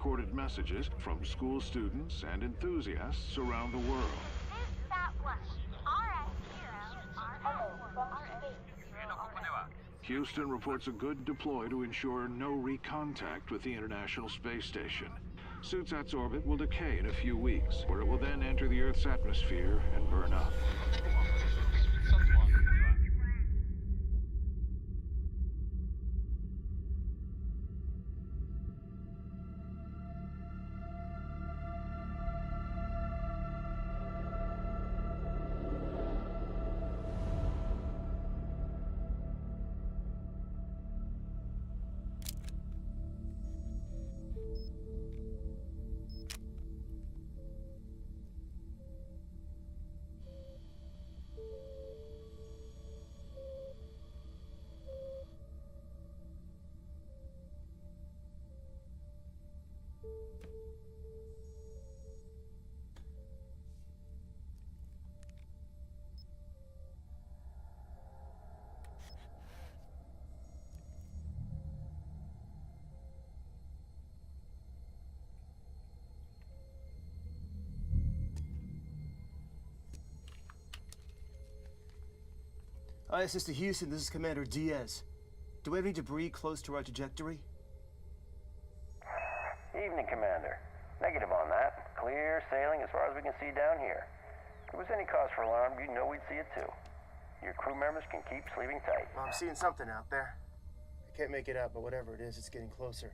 recorded messages from school students and enthusiasts around the world. Is that what? Houston reports a good deploy to ensure no recontact with the International Space Station. Suitsat's orbit will decay in a few weeks, where it will then enter the Earth's atmosphere and burn up. ISS to Houston, this is Commander Diaz. Do we have any debris close to our trajectory? Evening, Commander. Negative on that. Clear sailing as far as we can see down here. If there was any cause for alarm, you'd know we'd see it too. Your crew members can keep sleeping tight. Well, I'm seeing something out there. I can't make it out, but whatever it is, it's getting closer.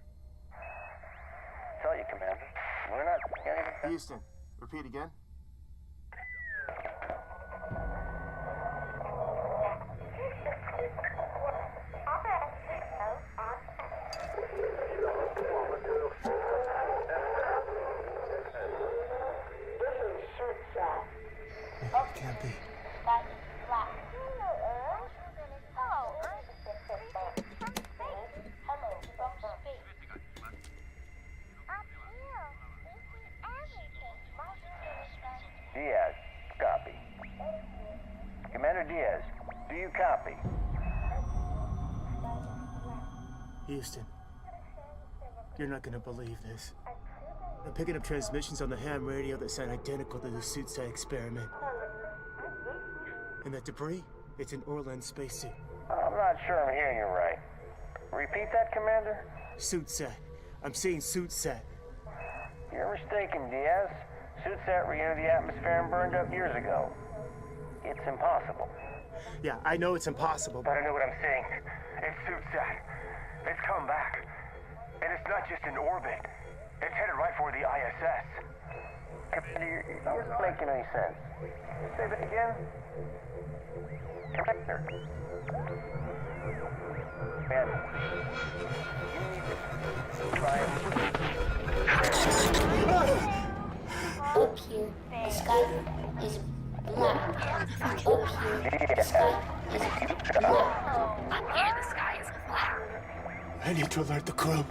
Tell you, Commander. We're not getting... Houston, repeat again. Can't be. Diaz, copy. Commander Diaz, do you copy? Houston, you're not gonna believe this. I'm picking up transmissions on the ham radio that sound identical to the Suitsat experiment. And that debris, it's an Orlan spacesuit. I'm not sure I'm hearing you right. Repeat that, Commander? Suitsat. I'm saying Suitsat. You're mistaken, Diaz. Suitsat re-entered the atmosphere and burned up years ago. It's impossible. Yeah, I know it's impossible, But I know what I'm saying. It's Suitsat. It's come back. And it's not just in orbit. It's headed right for the ISS. Commander, you're not making any sense. Say that again? Commander. Commander. You need to try Up here, the sky is black. Up here, the sky is black. Up here, the sky is black. I need to alert the crew.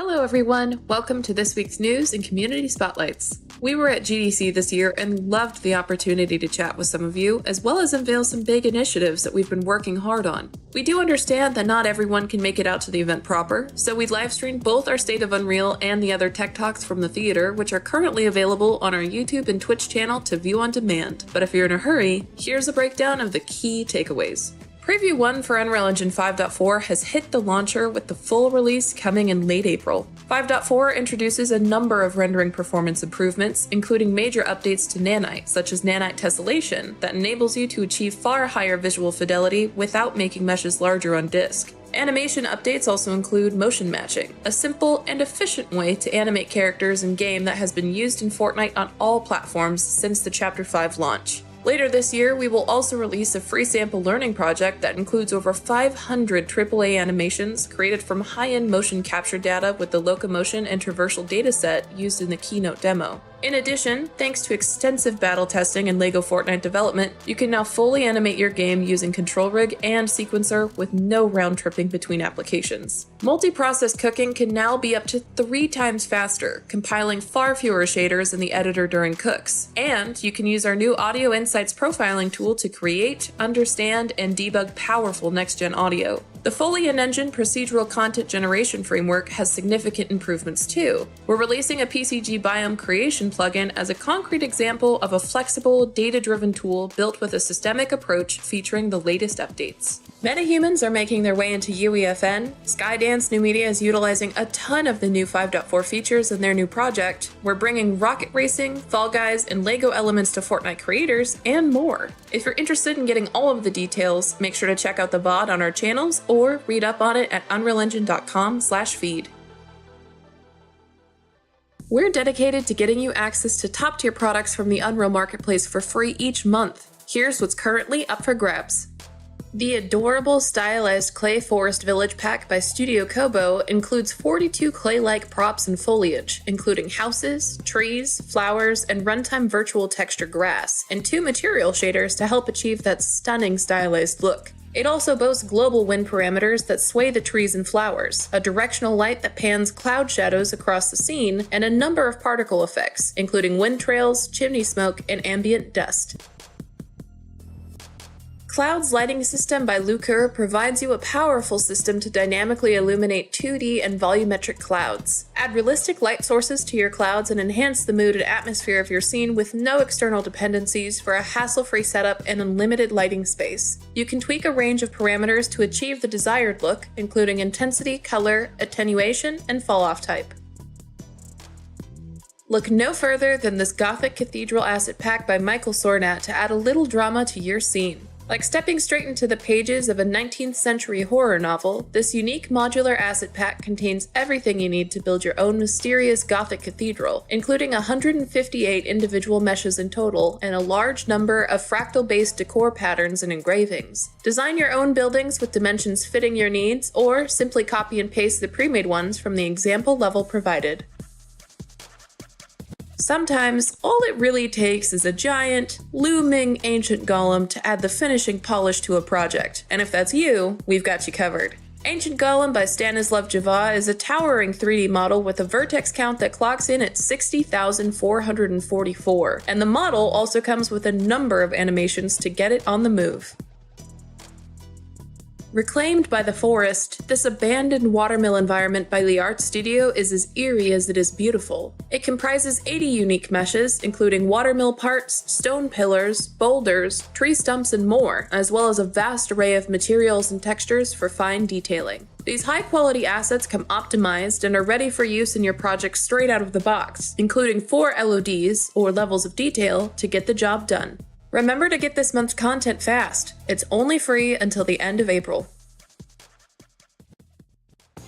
Hello everyone, welcome to this week's news and community spotlights. We were at GDC this year and loved the opportunity to chat with some of you, as well as unveil some big initiatives that we've been working hard on. We do understand that not everyone can make it out to the event proper, so we live streamed both our State of Unreal and the other tech talks from the theater, which are currently available on our YouTube and Twitch channel to view on demand. But if you're in a hurry, here's a breakdown of the key takeaways. Preview 1 for Unreal Engine 5.4 has hit the launcher with the full release coming in late April. 5.4 introduces a number of rendering performance improvements, including major updates to Nanite, such as Nanite Tessellation, that enables you to achieve far higher visual fidelity without making meshes larger on disk. Animation updates also include motion matching, a simple and efficient way to animate characters in game that has been used in Fortnite on all platforms since the Chapter 5 launch. Later this year, we will also release a free sample learning project that includes over 500 AAA animations created from high-end motion capture data with the locomotion and traversal dataset used in the keynote demo. In addition, thanks to extensive battle testing and LEGO Fortnite development, you can now fully animate your game using control rig and sequencer with no round-tripping between applications. Multi-process cooking can now be up to 3 times faster, compiling far fewer shaders in the editor during cooks. And you can use our new Audio Insights profiling tool to create, understand, and debug powerful next-gen audio. The fully in-engine procedural content generation framework has significant improvements too. We're releasing a PCG biome creation plugin as a concrete example of a flexible, data-driven tool built with a systemic approach featuring the latest updates. Metahumans are making their way into UEFN. Skydance New Media is utilizing a ton of the new 5.4 features in their new project. We're bringing rocket racing, Fall Guys, and LEGO elements to Fortnite creators, and more. If you're interested in getting all of the details, make sure to check out the VOD on our channels or read up on it at unrealengine.com/feed. We're dedicated to getting you access to top-tier products from the Unreal Marketplace for free each month. Here's what's currently up for grabs. The adorable stylized Clay Forest Village pack by Studio Kobo includes 42 clay-like props and foliage, including houses, trees, flowers, and runtime virtual texture grass, and 2 material shaders to help achieve that stunning stylized look. It also boasts global wind parameters that sway the trees and flowers, a directional light that pans cloud shadows across the scene, and a number of particle effects, including wind trails, chimney smoke, and ambient dust. Cloud's lighting system by Lucre provides you a powerful system to dynamically illuminate 2D and volumetric clouds. Add realistic light sources to your clouds and enhance the mood and atmosphere of your scene with no external dependencies for a hassle-free setup and unlimited lighting space. You can tweak a range of parameters to achieve the desired look, including intensity, color, attenuation, and fall-off type. Look no further than this Gothic Cathedral Asset Pack by Michael Sornat to add a little drama to your scene. Like stepping straight into the pages of a 19th century horror novel, this unique modular asset pack contains everything you need to build your own mysterious Gothic cathedral, including 158 individual meshes in total and a large number of fractal-based decor patterns and engravings. Design your own buildings with dimensions fitting your needs, or simply copy and paste the pre-made ones from the example level provided. Sometimes, all it really takes is a giant, looming ancient golem to add the finishing polish to a project, and if that's you, we've got you covered. Ancient Golem by Stanislav Java is a towering 3D model with a vertex count that clocks in at 60,444, and the model also comes with a number of animations to get it on the move. Reclaimed by the forest, this abandoned watermill environment by the art studio is as eerie as it is beautiful. It comprises 80 unique meshes, including watermill parts, stone pillars, boulders, tree stumps, and more, as well as a vast array of materials and textures for fine detailing. These high-quality assets come optimized and are ready for use in your project straight out of the box, including 4 LODs, or levels of detail, to get the job done. Remember to get this month's content fast. It's only free until the end of April.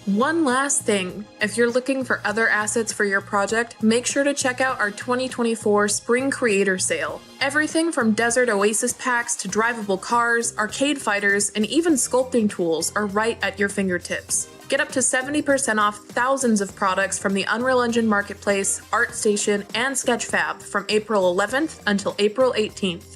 One last thing, if you're looking for other assets for your project, make sure to check out our 2024 Spring Creator Sale. Everything from desert oasis packs to drivable cars, arcade fighters, and even sculpting tools are right at your fingertips. Get up to 70% off thousands of products from the Unreal Engine Marketplace, ArtStation, and Sketchfab from April 11th until April 18th.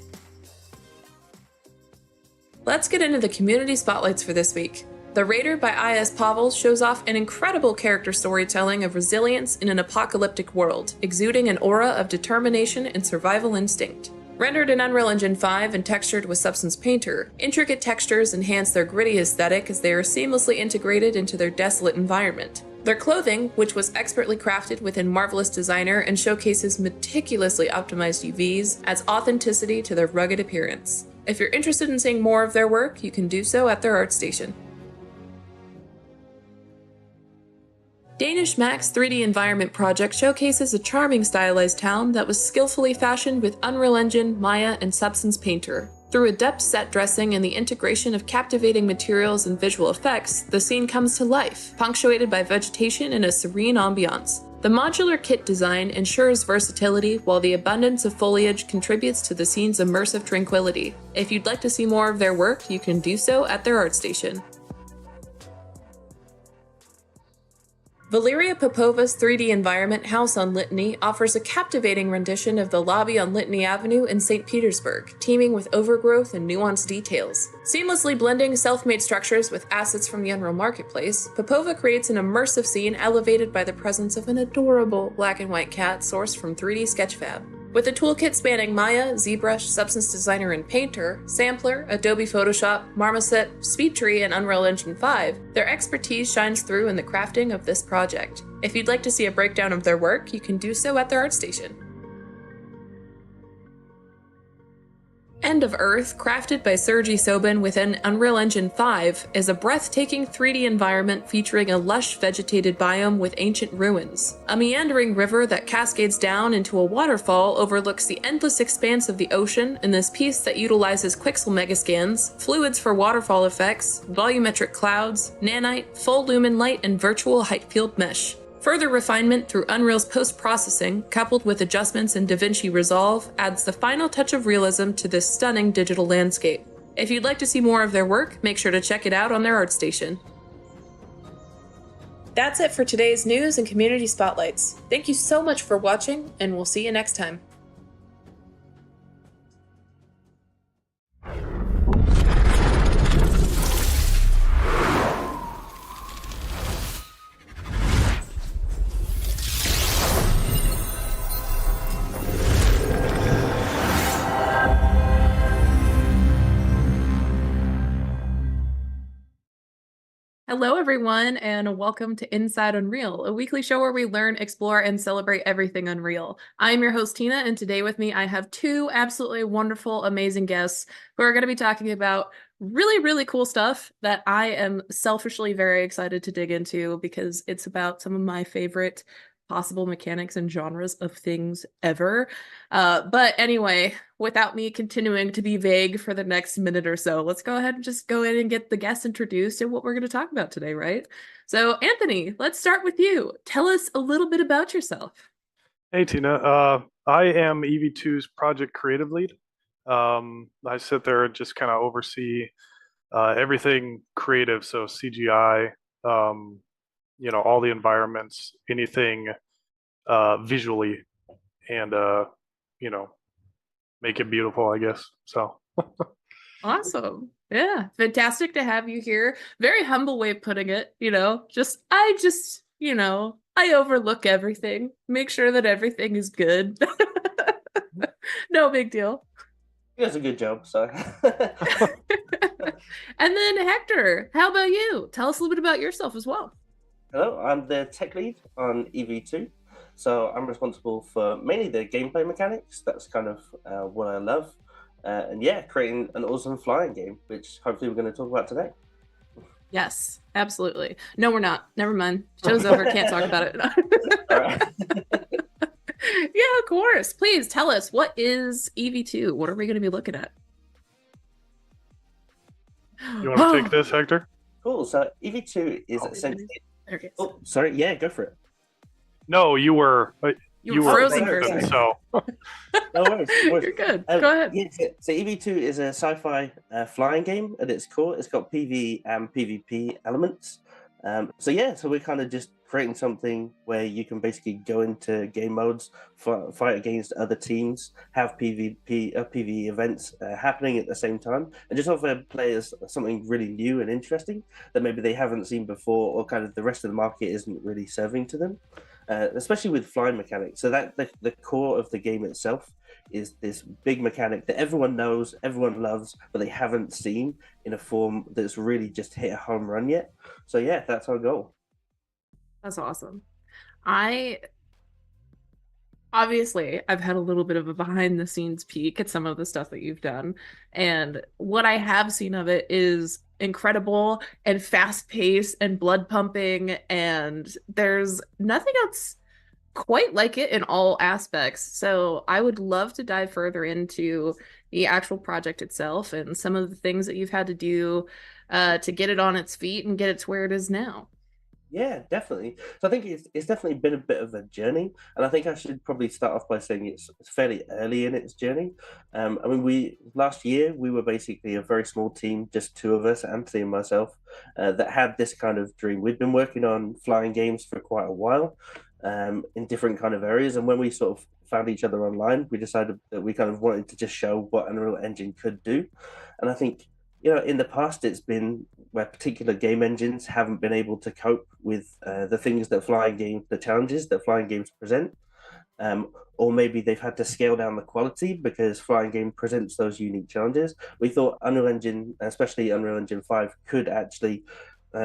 Let's get into the community spotlights for this week. The Raider by I.S. Pavel shows off an incredible character storytelling of resilience in an apocalyptic world, exuding an aura of determination and survival instinct. Rendered in Unreal Engine 5 and textured with Substance Painter, intricate textures enhance their gritty aesthetic as they are seamlessly integrated into their desolate environment. Their clothing, which was expertly crafted within Marvelous Designer and showcases meticulously optimized UVs, adds authenticity to their rugged appearance. If you're interested in seeing more of their work, you can do so at their art station. Danish Mac's 3D environment project showcases a charming stylized town that was skillfully fashioned with Unreal Engine, Maya, and Substance Painter. Through adept set dressing and the integration of captivating materials and visual effects, the scene comes to life, punctuated by vegetation and a serene ambiance. The modular kit design ensures versatility, while the abundance of foliage contributes to the scene's immersive tranquility. If you'd like to see more of their work, you can do so at their art station. Valeria Popova's 3D environment House on Litany offers a captivating rendition of the lobby on Litany Avenue in St. Petersburg, teeming with overgrowth and nuanced details. Seamlessly blending self-made structures with assets from the Unreal Marketplace, Popova creates an immersive scene elevated by the presence of an adorable black and white cat sourced from 3D Sketchfab. With a toolkit spanning Maya, ZBrush, Substance Designer, and Painter, Sampler, Adobe Photoshop, Marmoset, SpeedTree, and Unreal Engine 5, their expertise shines through in the crafting of this project. If you'd like to see a breakdown of their work, you can do so at their art station. End of Earth, crafted by Sergei Sobin within Unreal Engine 5, is a breathtaking 3D environment featuring a lush vegetated biome with ancient ruins. A meandering river that cascades down into a waterfall overlooks the endless expanse of the ocean in this piece that utilizes Quixel megascans, fluids for waterfall effects, volumetric clouds, nanite, full lumen light, and virtual height field mesh. Further refinement through Unreal's post-processing, coupled with adjustments in DaVinci Resolve, adds the final touch of realism to this stunning digital landscape. If you'd like to see more of their work, make sure to check it out on their art station. That's it for today's news and community spotlights. Thank you so much for watching, and we'll see you next time. Hello, everyone, and welcome to Inside Unreal, a weekly show where we learn, explore, and celebrate everything Unreal. I'm your host, Tina, and today with me I have two absolutely wonderful, amazing guests who are going to be talking about really, really cool stuff that I am selfishly very excited to dig into because it's about some of my favorite possible mechanics and genres of things ever. But anyway, without me continuing to be vague for the next minute or so, let's go ahead and just go in and get the guests introduced and what we're going to talk about today, right? So Anthony, let's start with you. Tell us a little bit about yourself. Hey, Tina. I am EV2's project creative lead. I sit there and just kind of oversee everything creative, so CGI, all the environments, anything visually, and make it beautiful, I guess. So Awesome. Yeah, fantastic to have you here. Very humble way of putting it, I overlook everything, make sure that everything is good. No big deal. He does a good job, so. And then Hector, how about you? Tell us a little bit about yourself as well. Hello, I'm the tech lead on EV2. So I'm responsible for mainly the gameplay mechanics. That's kind of what I love. And yeah, creating an awesome flying game, which hopefully we're going to talk about today. Yes, absolutely. No, we're not. Never mind. Show's over. Can't talk about it. All right. Yeah, of course. Please tell us, what is EV2? What are we going to be looking at? you want to take this, Hector? Cool. So EV2 is essentially. Okay. Oh, sorry. Yeah, go for it. No, you were. You were frozen for a sorry. second. So No worries. No worries. You're good. Go ahead. Yeah, so EV2 is a sci-fi flying game at its core. It's got PvE and PvP elements. So we're kind of just creating something where you can basically go into game modes, fight against other teams, have PvE events happening at the same time, and just offer players something really new and interesting that maybe they haven't seen before, or kind of the rest of the market isn't really serving to them. Especially with flying mechanics. So that the core of the game itself is this big mechanic that everyone knows, everyone loves, but they haven't seen in a form that's really just hit a home run yet. So yeah, that's our goal. That's awesome. I Obviously, I've had a little bit of a behind the scenes peek at some of the stuff that you've done. And what I have seen of it is incredible and fast paced and blood pumping. And there's nothing else quite like it in all aspects. So I would love to dive further into the actual project itself and some of the things that you've had to do to get it on its feet and get it to where it is now. Yeah, definitely. So I think it's definitely been a bit of a journey, and I think I should probably start off by saying it's fairly early in its journey. I mean, we last year we were basically a very small team, just two of us, Anthony and myself, that had this kind of dream. We'd been working on flying games for quite a while, in different kind of areas, and when we sort of found each other online, we decided that we kind of wanted to just show what Unreal Engine could do, and I think in the past, it's been where particular game engines haven't been able to cope with the things that flying games, the challenges that flying games present, or maybe they've had to scale down the quality because flying game presents those unique challenges. We thought Unreal Engine, especially Unreal Engine 5, could actually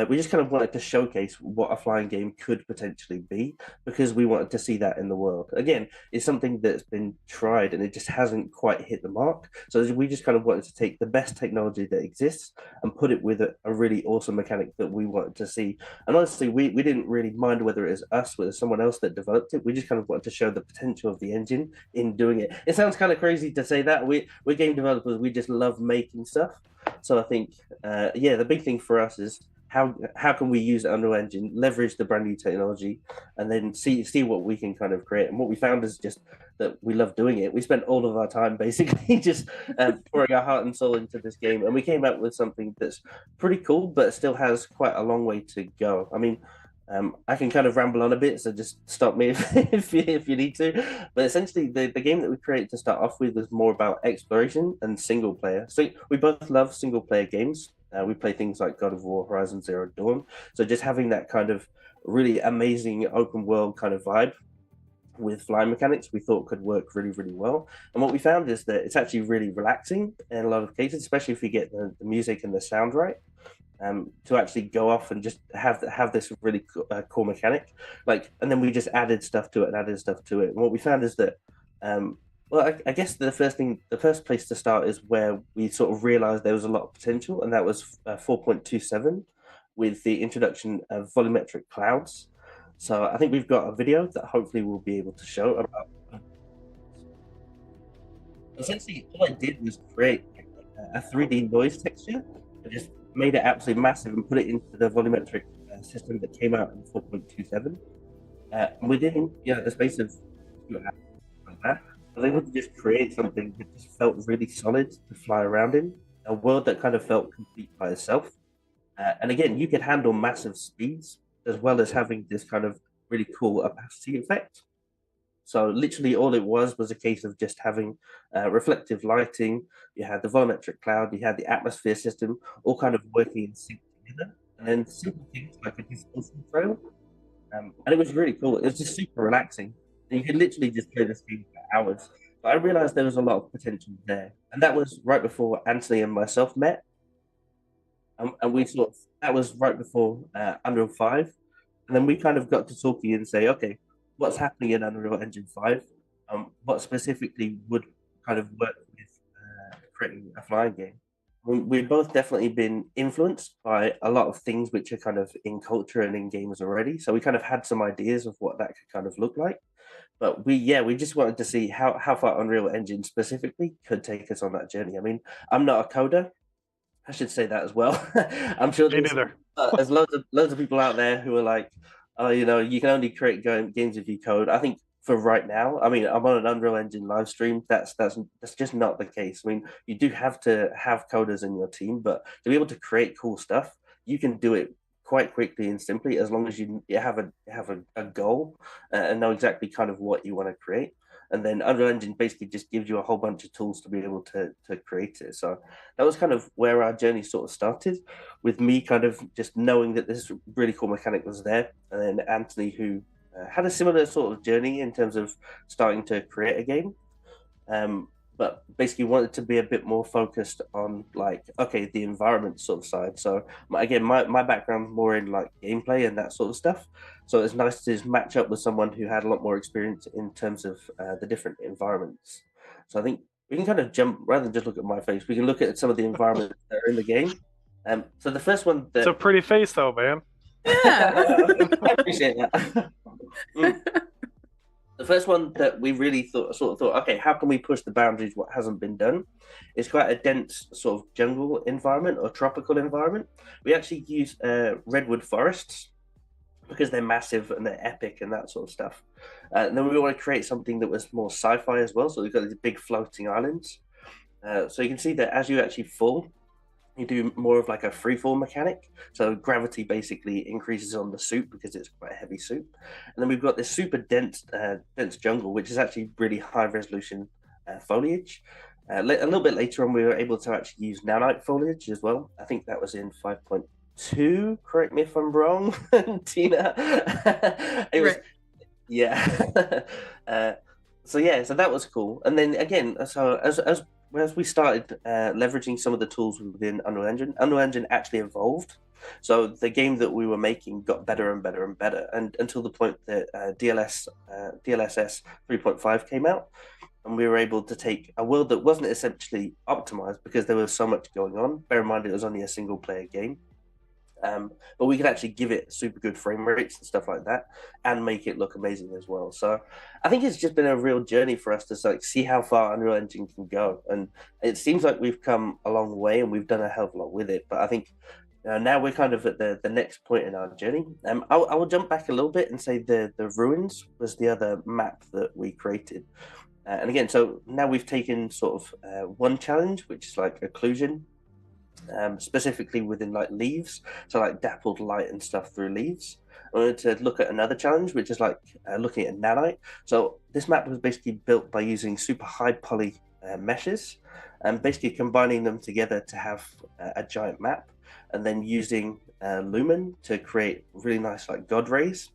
we just kind of wanted to showcase what a flying game could potentially be because we wanted to see that in the world. Again, it's something that's been tried and it just hasn't quite hit the mark. So we just kind of wanted to take the best technology that exists and put it with a really awesome mechanic that we wanted to see. And honestly, we didn't really mind whether it was us, whether someone else that developed it. We just kind of wanted to show the potential of the engine in doing it. It sounds kind of crazy to say that. We're game developers. We just love making stuff. So I think, the big thing for us is how can we use the Unreal Engine, leverage the brand new technology, and then see what we can kind of create. And what we found is just that we love doing it. We spent all of our time basically just pouring our heart and soul into this game, and we came out with something that's pretty cool, but still has quite a long way to go. I mean, I can kind of ramble on a bit, so just stop me if you need to. But essentially, the game that we created to start off with was more about exploration and single player. So we both love single player games. We play things like God of War, Horizon Zero Dawn. So just having that kind of really amazing open world kind of vibe with flying mechanics, we thought could work really, really well. And what we found is that it's actually really relaxing in a lot of cases, especially if you get the music and the sound right. To actually go off and just have this really cool mechanic, and then we just added stuff to it and added stuff to it. And what we found is that, I guess the first place to start is where we sort of realized there was a lot of potential, and that was 4.27 with the introduction of volumetric clouds. So I think we've got a video that hopefully we'll be able to show about. Essentially, all I did was create a 3D noise texture. I just made it absolutely massive and put it into the volumetric system that came out in 4.27. Within the space of like that, I was able to just create something that just felt really solid to fly around in, a world that kind of felt complete by itself. And again, you could handle massive speeds as well as having this kind of really cool opacity effect. So literally all it was a case of just having reflective lighting. You had the volumetric cloud, you had the atmosphere system, all kind of working in sync together. And then simple things like a distortion trail. And it was really cool. It was just super relaxing. And you could literally just play this game for hours. But I realized there was a lot of potential there. And that was right before Anthony and myself met. And that was right before Unreal 5. And then we kind of got to talking and say, okay, what's happening in Unreal Engine 5? What specifically would kind of work with creating a flying game? We've both definitely been influenced by a lot of things which are kind of in culture and in games already. So we kind of had some ideas of what that could kind of look like. But we just wanted to see how far Unreal Engine specifically could take us on that journey. I mean, I'm not a coder. I should say that as well. I'm sure there's loads of people out there who are like, oh, you can only create games if you code. I think for right now, I mean, I'm on an Unreal Engine live stream. That's just not the case. I mean, you do have to have coders in your team, but to be able to create cool stuff, you can do it quite quickly and simply as long as you have a goal and know exactly kind of what you want to create. And then Unreal Engine basically just gives you a whole bunch of tools to be able to create it. So that was kind of where our journey sort of started, with me kind of just knowing that this really cool mechanic was there. And then Anthony, who had a similar sort of journey in terms of starting to create a game. but basically wanted to be a bit more focused on like, okay, the environment sort of side. So again, my background more in like gameplay and that sort of stuff. So it's nice to just match up with someone who had a lot more experience in terms of the different environments. So I think we can kind of jump rather than just look at my face. We can look at some of the environments that are in the game. So the first one It's that a pretty face, though, man. Yeah. I appreciate that. The first one that we really thought, okay, how can we push the boundaries? What hasn't been done? It's quite a dense sort of jungle environment or tropical environment. We actually use redwood forests because they're massive and they're epic and that sort of stuff. And then we want to create something that was more sci-fi as well. So we've got these big floating islands. So you can see that as you actually fall, you do more of like a freefall mechanic. So gravity basically increases on the suit because it's quite a heavy suit. And then we've got this super dense jungle, which is actually really high resolution foliage. A little bit later on, we were able to actually use nanite foliage as well. I think that was in 5.2. Correct me if I'm wrong, Tina. It was, Right. yeah. So that was cool. And then again, so as we started leveraging some of the tools within Unreal Engine actually evolved. So the game that we were making got better and better and better, and until the point that DLSS 3.5 came out, and we were able to take a world that wasn't essentially optimized because there was so much going on. Bear in mind, it was only a single player game. But we could actually give it super good frame rates and stuff like that, and make it look amazing as well. So I think it's just been a real journey for us to like see how far Unreal Engine can go, and it seems like we've come a long way and we've done a hell of a lot with it. But I think now we're kind of at the next point in our journey. I will jump back a little bit and say the ruins was the other map that we created. And again, so now we've taken sort of one challenge, which is like occlusion, specifically within like leaves, so like dappled light and stuff through leaves. I wanted to look at another challenge, which is like looking at nanite. So this map was basically built by using super high poly meshes and basically combining them together to have a giant map, and then using lumen to create really nice like god rays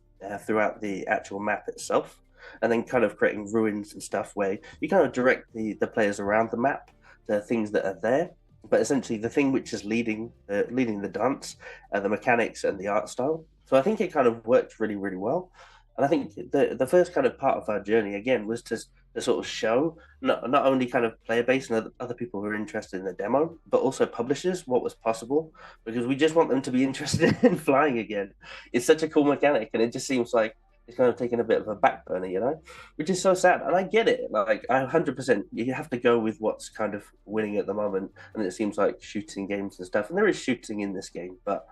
throughout the actual map itself, and then kind of creating ruins and stuff where you kind of direct the players around the map to things that are there. But essentially, the thing which is leading the dance, the mechanics, and the art style. So I think it kind of worked really, really well. And I think the first kind of part of our journey again was to sort of show not only kind of player base and other people who are interested in the demo, but also publishers what was possible, because we just want them to be interested in flying again. It's such a cool mechanic, and it just seems like it's kind of taken a bit of a back burner, which is so sad. And I get it. Like, 100%, you have to go with what's kind of winning at the moment. And it seems like shooting games and stuff. And there is shooting in this game. But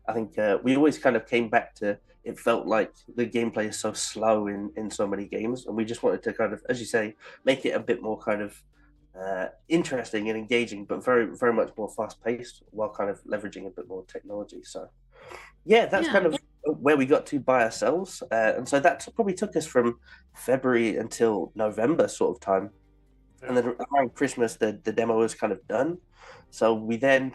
I think we always kind of came back to it felt like the gameplay is so slow in so many games. And we just wanted to kind of, as you say, make it a bit more kind of interesting and engaging, but very, very much more fast paced while kind of leveraging a bit more technology. So, yeah, that's kind of where we got to by ourselves. And so that probably took us from February until November sort of time. Yeah. And then around Christmas, the demo was kind of done. So we then,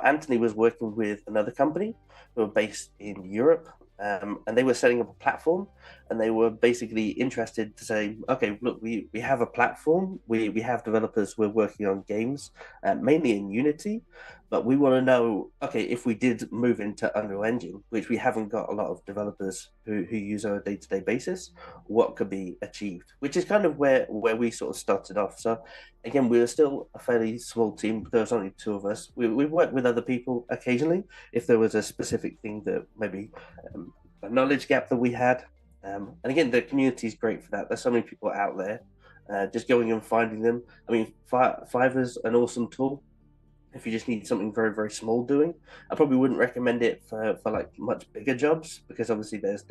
Anthony was working with another company who were based in Europe. And they were setting up a platform, and they were basically interested to say, okay, look, we have a platform, we have developers who are working on games, mainly in Unity, but we want to know, okay, if we did move into Unreal Engine, which we haven't got a lot of developers who use on a day-to-day basis, what could be achieved, which is kind of where we sort of started off. So again, we were still a fairly small team. There was only two of us. We worked with other people occasionally if there was a specific thing that maybe a knowledge gap that we had. And again, the community is great for that. There's so many people out there. Just going and finding them. I mean, Fiverr's an awesome tool if you just need something very, very small doing. I probably wouldn't recommend it for like much bigger jobs, because obviously there's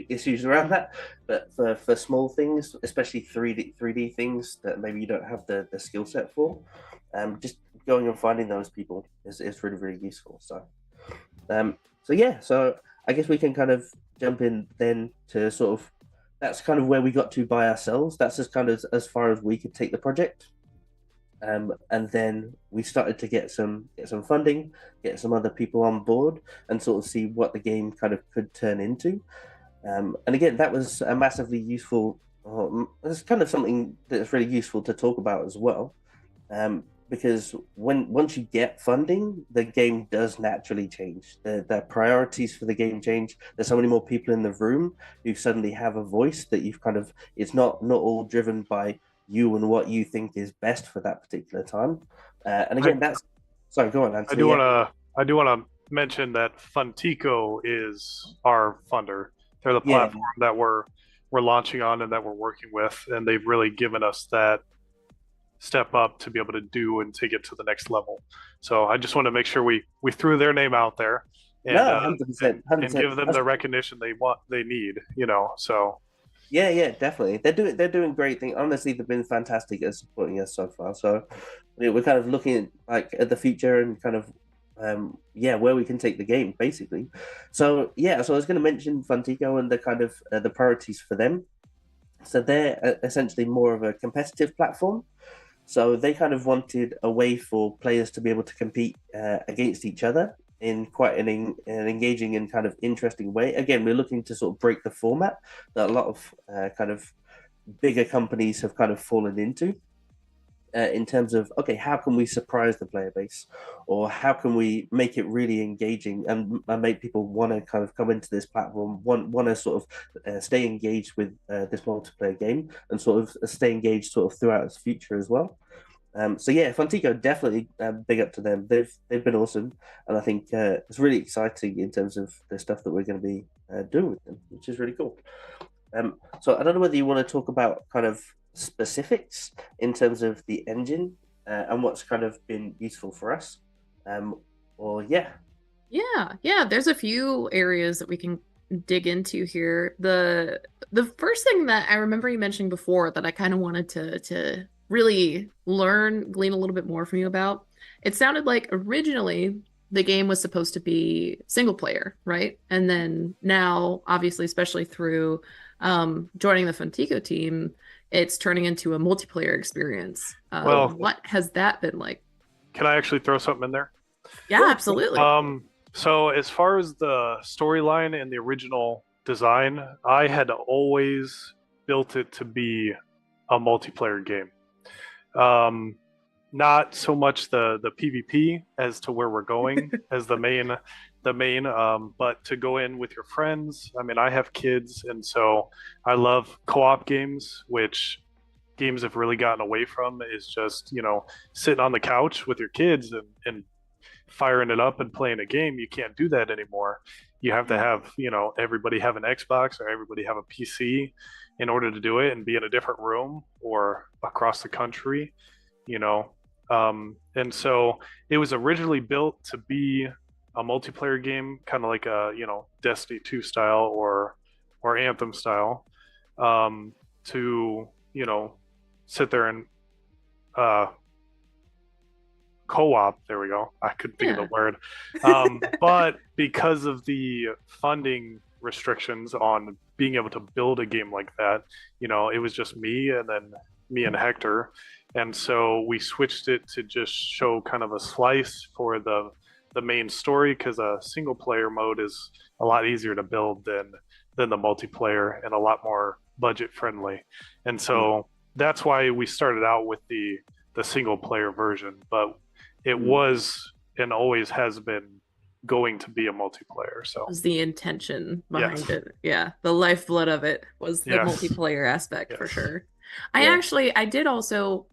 issues around that. But for small things, especially 3D things that maybe you don't have the skill set for, just going and finding those people is really, really useful. So so I guess we can kind of jump in then to sort of, that's kind of where we got to by ourselves. That's just kind of as far as we could take the project. And then we started to get some funding, get some other people on board, and sort of see what the game kind of could turn into. And again, that was a massively useful it's kind of something that's really useful to talk about as well, because once you get funding, the game does naturally change. The priorities for the game change. There's so many more people in the room who suddenly have a voice that you've kind of. It's not all driven by you and what you think is best for that particular time. And again, that's sorry. Go on, I Anthony. do want to I do want to mention that Funtico is our funder. They're the platform that we're launching on and that we're working with, and they've really given us that step up to be able to do and take it to the next level. So I just want to make sure we threw their name out there and No, 100%, and give them the recognition they need. So yeah, definitely. They're doing great things. Honestly, they've been fantastic at supporting us so far. So we're kind of looking at the future and kind of where we can take the game basically. So so I was going to mention Funtico and the kind of the priorities for them. So they're essentially more of a competitive platform. So they kind of wanted a way for players to be able to compete against each other in quite an engaging and kind of interesting way. Again, we're looking to sort of break the format that a lot of kind of bigger companies have kind of fallen into. In terms of, okay, how can we surprise the player base, or how can we make it really engaging and make people want to kind of come into this platform, want to sort of stay engaged with this multiplayer game and sort of stay engaged sort of throughout its future as well. Funtico, definitely big up to them. They've been awesome, and I think it's really exciting in terms of the stuff that we're going to be doing with them, which is really cool. So I don't know whether you want to talk about kind of specifics in terms of the engine and what's kind of been useful for us, or yeah, there's a few areas that we can dig into here. The first thing that I remember you mentioning before that I kind of wanted to really glean a little bit more from you about, it sounded like originally the game was supposed to be single player, right? And then now, obviously, especially through joining the Funtico team, it's turning into a multiplayer experience. What has that been like? Can I actually throw something in there? Yeah, absolutely. So as far as the storyline and the original design, I had always built it to be a multiplayer game. Not so much the PvP as to where we're going as the main, but to go in with your friends. I mean, I have kids, and so I love co-op games, which games have really gotten away from is just, sitting on the couch with your kids and firing it up and playing a game. You can't do that anymore. You have to have, everybody have an Xbox or everybody have a PC in order to do it and be in a different room or across the country, and so it was originally built to be a multiplayer game, kind of like a, Destiny 2 style or Anthem style, to, sit there and co-op. There we go. I couldn't think of the word. But because of the funding restrictions on being able to build a game like that, it was just me and then me and Hector. And so we switched it to just show kind of a slice for the main story, because a single player mode is a lot easier to build than the multiplayer and a lot more budget friendly. And so that's why we started out with the single player version, but it was and always has been going to be a multiplayer. So was the intention behind it. Yeah, the lifeblood of it was the multiplayer aspect for sure. I did also,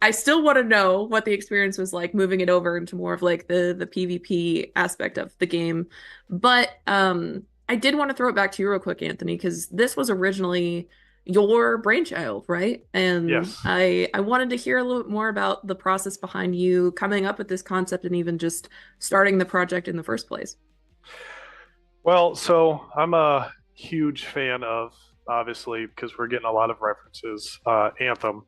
I still want to know what the experience was like moving it over into more of like the PvP aspect of the game. But I did want to throw it back to you real quick, Anthony, because this was originally your brainchild, right? And I wanted to hear a little bit more about the process behind you coming up with this concept and even just starting the project in the first place. Well, so I'm a huge fan of, obviously, because we're getting a lot of references, Anthem,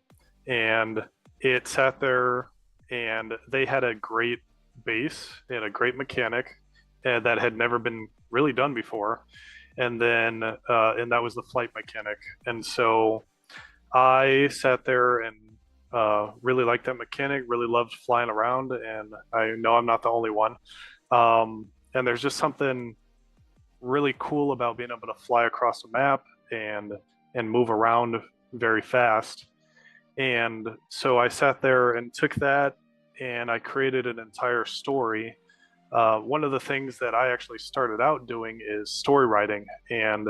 and it sat there and they had a great base and a great mechanic that had never been really done before. And then, and that was the flight mechanic. And so I sat there and really liked that mechanic, really loved flying around. And I know I'm not the only one. And there's just something really cool about being able to fly across the map and move around very fast. And so I sat there and took that and I created an entire story. One of the things that I actually started out doing is story writing, and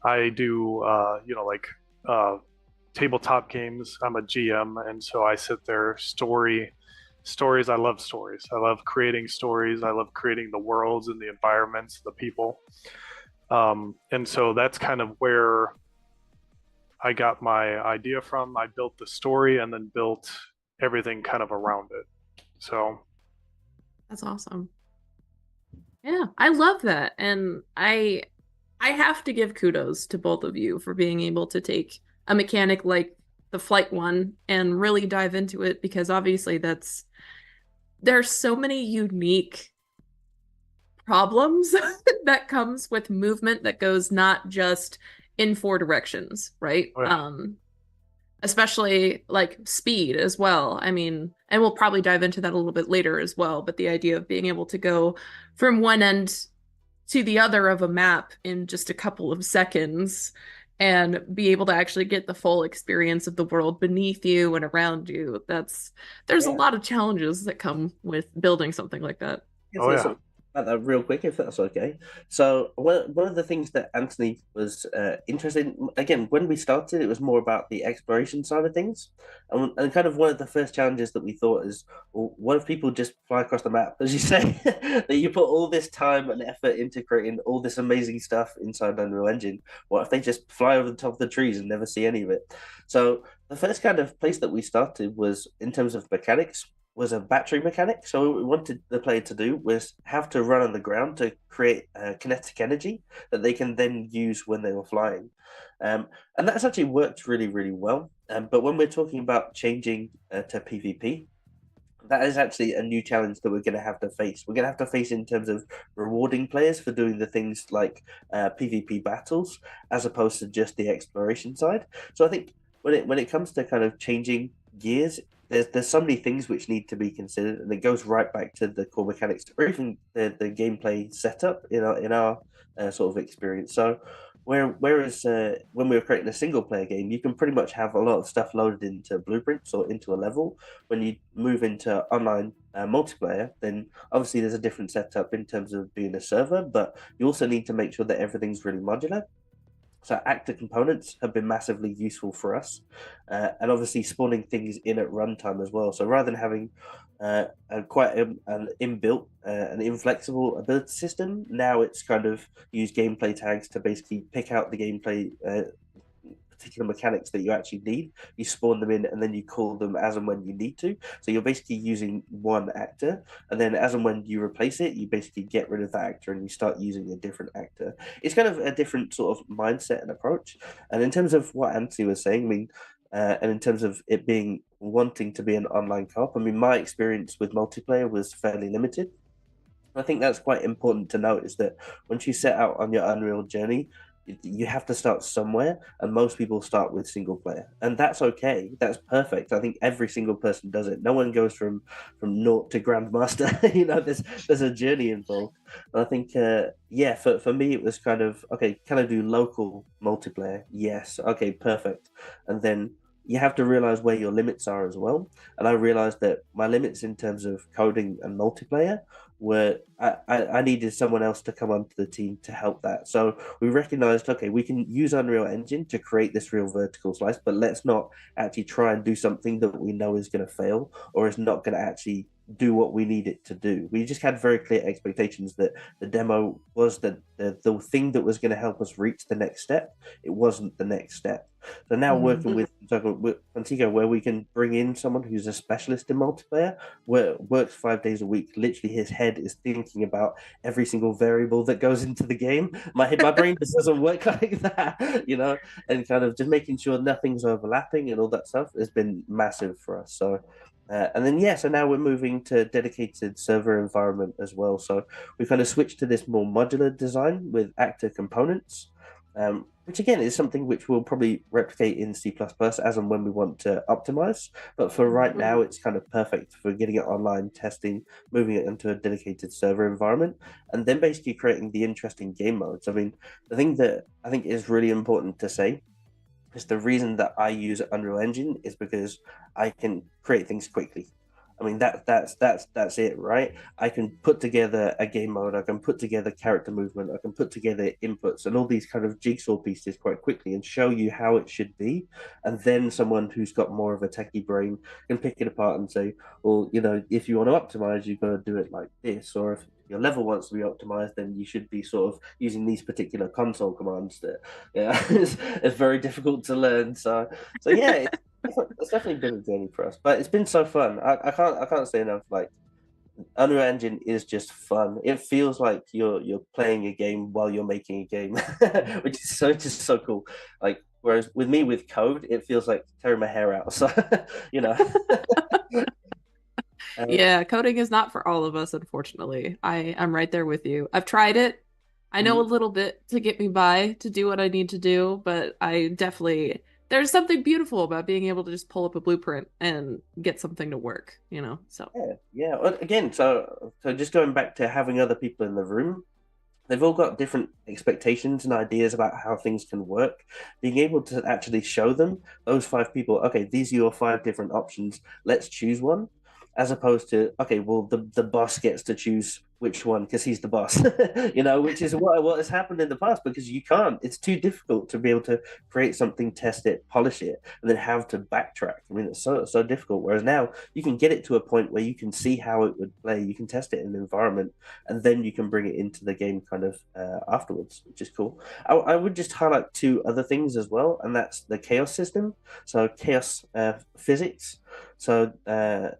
I do, tabletop games. I'm a GM, and so I sit there, stories. I love stories. I love creating stories. I love creating the worlds and the environments, the people. And so that's kind of where I got my idea from. I built the story and then built everything kind of around it. So That's awesome. Yeah, I love that. And I have to give kudos to both of you for being able to take a mechanic like the flight one and really dive into it, because obviously there's so many unique problems that comes with movement that goes not just in 4 directions, right? Yeah. Especially like speed as well. I mean, and we'll probably dive into that a little bit later as well, but the idea of being able to go from one end to the other of a map in just a couple of seconds and be able to actually get the full experience of the world beneath you and around you. There's a lot of challenges that come with building something like that. Oh, yeah. About that real quick, if that's okay. So one of the things that Anthony was interested in, again, when we started, it was more about the exploration side of things, and kind of one of the first challenges that we thought is, well, what if people just fly across the map, as you say, that you put all this time and effort into creating all this amazing stuff inside Unreal Engine? What if they just fly over the top of the trees and never see any of it? So the first kind of place that we started was in terms of mechanics, was a battery mechanic. So what we wanted the player to do was have to run on the ground to create kinetic energy that they can then use when they were flying. And that's actually worked really, really well. But when we're talking about changing to PvP, that is actually a new challenge that we're going to have to face. We're going to have to face in terms of rewarding players for doing the things like PvP battles, as opposed to just the exploration side. So I think when it comes to kind of changing gears, there's so many things which need to be considered, and it goes right back to the core mechanics or even the gameplay setup in our sort of experience. So whereas when we were creating a single player game, you can pretty much have a lot of stuff loaded into blueprints or into a level. When you move into online multiplayer, then obviously there's a different setup in terms of being a server, but you also need to make sure that everything's really modular. So actor components have been massively useful for us, and obviously spawning things in at runtime as well. So rather than having an inbuilt, an inflexible ability system, now it's kind of use gameplay tags to basically pick out the gameplay particular mechanics that you actually need. You spawn them in and then you call them as and when you need to. So you're basically using one actor, and then as and when you replace it, you basically get rid of that actor and you start using a different actor. It's kind of a different sort of mindset and approach. And in terms of what Anthony was saying, I mean, and in terms of it being wanting to be an online co-op, I mean, my experience with multiplayer was fairly limited. I think that's quite important to note, is that once you set out on your Unreal journey, you have to start somewhere, and most people start with single player, and that's okay. That's perfect. I think every single person does it. No one goes from naught to grandmaster. There's a journey involved. And I think for me it was kind of, okay, can I do local multiplayer? Yes. Okay, perfect. And then you have to realize where your limits are as well. And I realized that my limits in terms of coding and multiplayer were I needed someone else to come onto the team to help that. So we recognized, okay, we can use Unreal Engine to create this real vertical slice, but let's not actually try and do something that we know is going to fail or is not going to actually do what we need it to do. We just had very clear expectations that the demo was the thing that was going to help us reach the next step. It wasn't the next step. So now working with Antigo, where we can bring in someone who's a specialist in multiplayer, works 5 days a week. Literally, his head is thinking about every single variable that goes into the game. My brain just doesn't work like that, and kind of just making sure nothing's overlapping and all that stuff has been massive for us. So. And then, so now we're moving to dedicated server environment as well. So we kind of switched to this more modular design with actor components, which again is something which we'll probably replicate in C++ as and when we want to optimize. But for right now, it's kind of perfect for getting it online, testing, moving it into a dedicated server environment, and then basically creating the interesting game modes. I mean, the thing that I think is really important to say Because the reason that I use Unreal Engine is because I can create things quickly. I mean that's it, right? I can put together a game mode, I can put together character movement, I can put together inputs and all these kind of jigsaw pieces quite quickly and show you how it should be. And then someone who's got more of a techie brain can pick it apart and say, well, if you want to optimize, you've got to do it like this, or if your level wants to be optimized, then you should be sort of using these particular console commands that it's very difficult to learn. So yeah, it's definitely been a journey for us, but it's been so fun. I can't say enough. Like Unreal Engine is just fun. It feels like you're playing a game while you're making a game, which is so cool. Like whereas with me with code, it feels like tearing my hair out. So you know, Yeah, coding is not for all of us, unfortunately. I'm right there with you. I've tried it. I know a little bit to get me by to do what I need to do, but I definitely there's something beautiful about being able to just pull up a blueprint and get something to work, you know? So, yeah. Well, again, so just going back to having other people in the room, they've all got different expectations and ideas about how things can work. Being able to actually show them those 5 people, okay, these are your 5 different options. Let's choose one, as opposed to okay, well, the boss gets to choose which one because he's the boss, which is what has happened in the past because you can't. It's too difficult to be able to create something, test it, polish it, and then have to backtrack. I mean, it's so difficult. Whereas now you can get it to a point where you can see how it would play. You can test it in an environment and then you can bring it into the game kind of afterwards, which is cool. I would just highlight 2 other things as well, and that's the chaos system. So chaos physics. So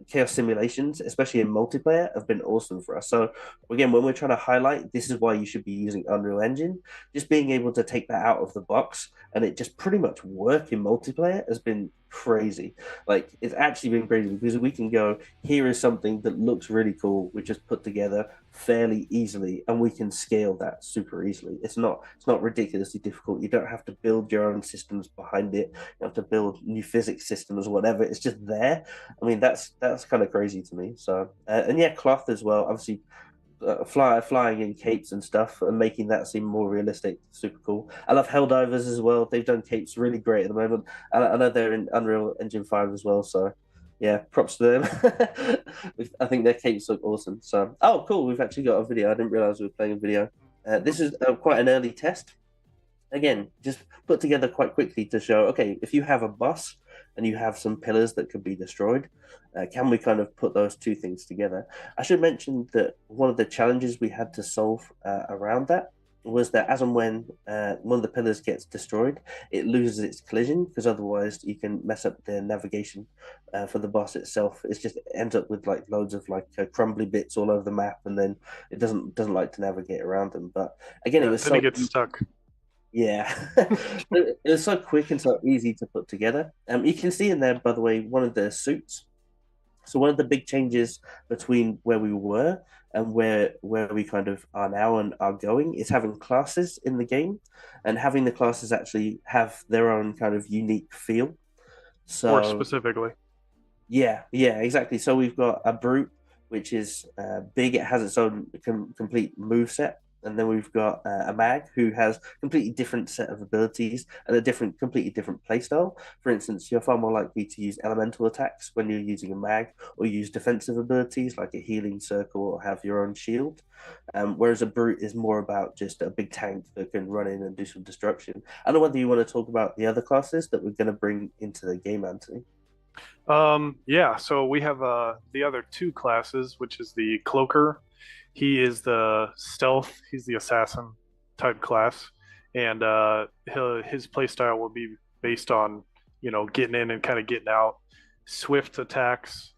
chaos simulations, especially in multiplayer, have been awesome for us. So again, when we're trying to highlight, this is why you should be using Unreal Engine. Just being able to take that out of the box and it just pretty much work in multiplayer has been crazy. Like it's actually been crazy because we can go, here is something that looks really cool, we just put together fairly easily and we can scale that super easily. It's not ridiculously difficult. You don't have to build your own systems behind it. You have to build new physics systems or whatever. It's just there. I mean, that's kind of crazy to me. So and yeah, cloth as well. Obviously, flying in capes and stuff and making that seem more realistic. Super cool. I love Helldivers as well. They've done capes really great at the moment. I know they're in Unreal Engine 5 as well. So yeah, props to them. I think their capes look awesome. So oh, cool. We've actually got a video. I didn't realize we were playing a video. This is quite an early test. Again, just put together quite quickly to show, okay, if you have a boss and you have some pillars that could be destroyed, can we kind of put those 2 things together? I should mention that one of the challenges we had to solve around that was that as and when one of the pillars gets destroyed, it loses its collision because otherwise you can mess up the navigation for the boss itself. It ends up with like loads of like crumbly bits all over the map, and then it doesn't like to navigate around them. But again, it was then so he gets stuck. yeah, it was so quick and so easy to put together. You can see in there, by the way, one of the suits. So one of the big changes between where we were and where we kind of are now and are going is having classes in the game, and having the classes actually have their own kind of unique feel. More So specifically. yeah, exactly. So we've got a brute, which is big. It has its own complete move set, and then we've got a mag who has completely different set of abilities and completely different playstyle. For instance, you're far more likely to use elemental attacks when you're using a mag, or use defensive abilities like a healing circle or have your own shield. Whereas a brute is more about just a big tank that can run in and do some destruction. I don't know whether you want to talk about the other classes that we're going to bring into the game, Anthony. Yeah, so we have the other 2 classes, which is the cloaker. He is the stealth, he's the assassin type class, and his playstyle will be based on, getting in and kind of getting out, swift attacks,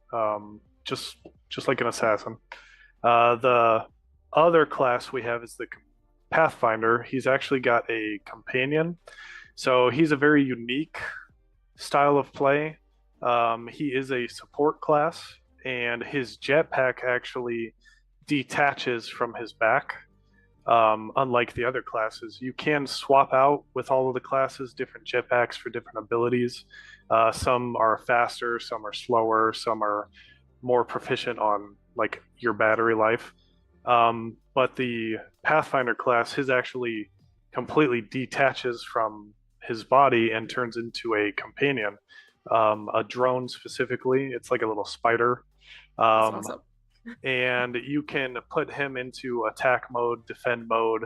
just like an assassin. The other class we have is the Pathfinder. He's actually got a companion, so he's a very unique style of play. He is a support class, and his jetpack actually detaches from his back. Unlike the other classes, you can swap out with all of the classes different jetpacks for different abilities. Some are faster, some are slower, some are more proficient on like your battery life. But the Pathfinder class, his actually completely detaches from his body and turns into a companion, a drone specifically. It's like a little spider. That's Um, awesome. and you can put him into attack mode, defend mode,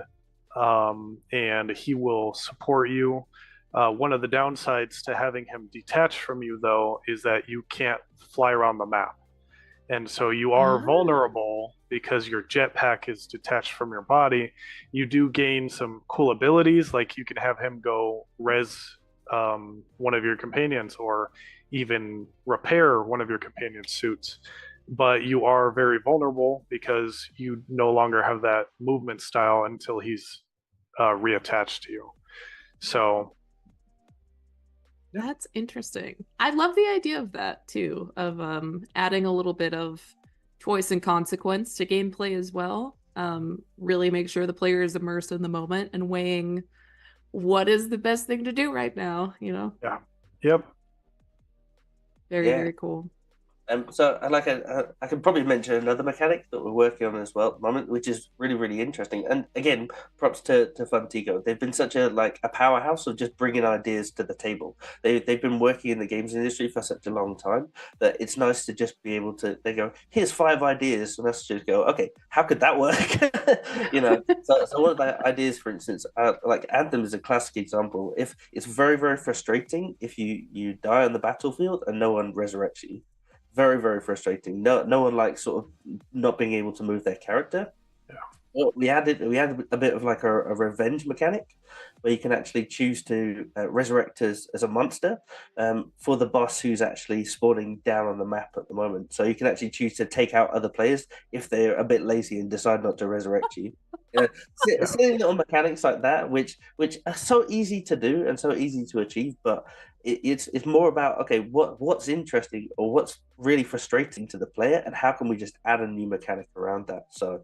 and he will support you. One of the downsides to having him detached from you, though, is that you can't fly around the map. And so you are vulnerable because your jetpack is detached from your body. You do gain some cool abilities, like you can have him go res one of your companions or even repair one of your companion's suits. But you are very vulnerable because you no longer have that movement style until he's reattached to you. So That's interesting. I love the idea of that too, of adding a little bit of choice and consequence to gameplay as well. Really make sure the player is immersed in the moment and weighing what is the best thing to do right now, you know? yeah, yep. Very, Yeah. very cool. So I can probably mention another mechanic that we're working on as well at the moment, which is really, really interesting. And again, props to Funtigo. They've been such a powerhouse of just bringing ideas to the table. They've been working in the games industry for such a long time that it's nice to just be able to, they go, here's 5 ideas, and us just go, okay, how could that work? You know, so one of the ideas, for instance, like Anthem is a classic example. If it's very, very frustrating if you die on the battlefield and no one resurrects you. Very, very frustrating. No one likes sort of not being able to move their character. Yeah. Well, we added a bit of like a revenge mechanic where you can actually choose to resurrect as a monster for the boss who's actually spawning down on the map at the moment. So you can actually choose to take out other players if they're a bit lazy and decide not to resurrect you. Silly little mechanics like that, which are so easy to do and so easy to achieve, but it's more about, okay, what's interesting or what's really frustrating to the player, and how can we just add a new mechanic around that? So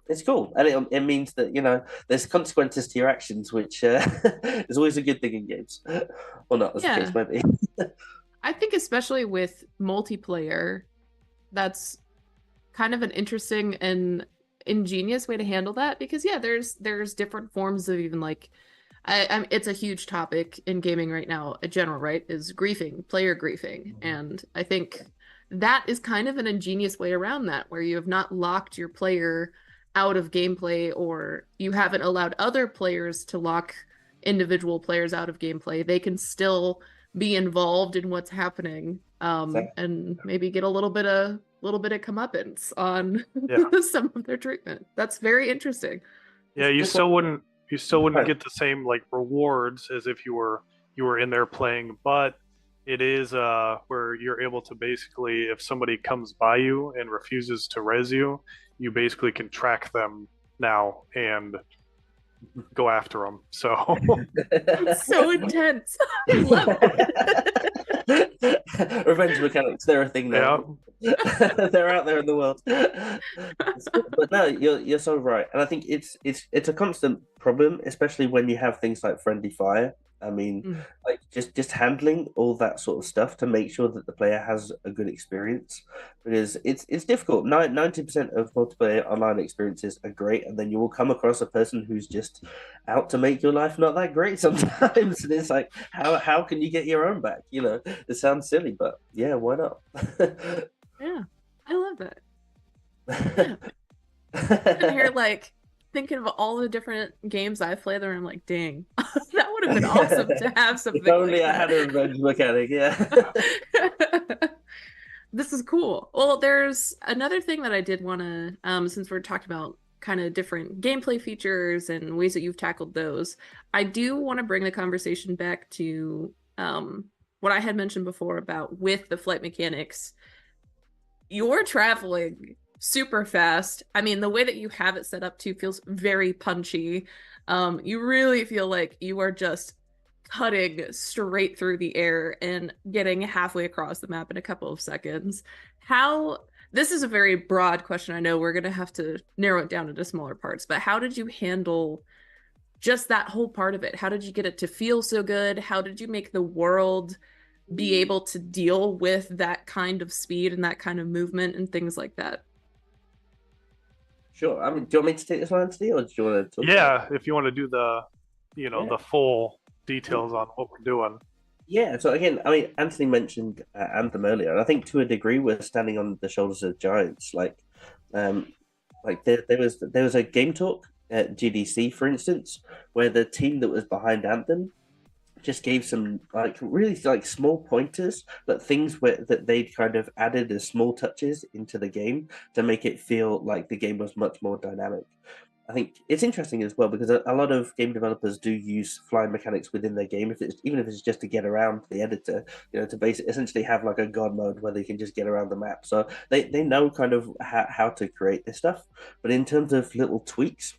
it's cool, and it means that, you know, there's consequences to your actions, which is always a good thing in games. Well, not as the case might be. I think especially with multiplayer, that's kind of an interesting and ingenious way to handle that, because there's different forms of, even like, it's a huge topic in gaming right now in general, right? Is griefing, player griefing. And I think that is kind of an ingenious way around that, where you have not locked your player out of gameplay, or you haven't allowed other players to lock individual players out of gameplay. They can still be involved in what's happening, and maybe get a little bit of comeuppance on some of their treatment. That's very interesting. Yeah, you still wouldn't get the same like rewards as if you were in there playing, but it is where you're able to basically, if somebody comes by you and refuses to res you, you basically can track them now and go after them. So it's so intense. I love it. Revenge mechanics, they're a thing now. Yeah. They're out there in the world. But no, you're so right, and I think it's a constant problem, especially when you have things like friendly fire. I mean, like just handling all that sort of stuff to make sure that the player has a good experience, because it's difficult. 90% of multiplayer online experiences are great, and then you will come across a person who's just out to make your life not that great sometimes, and it's like, how can you get your own back? You know, it sounds silly, but yeah, why not? Yeah, I love that. Yeah. I'm here like thinking of all the different games I've played there, I'm like, dang, that would have been awesome to have something. If only like I had a revenge mechanic, yeah. This is cool. Well, there's another thing that I did want to, since we're talking about kind of different gameplay features and ways that you've tackled those, I do want to bring the conversation back to what I had mentioned before about with the flight mechanics. You're traveling super fast. I mean, the way that you have it set up too feels very punchy. You really feel like you are just cutting straight through the air and getting halfway across the map in a couple of seconds. This is a very broad question. I know we're going to have to narrow it down into smaller parts, but how did you handle just that whole part of it? How did you get it to feel so good? How did you make the world be able to deal with that kind of speed and that kind of movement and things like that? Sure. I mean, do you want me to take this one, Anthony, or do you want to talk if you want to do the the full details on what we're doing. Yeah, so again, I mean, Anthony mentioned Anthem earlier, and I think to a degree we're standing on the shoulders of giants. Um, there was a game talk at GDC, for instance, where the team that was behind Anthem just gave some like really like small pointers, but things that they'd kind of added as small touches into the game to make it feel like the game was much more dynamic. I think it's interesting as well because a lot of game developers do use flying mechanics within their game, even if it's just to get around the editor, to essentially have like a god mode where they can just get around the map. So they know kind of how to create this stuff. But in terms of little tweaks,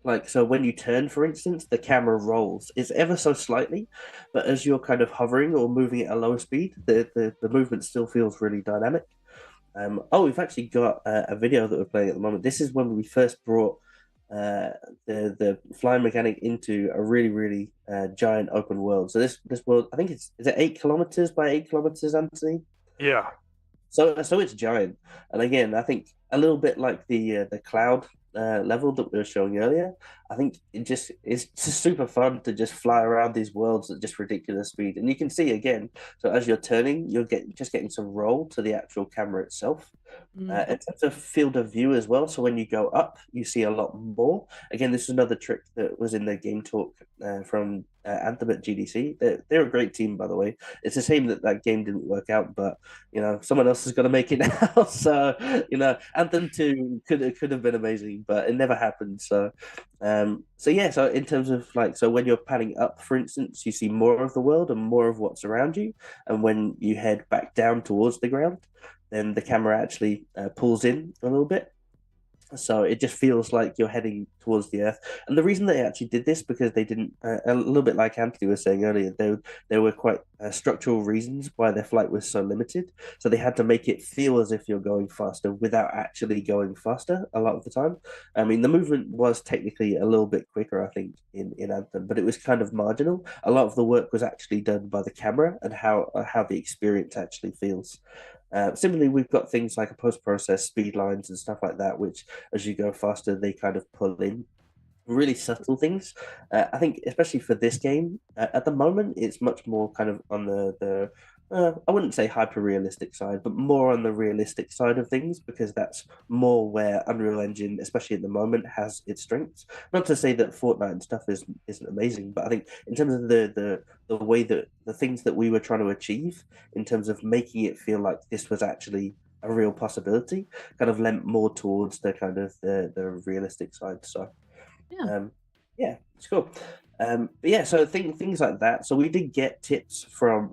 like so when you turn, for instance, the camera rolls. It's ever so slightly, but as you're kind of hovering or moving at a lower speed, the movement still feels really dynamic. We've actually got a video that we're playing at the moment. This is when we first brought the flying mechanic into a really giant open world. So this world, I think is it 8 kilometers by 8 kilometers, Anthony? Yeah. So it's giant, and again, I think a little bit like the cloud level that we were showing earlier. I think it's just super fun to just fly around these worlds at just ridiculous speed, and you can see again. So as you're turning, you're getting some roll to the actual camera itself. In terms of field of view as well. So when you go up, you see a lot more. Again, this is another trick that was in the game talk from Anthem at GDC. They're a great team, by the way. It's a shame that game didn't work out, but someone else is going to make it now. So Anthem 2 could have been amazing, but it never happened. So so in terms of so when you're panning up, for instance, you see more of the world and more of what's around you, and when you head back down towards the ground, then the camera actually pulls in a little bit. So it just feels like you're heading towards the Earth. And the reason they actually did this, because they didn't, a little bit like Anthony was saying earlier, there were quite structural reasons why their flight was so limited. So they had to make it feel as if you're going faster without actually going faster a lot of the time. I mean, the movement was technically a little bit quicker, I think, in Anthem, but it was kind of marginal. A lot of the work was actually done by the camera and how the experience actually feels. Similarly, we've got things like a post-process speed lines and stuff like that, which as you go faster, they kind of pull in really subtle things. I think, especially for this game, at the moment, it's much more kind of on the I wouldn't say hyper realistic side, but more on the realistic side of things, because that's more where Unreal Engine, especially at the moment, has its strengths. Not to say that Fortnite and stuff isn't amazing, but I think in terms of the way that the things that we were trying to achieve in terms of making it feel like this was actually a real possibility, kind of lent more towards the kind of the realistic side. So yeah, it's cool. But yeah, so things like that. So we did get tips from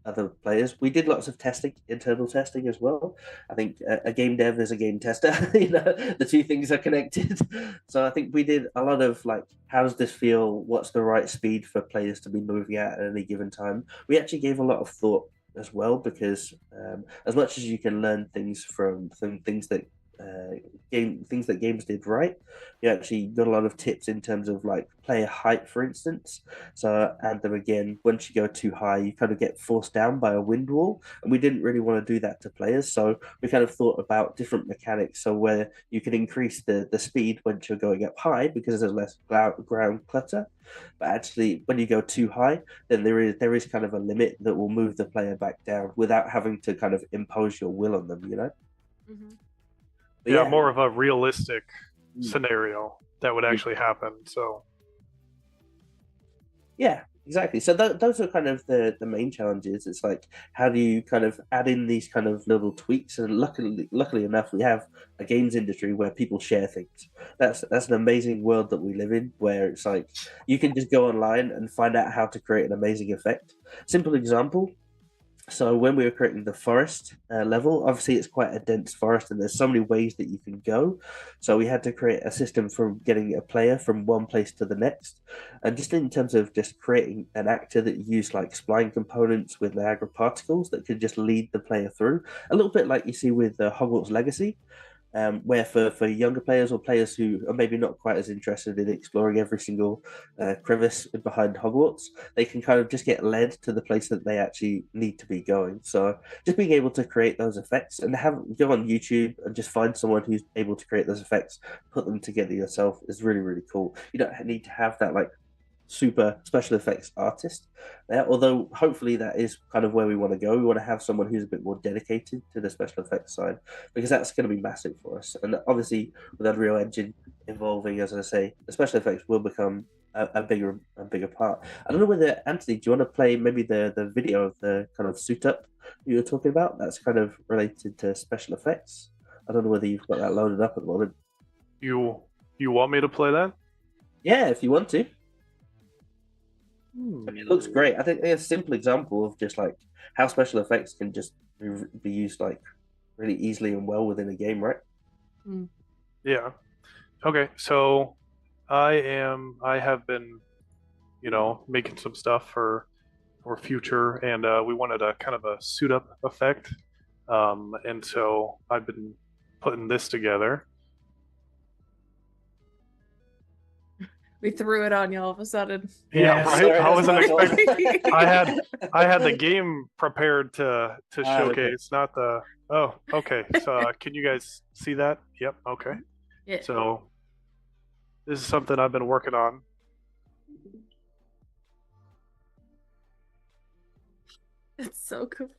other players. We did lots of testing, internal testing as well. I think a game dev is a game tester. The two things are connected. So I think we did a lot of how does this feel? What's the right speed for players to be moving at any given time? We actually gave a lot of thought as well, because as much as you can learn things from things that games did right, you actually got a lot of tips in terms of player height, for instance. So, and then again, once you go too high, you kind of get forced down by a wind wall, and we didn't really want to do that to players. So we kind of thought about different mechanics, so where you can increase the speed once you're going up high because there's less ground clutter. But actually, when you go too high, then there is kind of a limit that will move the player back down without having to kind of impose your will on them. Mm-hmm. Yeah, more of a realistic scenario that would actually happen. So yeah, exactly. So those are kind of the main challenges. It's how do you kind of add in these kind of little tweaks? And luckily enough, we have a games industry where people share things. That's an amazing world that we live in, where it's you can just go online and find out how to create an amazing effect. Simple example. So when we were creating the forest level, obviously it's quite a dense forest and there's so many ways that you can go. So we had to create a system for getting a player from one place to the next. And just in terms of just creating an actor that used spline components with Niagara particles that could just lead the player through, a little bit like you see with Hogwarts Legacy. Where for younger players or players who are maybe not quite as interested in exploring every single crevice behind Hogwarts, they can kind of just get led to the place that they actually need to be going. So just being able to create those effects and go on YouTube and just find someone who's able to create those effects, put them together yourself is really, really cool. You don't need to have that super special effects artist there. Although hopefully that is kind of where we want to go. We want to have someone who's a bit more dedicated to the special effects side because that's going to be massive for us. And obviously, with Unreal Engine evolving, as I say, the special effects will become a bigger part. I don't know whether Anthony, do you want to play maybe the video of the kind of suit up you were talking about? That's kind of related to special effects. I don't know whether you've got that loaded up at the moment. You want me to play that? Yeah, if you want to. I mean, it looks great. I think it's a simple example of just like how special effects can just be used like really easily and well within a game, right? Yeah. Okay, so I have been, making some stuff for future, and we wanted a kind of a suit up effect. And so I've been putting this together. We threw it on you all of a sudden. Yeah, right. Sorry, I wasn't that's my fault. expecting. I had the game prepared to showcase, not the. Oh, okay. So can you guys see that? Yep. Okay. Yeah. So this is something I've been working on. It's so cool.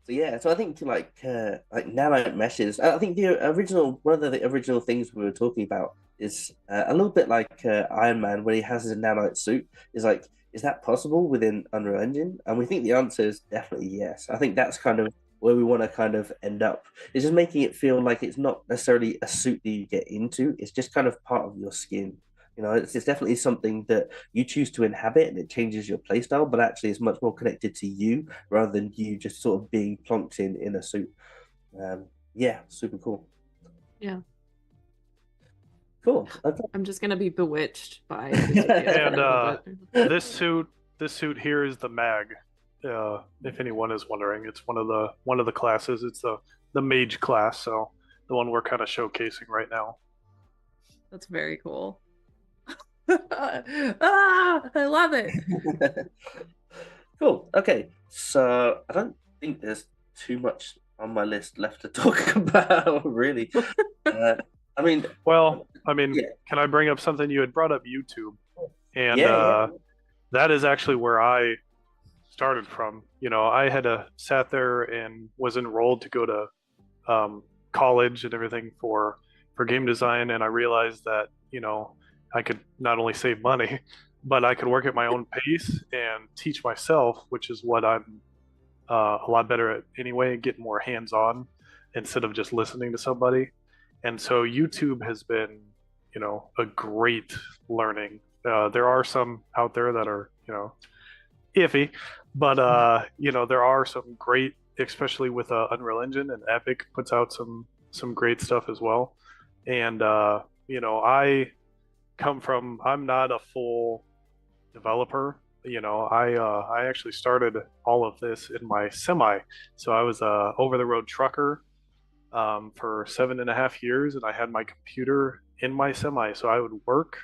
So yeah, so I think like nanite meshes. I think one of the original things we were talking about is a little bit like Iron Man when he has his nanite suit. Is like, is that possible within Unreal Engine? And we think the answer is definitely yes. I think that's kind of where we want to kind of end up. It's just making it feel like it's not necessarily a suit that you get into. It's just kind of part of your skin. It's definitely something that you choose to inhabit and it changes your playstyle, but actually it's much more connected to you rather than you just sort of being plonked in a suit. Yeah, super cool. Yeah. Cool. Okay. I'm just gonna be bewitched by And this suit here is the Mag. If anyone is wondering, it's one of the classes. It's the Mage class, so the one we're kind of showcasing right now. That's very cool. I love it. Cool. Okay, so I don't think there's too much on my list left to talk about, really. Yeah. Can I bring up something? You had brought up YouTube, and that is actually where I started from. I had sat there and was enrolled to go to college and everything for game design, and I realized that I could not only save money, but I could work at my own pace and teach myself, which is what I'm a lot better at anyway, get more hands-on instead of just listening to somebody. And so YouTube has been, a great learning. There are some out there that are, iffy, but, there are some great, especially with Unreal Engine, and Epic puts out some great stuff as well. And, I'm not a full developer. I actually started all of this in my semi. So I was a over the road trucker for 7.5 years, and I had my computer in my semi. So I would work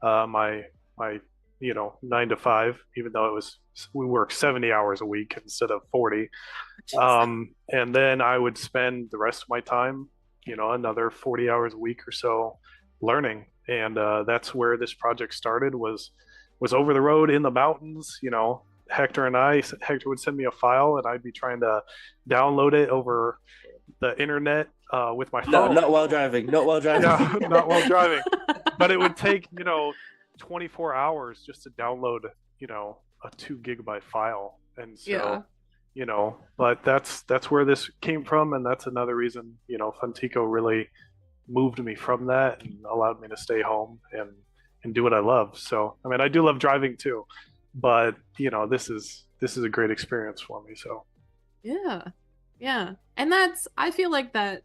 my 9 to 5, even though we worked 70 hours a week instead of 40. And then I would spend the rest of my time, another 40 hours a week or so learning. And that's where this project started, was over the road in the mountains. Hector would send me a file, and I'd be trying to download it over the internet with my phone. No, not while driving. No, not while driving. But it would take 24 hours just to download a 2 gigabyte file. And so but that's where this came from, and that's another reason Funtico really moved me from that and allowed me to stay home and do what I love. So I do love driving too, but this is a great experience for me. So yeah, and I feel like that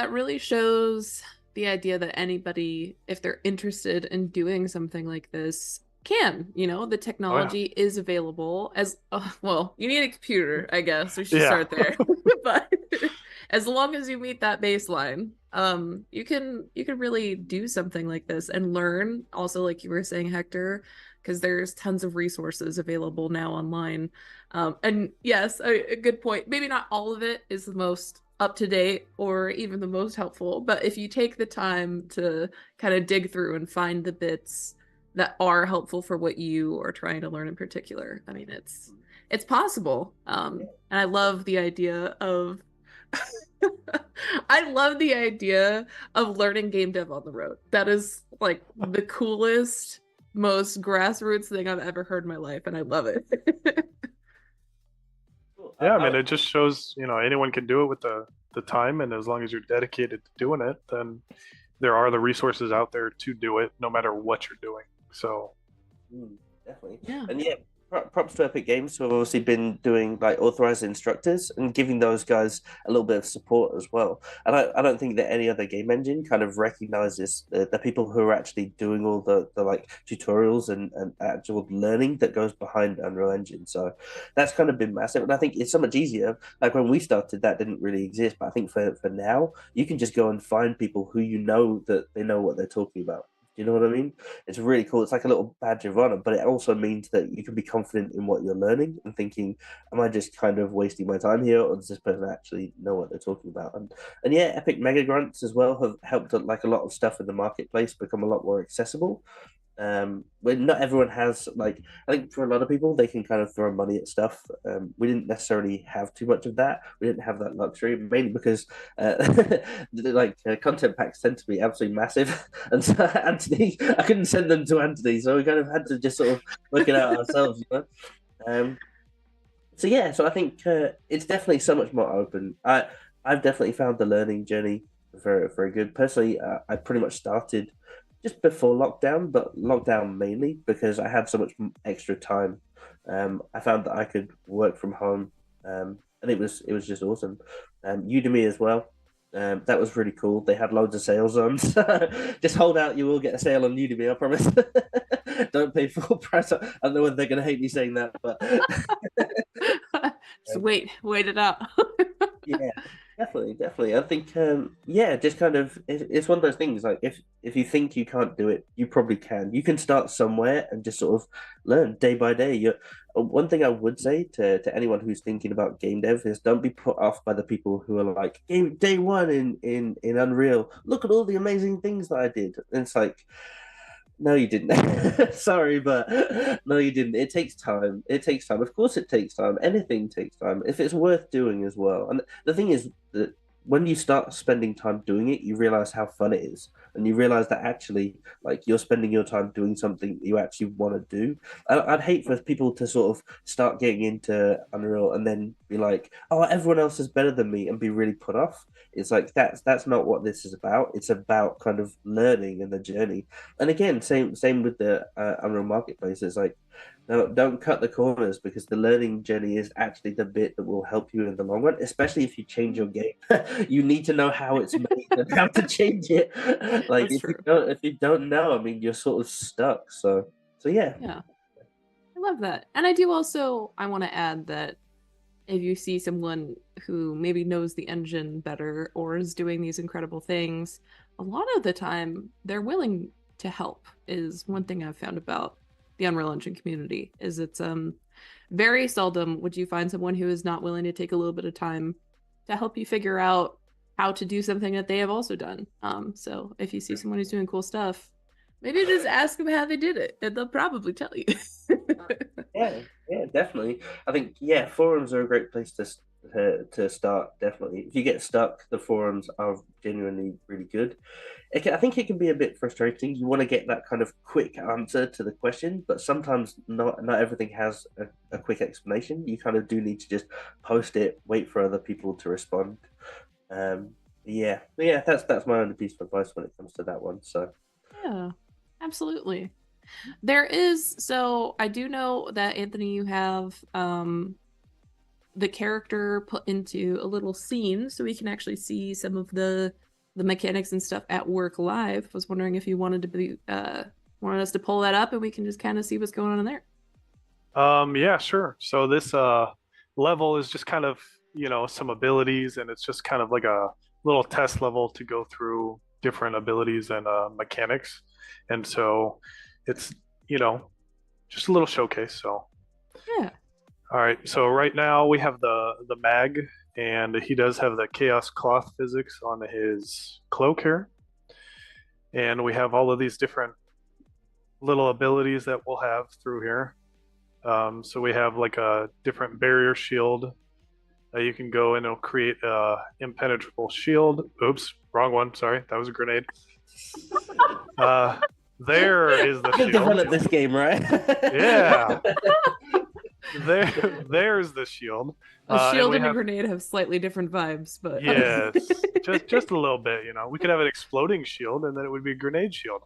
really shows the idea that anybody, if they're interested in doing something like this, can. The technology is available. As well, you need a computer, I guess. We should start there. But as long as you meet that baseline, you can really do something like this and learn. Also, like you were saying, Hector, because there's tons of resources available now online. And yes, a good point. Maybe not all of it is the most up to date or even the most helpful, but if you take the time to kind of dig through and find the bits that are helpful for what you are trying to learn in particular, I mean, it's possible. And I love the idea of I love the idea of learning game dev on the road. That is like the coolest, most grassroots thing I've ever heard in my life, and I love it. Yeah, I mean, it just shows, anyone can do it with the time, and as long as you're dedicated to doing it, then there are the resources out there to do it, no matter what you're doing. So, definitely. Yeah. And yeah, props to Epic Games who have obviously been doing like authorized instructors and giving those guys a little bit of support as well. And I don't think that any other game engine kind of recognizes the people who are actually doing all the like tutorials and actual learning that goes behind Unreal Engine. So that's kind of been massive. And I think it's so much easier. Like when we started, that didn't really exist. But I think for now, you can just go and find people who that they know what they're talking about. You know what I mean? It's really cool. It's like a little badge of honor, but it also means that you can be confident in what you're learning and thinking, am I just kind of wasting my time here, or does this person actually know what they're talking about? And yeah, Epic Mega Grants as well have helped like a lot of stuff in the marketplace become a lot more accessible. When not everyone has, like, I think for a lot of people they can kind of throw money at stuff. We didn't necessarily have too much of that. We didn't have that luxury, mainly because content packs tend to be absolutely massive, and so Anthony, I couldn't send them to Anthony, so we kind of had to just sort of work it out ourselves, so yeah, so I think it's definitely so much more open. I've definitely found the learning journey very, very good. Personally, I pretty much started just before lockdown, but lockdown mainly because I had so much extra time. I found that I could work from home, and it was just awesome. Udemy as well. That was really cool. They had loads of sales on. Just hold out, you will get a sale on Udemy, I promise. Don't pay full price. I don't know whether they're going to hate me saying that, but just wait it out. Yeah, definitely. I think, just kind of, it's one of those things. Like if you think you can't do it, you probably can. You can start somewhere and just sort of learn day by day. One thing I would say to anyone who's thinking about game dev is don't be put off by the people who are like, game day one in Unreal. Look at all the amazing things that I did. And it's like, no, you didn't. Sorry, but no, you didn't. It takes time. It takes time. Of course, it takes time. Anything takes time if it's worth doing as well. And the thing is that when you start spending time doing it, you realize how fun it is, and you realize that actually, like, you're spending your time doing something you actually want to do. I'd hate for people to sort of start getting into Unreal and then be like, "Oh, everyone else is better than me," and be really put off. It's like that's not what this is about. It's about kind of learning and the journey. And again, same with the Unreal Marketplace. It's like, no, don't cut the corners, because the learning journey is actually the bit that will help you in the long run, especially if you change your game. You need to know how it's made and how to change it. Like if you don't know, I mean, you're sort of stuck. So yeah. Yeah. I love that. And I want to add that if you see someone who maybe knows the engine better or is doing these incredible things, a lot of the time they're willing to help, is one thing I've found about the Unreal Engine community. Is it's very seldom would you find someone who is not willing to take a little bit of time to help you figure out how to do something that they have also done. So if you see someone who's doing cool stuff, maybe just ask them how they did it, and they'll probably tell you. Yeah, definitely. I think forums are a great place to start. Definitely, if you get stuck, the forums are genuinely really good. I think it can be a bit frustrating. You want to get that kind of quick answer to the question, but sometimes not everything has a quick explanation. You kind of do need to just post it, wait for other people to respond. That's my only piece of advice when it comes to that one. So yeah, absolutely. So I do know that, Anthony, you have the character put into a little scene so we can actually see some of the mechanics and stuff at work live. I was wondering if you wanted us to pull that up and we can just kind of see what's going on in there. Yeah, sure. So this level is just kind of, some abilities, and it's just kind of like a little test level to go through different abilities and mechanics. And so it's, just a little showcase. So yeah. All right. So right now we have the mag and he does have the chaos cloth physics on his cloak here. And we have all of these different little abilities that we'll have through here. So we have like a different barrier shield that you can go and it'll create a impenetrable shield. Oops, wrong one. Sorry, that was a grenade. There is the shield. Develop this game, right? Yeah. There's the shield. A shield and a have, grenade have slightly different vibes, but yes, just a little bit. We could have an exploding shield, and then it would be a grenade shield.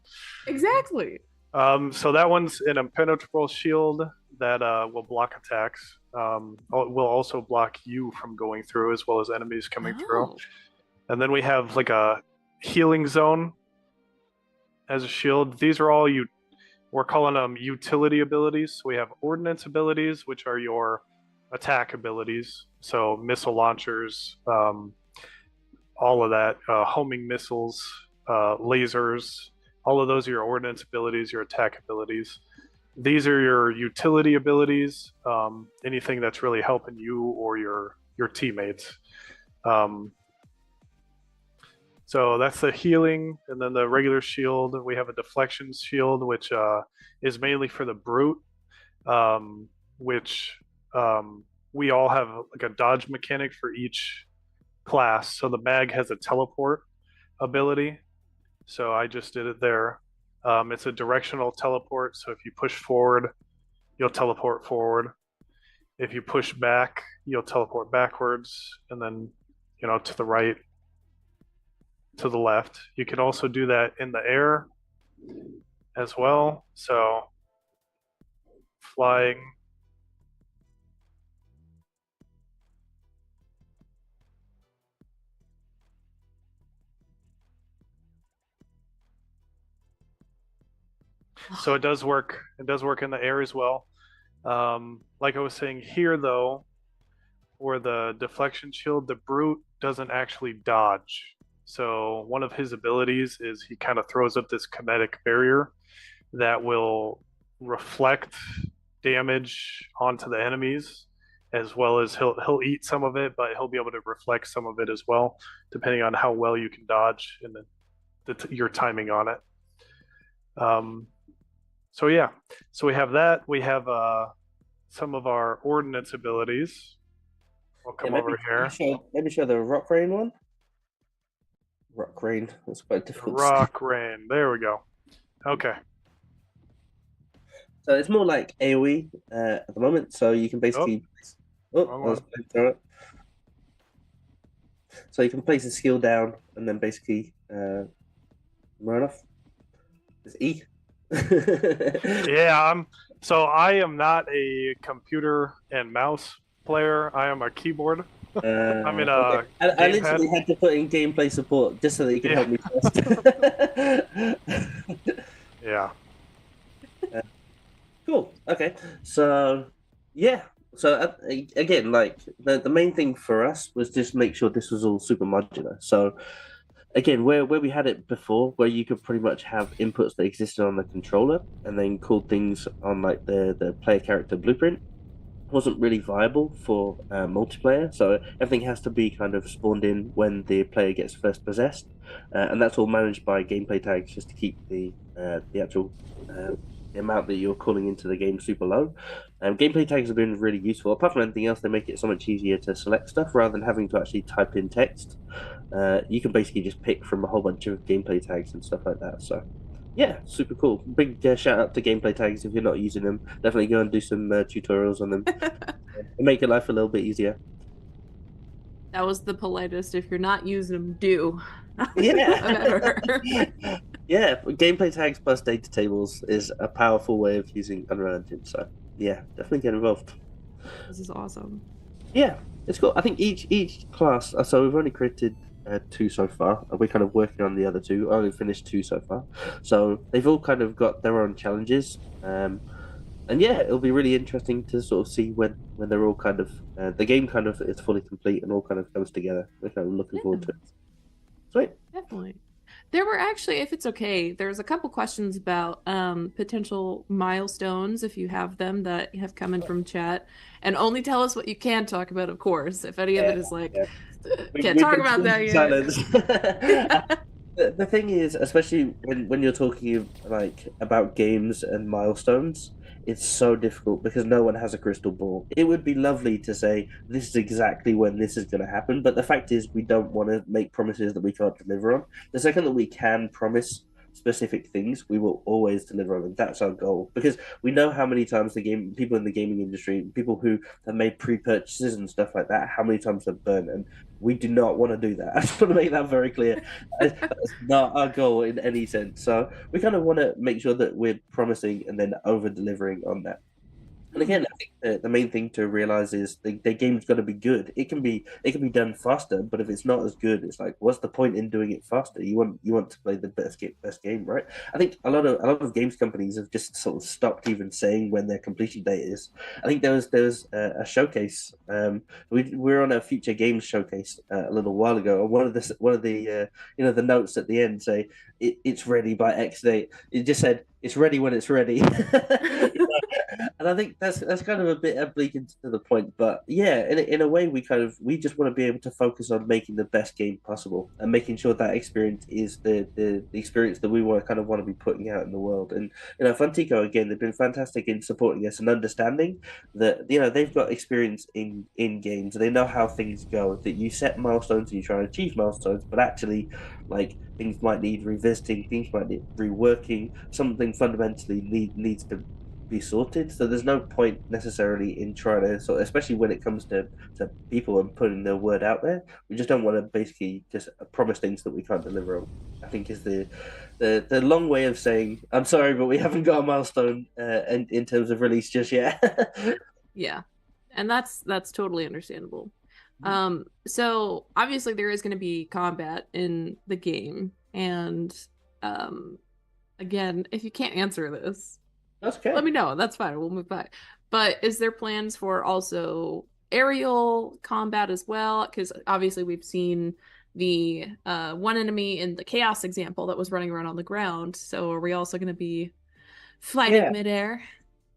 Exactly. So that one's an impenetrable shield that will block attacks. Will also block you from going through, as well as enemies coming through. And then we have like a healing zone as a shield. These are all we're calling them utility abilities. So we have ordnance abilities, which are your attack abilities. So missile launchers, all of that, homing missiles, lasers, all of those are your ordnance abilities, your attack abilities. These are your utility abilities, anything that's really helping you or your teammates. So that's the healing, and then the regular shield. We have a deflection shield, which is mainly for the brute, which we all have like a dodge mechanic for each class. So the mag has a teleport ability, so I just did it there. It's a directional teleport, so if you push forward, you'll teleport forward. If you push back, you'll teleport backwards, and then to the right, to the left. You can also do that in the air as well. So flying. So it does work. It does work in the air as well. Like I was saying here, though, for the deflection shield, the brute doesn't actually dodge. So one of his abilities is he kind of throws up this kinetic barrier that will reflect damage onto the enemies, as well as he'll eat some of it, but he'll be able to reflect some of it as well, depending on how well you can dodge and your timing on it. So yeah, so we have that. We have some of our ordnance abilities. We'll come over here. Maybe show the rock rain one. Rock rain. That's quite difficult. Rock rain. There we go. Okay. So it's more like AoE at the moment. So you can basically. So you can place a skill down and then basically run off. It's E. Yeah, I am not a computer and mouse player. I am a keyboard. I'm in a. I literally had to put in gameplay support just so that you can help me first. Yeah. Cool. Okay. So yeah. So again, like the main thing for us was just make sure this was all super modular. So again, where we had it before, where you could pretty much have inputs that existed on the controller and then call things on like the player character blueprint, wasn't really viable for multiplayer. So everything has to be kind of spawned in when the player gets first possessed, and that's all managed by gameplay tags just to keep the actual the amount that you're calling into the game super low. Gameplay tags have been really useful. Apart from anything else, they make it so much easier to select stuff rather than having to actually type in text. You can basically just pick from a whole bunch of gameplay tags and stuff like that. So yeah, super cool. Big shout out to gameplay tags. If you're not using them, definitely go and do some tutorials on them. Make your life a little bit easier. That was the politest. If you're not using them, do. Yeah. Yeah, gameplay tags plus data tables is a powerful way of using Unreal Engine. So yeah, definitely get involved. This is awesome. Yeah, it's cool. I think each class. So we've only created 2 so far. We're kind of working on the other 2. I only finished 2 so far. So they've all kind of got their own challenges. And yeah, it'll be really interesting to sort of see when they're all kind of the game kind of is fully complete and all kind of comes together. We're kind of looking forward to it. Sweet. Definitely. There were actually, if it's okay, there's a couple questions about potential milestones, if you have them, that have come in from chat. And only tell us what you can talk about, of course. If any of it is like, Yeah. can't We've talk been about that in yet. silence. The thing is, especially when you're talking like about games and milestones, it's so difficult because no one has a crystal ball. It would be lovely to say this is exactly when this is going to happen, but the fact is we don't want to make promises that we can't deliver on. The second that we can promise specific things, we will always deliver on them. That's our goal because we know how many times the game people in the gaming industry, people who have made pre-purchases and stuff like that, how many times they've burned, and we do not want to do that. I just want to make that very clear. That's not our goal in any sense. So we kind of want to make sure that we're promising and then over delivering on that. And again, I think the main thing to realize is the game's got to be good. It can be done faster, but if it's not as good, it's like, what's the point in doing it faster? You want to play the best game, right? I think a lot of games companies have just sort of stopped even saying when their completion date is. I think there was a showcase. We were on a future games showcase a little while ago, and one of the the notes at the end say it's ready by X date. It just said it's ready when it's ready. And I think that's kind of a bit oblique to the point, but yeah, in a way, we just want to be able to focus on making the best game possible and making sure that experience is the experience that we want to be putting out in the world. And Funtico again, they've been fantastic in supporting us and understanding that they've got experience in games. They know how things go. That you set milestones and you try and achieve milestones, but actually, like things might need revisiting, things might need reworking. Something fundamentally needs to be sorted. So there's no point necessarily in trying to sort, especially when it comes to people and putting their word out there. We just don't want to basically just promise things that we can't deliver on. I think is the long way of saying I'm sorry, but we haven't got a milestone in terms of release just yet. Yeah. And that's totally understandable. So obviously there is going to be combat in the game, and again, if you can't answer this, That's okay. let me know. That's fine. We'll move back. But is there plans for also aerial combat as well? Because obviously we've seen the one enemy in the chaos example that was running around on the ground. So are we also going to be fighting Yeah. midair?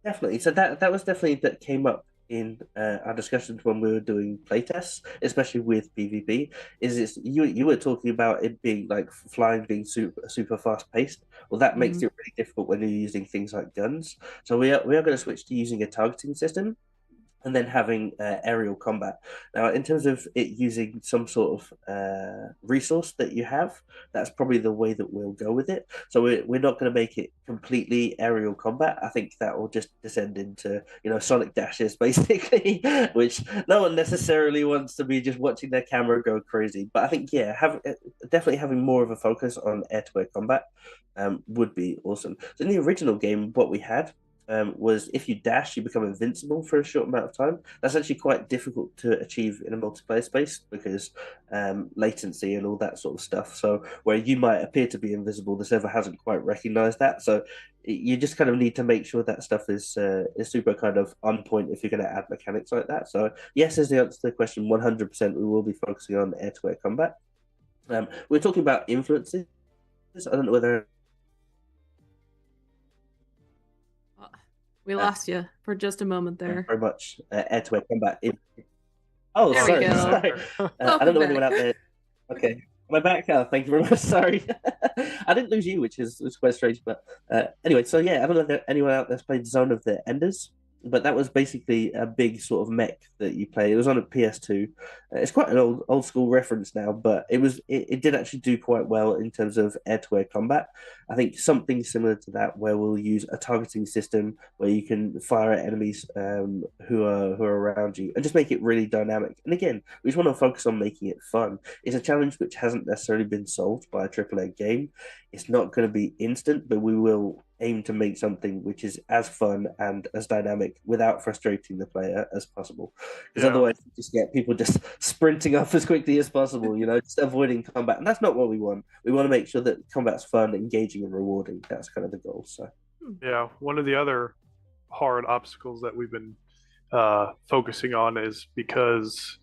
Definitely. So that was definitely that came up in our discussions when we were doing playtests, especially with PvP. You were talking about it being like flying being super fast paced. Well, that makes it really difficult when you're using things like guns. So we are going to switch to using a targeting system and then having aerial combat. Now, in terms of it using some sort of resource that you have, that's probably the way that we'll go with it. So we're not going to make it completely aerial combat. I think that will just descend into Sonic dashes basically, which no one necessarily wants to be just watching their camera go crazy. But I think definitely having more of a focus on air-to-air combat would be awesome. So in the original game, what we had was if you dash, you become invincible for a short amount of time. That's actually quite difficult to achieve in a multiplayer space because latency and all that sort of stuff. So where you might appear to be invisible, the server hasn't quite recognized that. So you just kind of need to make sure that stuff is super kind of on point if you're going to add mechanics like that. So yes, is the answer to the question. 100%, we will be focusing on air-to-air combat. We're talking about influences. I don't know whether. We lost you for just a moment there. Very much air-to-air combat. Oh, There sorry. we go. Sorry. I don't know anyone out there. Okay. Am I back? Thank you very much. Sorry. I didn't lose you, which is quite strange. But anyway, so yeah, I don't know if anyone out there's played Zone of the Enders, but that was basically a big sort of mech that you play. It was on a PS2. It's quite an old school reference now, but it did actually do quite well in terms of air-to-air combat. I think something similar to that, where we'll use a targeting system where you can fire at enemies who are around you and just make it really dynamic. And again, we just want to focus on making it fun. It's a challenge which hasn't necessarily been solved by a AAA game. It's not going to be instant, but we will aim to make something which is as fun and as dynamic without frustrating the player as possible. Because otherwise, you just get people just sprinting off as quickly as possible, just avoiding combat. And that's not what we want. We want to make sure that combat's fun, engaging, and rewarding. That's kind of the goal. So, yeah, one of the other hard obstacles that we've been focusing on is because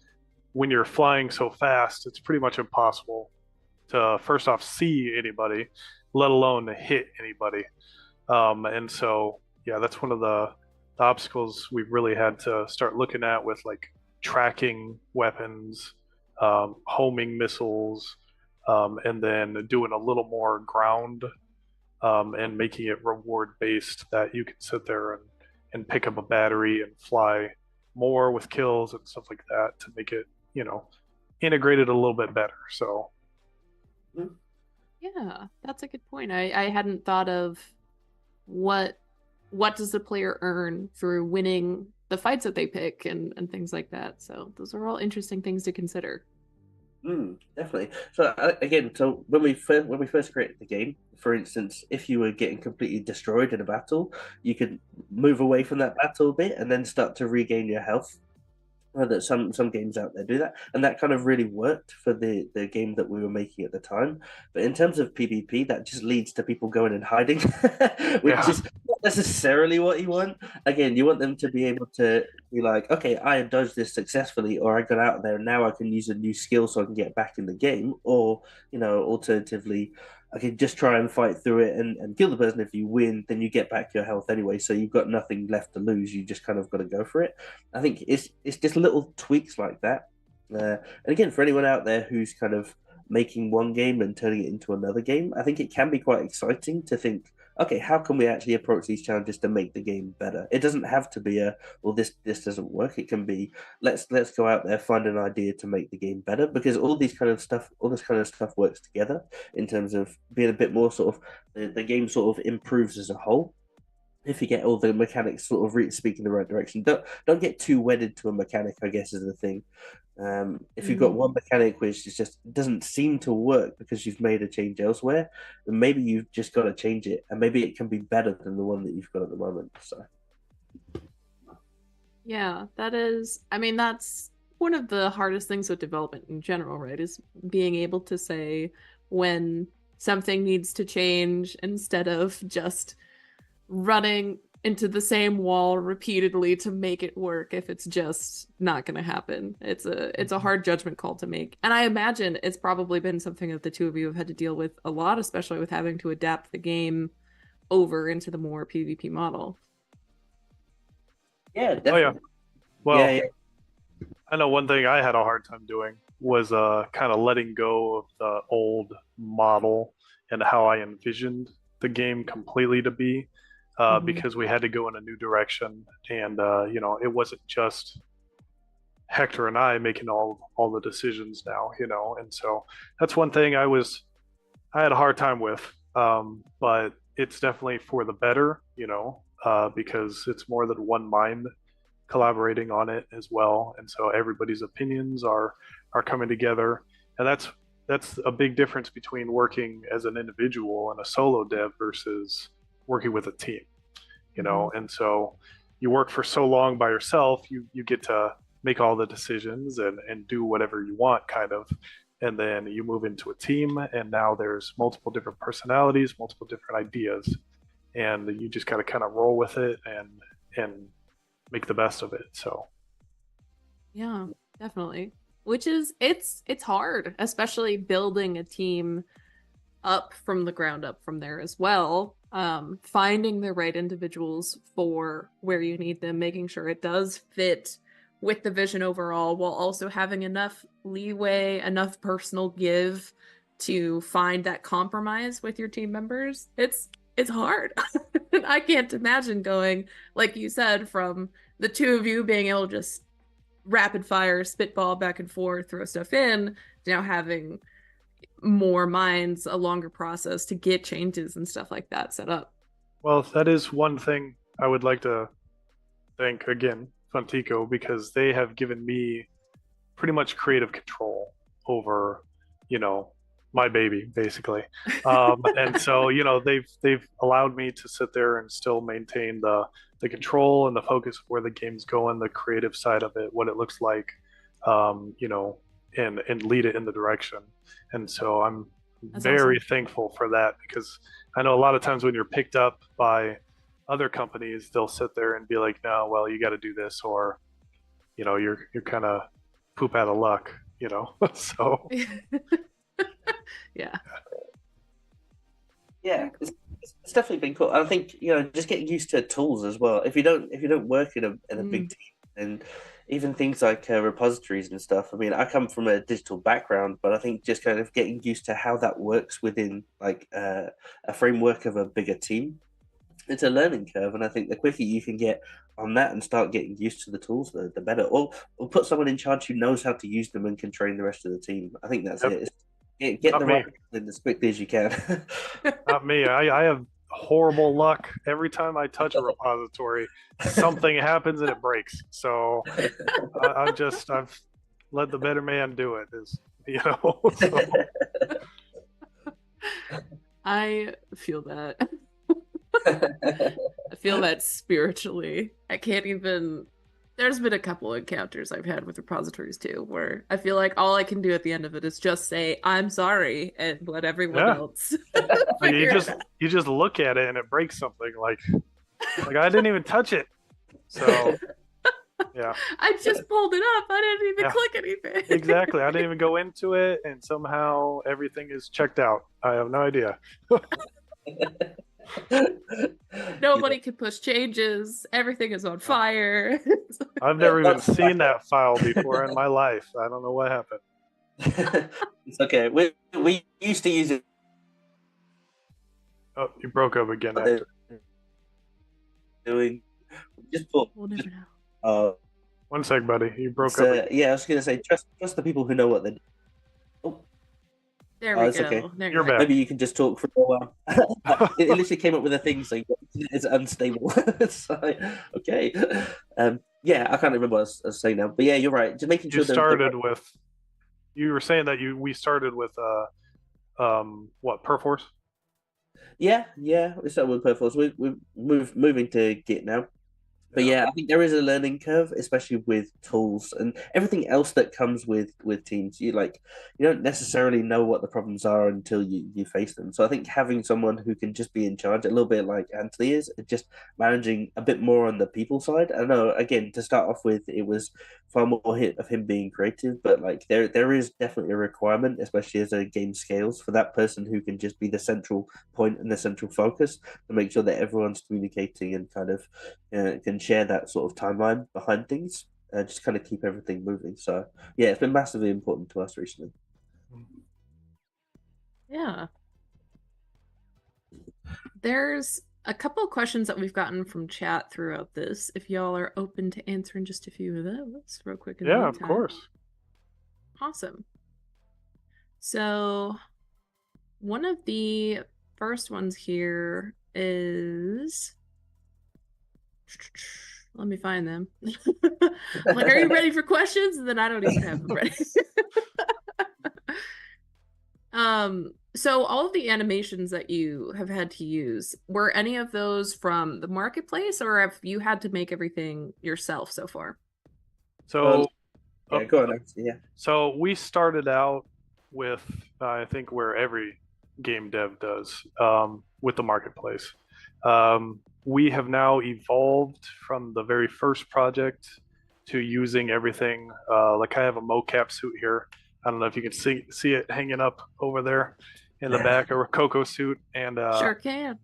when you're flying so fast, it's pretty much impossible to first off see anybody, let alone to hit anybody. And so, yeah, that's one of the obstacles we've really had to start looking at with like tracking weapons, homing missiles, and then doing a little more ground and making it reward based that you can sit there and pick up a battery and fly more with kills and stuff like that to make it, integrated a little bit better. So, Yeah, that's a good point. I hadn't thought of what does the player earn through winning the fights that they pick and things like that. So those are all interesting things to consider. Definitely. So again, so when we first created the game, for instance, if you were getting completely destroyed in a battle, you could move away from that battle a bit and then start to regain your health. That some games out there do that, and that kind of really worked for the game that we were making at the time. But in terms of PvP, that just leads to people going and hiding, which Yeah. is not necessarily what you want. Again, you want them to be able to be like, okay, I dodged this successfully, or I got out there, and now I can use a new skill so I can get back in the game, or alternatively, I can just try and fight through it and kill the person. If you win, then you get back your health anyway, so you've got nothing left to lose. You just kind of got to go for it. I think it's just little tweaks like that. And again, for anyone out there who's kind of making one game and turning it into another game, I think it can be quite exciting to think, okay, how can we actually approach these challenges to make the game better? It doesn't have to be well, this doesn't work. It can be, let's go out there, find an idea to make the game better, because all this kind of stuff works together in terms of being a bit more sort of the game sort of improves as a whole if you get all the mechanics sort of speak in the right direction. Don't get too wedded to a mechanic, I guess, is the thing. If you've got one mechanic which is just doesn't seem to work because you've made a change elsewhere, then maybe you've just got to change it, and maybe it can be better than the one that you've got at the moment. So Yeah, that's one of the hardest things with development in general, right? Is being able to say when something needs to change instead of just running into the same wall repeatedly to make it work if it's just not going to happen. It's a hard judgment call to make. And I imagine it's probably been something that the two of you have had to deal with a lot, especially with having to adapt the game over into the more PvP model. yeah, definitely. Oh yeah. Well, Yeah. I know one thing I had a hard time doing was kind of letting go of the old model and how I envisioned the game completely to be, because we had to go in a new direction, and it wasn't just Hector and I making all the decisions now, and so that's one thing I had a hard time with, but it's definitely for the better, because it's more than one mind collaborating on it as well, and so everybody's opinions are coming together, and that's a big difference between working as an individual and a solo dev versus working with a team, and so you work for so long by yourself, you get to make all the decisions and do whatever you want, kind of, and then you move into a team, and now there's multiple different personalities, multiple different ideas, and you just got to kind of roll with it and make the best of it. So yeah, definitely. Which is it's hard, especially building a team up from the ground up from there as well. Finding the right individuals for where you need them, making sure it does fit with the vision overall, while also having enough leeway, enough personal give to find that compromise with your team members. It's hard. I can't imagine going, like you said, from the two of you being able to just rapid fire, spitball back and forth, throw stuff in, now having more minds, a longer process to get changes and stuff like that set up. well, that is one thing I would like to thank again Funtico, because they have given me pretty much creative control over, my baby, basically. And so, they've allowed me to sit there and still maintain the control and the focus of where the game's going, the creative side of it, what it looks like, and lead it in the direction. And so I'm That's very awesome. thankful for that, because I know a lot of times when you're picked up by other companies, they'll sit there and be like, no, well, you got to do this, or you're kind of poop out of luck, so Yeah. Yeah, it's definitely been cool. I think just getting used to tools as well. If you don't work in a big team, and even things like repositories and stuff. I mean, I come from a digital background, but I think just kind of getting used to how that works within like a framework of a bigger team, it's a learning curve. And I think the quicker you can get on that and start getting used to the tools, the better. Or put someone in charge who knows how to use them and can train the rest of the team. I think that's it. Get the right person as quickly as you can. Not me. I have horrible luck. Every time I touch a repository, something happens and it breaks. So I've let the better man do it. So. I feel that. I feel that spiritually. I can't even. There's been a couple encounters I've had with repositories too, where I feel like all I can do at the end of it is just say I'm sorry and let everyone else. You just look at it and it breaks something. Like I didn't even touch it. So yeah. I just pulled it up. I didn't even click anything. Exactly. I didn't even go into it, and somehow everything is checked out. I have no idea. Nobody can push changes. Everything is on fire. I've never even seen that file before in my life. I don't know what happened. It's okay. We used to use it. Oh, you broke up again. We'll never know. 1 sec, buddy. You broke up. Yeah, I was gonna say trust the people who know what they're doing. There we go. Okay. You're back. Maybe you can just talk for a while. It literally came up with a thing saying it's unstable. So, okay. Yeah, I can't remember what I was saying now. But yeah, you're right. Just making sure you were saying that we started with what, Perforce? Yeah, we started with Perforce. We're moving to Git now. But yeah, I think there is a learning curve, especially with tools and everything else that comes with teams. You don't necessarily know what the problems are until you face them. So I think having someone who can just be in charge, a little bit like Anthony is, just managing a bit more on the people side. I know, again, to start off with, it was far more of him being creative, but like there is definitely a requirement, especially as a game scales, for that person who can just be the central point and the central focus to make sure that everyone's communicating and kind of can share that sort of timeline behind things, just kind of keep everything moving. So yeah, it's been massively important to us recently. Yeah. There's a couple of questions that we've gotten from chat throughout this. If y'all are open to answering just a few of those real quick. Yeah, of course. Awesome. So one of the first ones here is... Let me find them. I'm like, are you ready for questions? And then I don't even have them ready. So all of the animations that you have had to use, were any of those from the marketplace, or have you had to make everything yourself so far? So yeah, go on. Yeah. So we started out with I think where every game dev does, with the marketplace. We have now evolved from the very first project to using everything. Like I have a mocap suit here. I don't know if you can see it hanging up over there in the back, or a Coco suit. And sure can.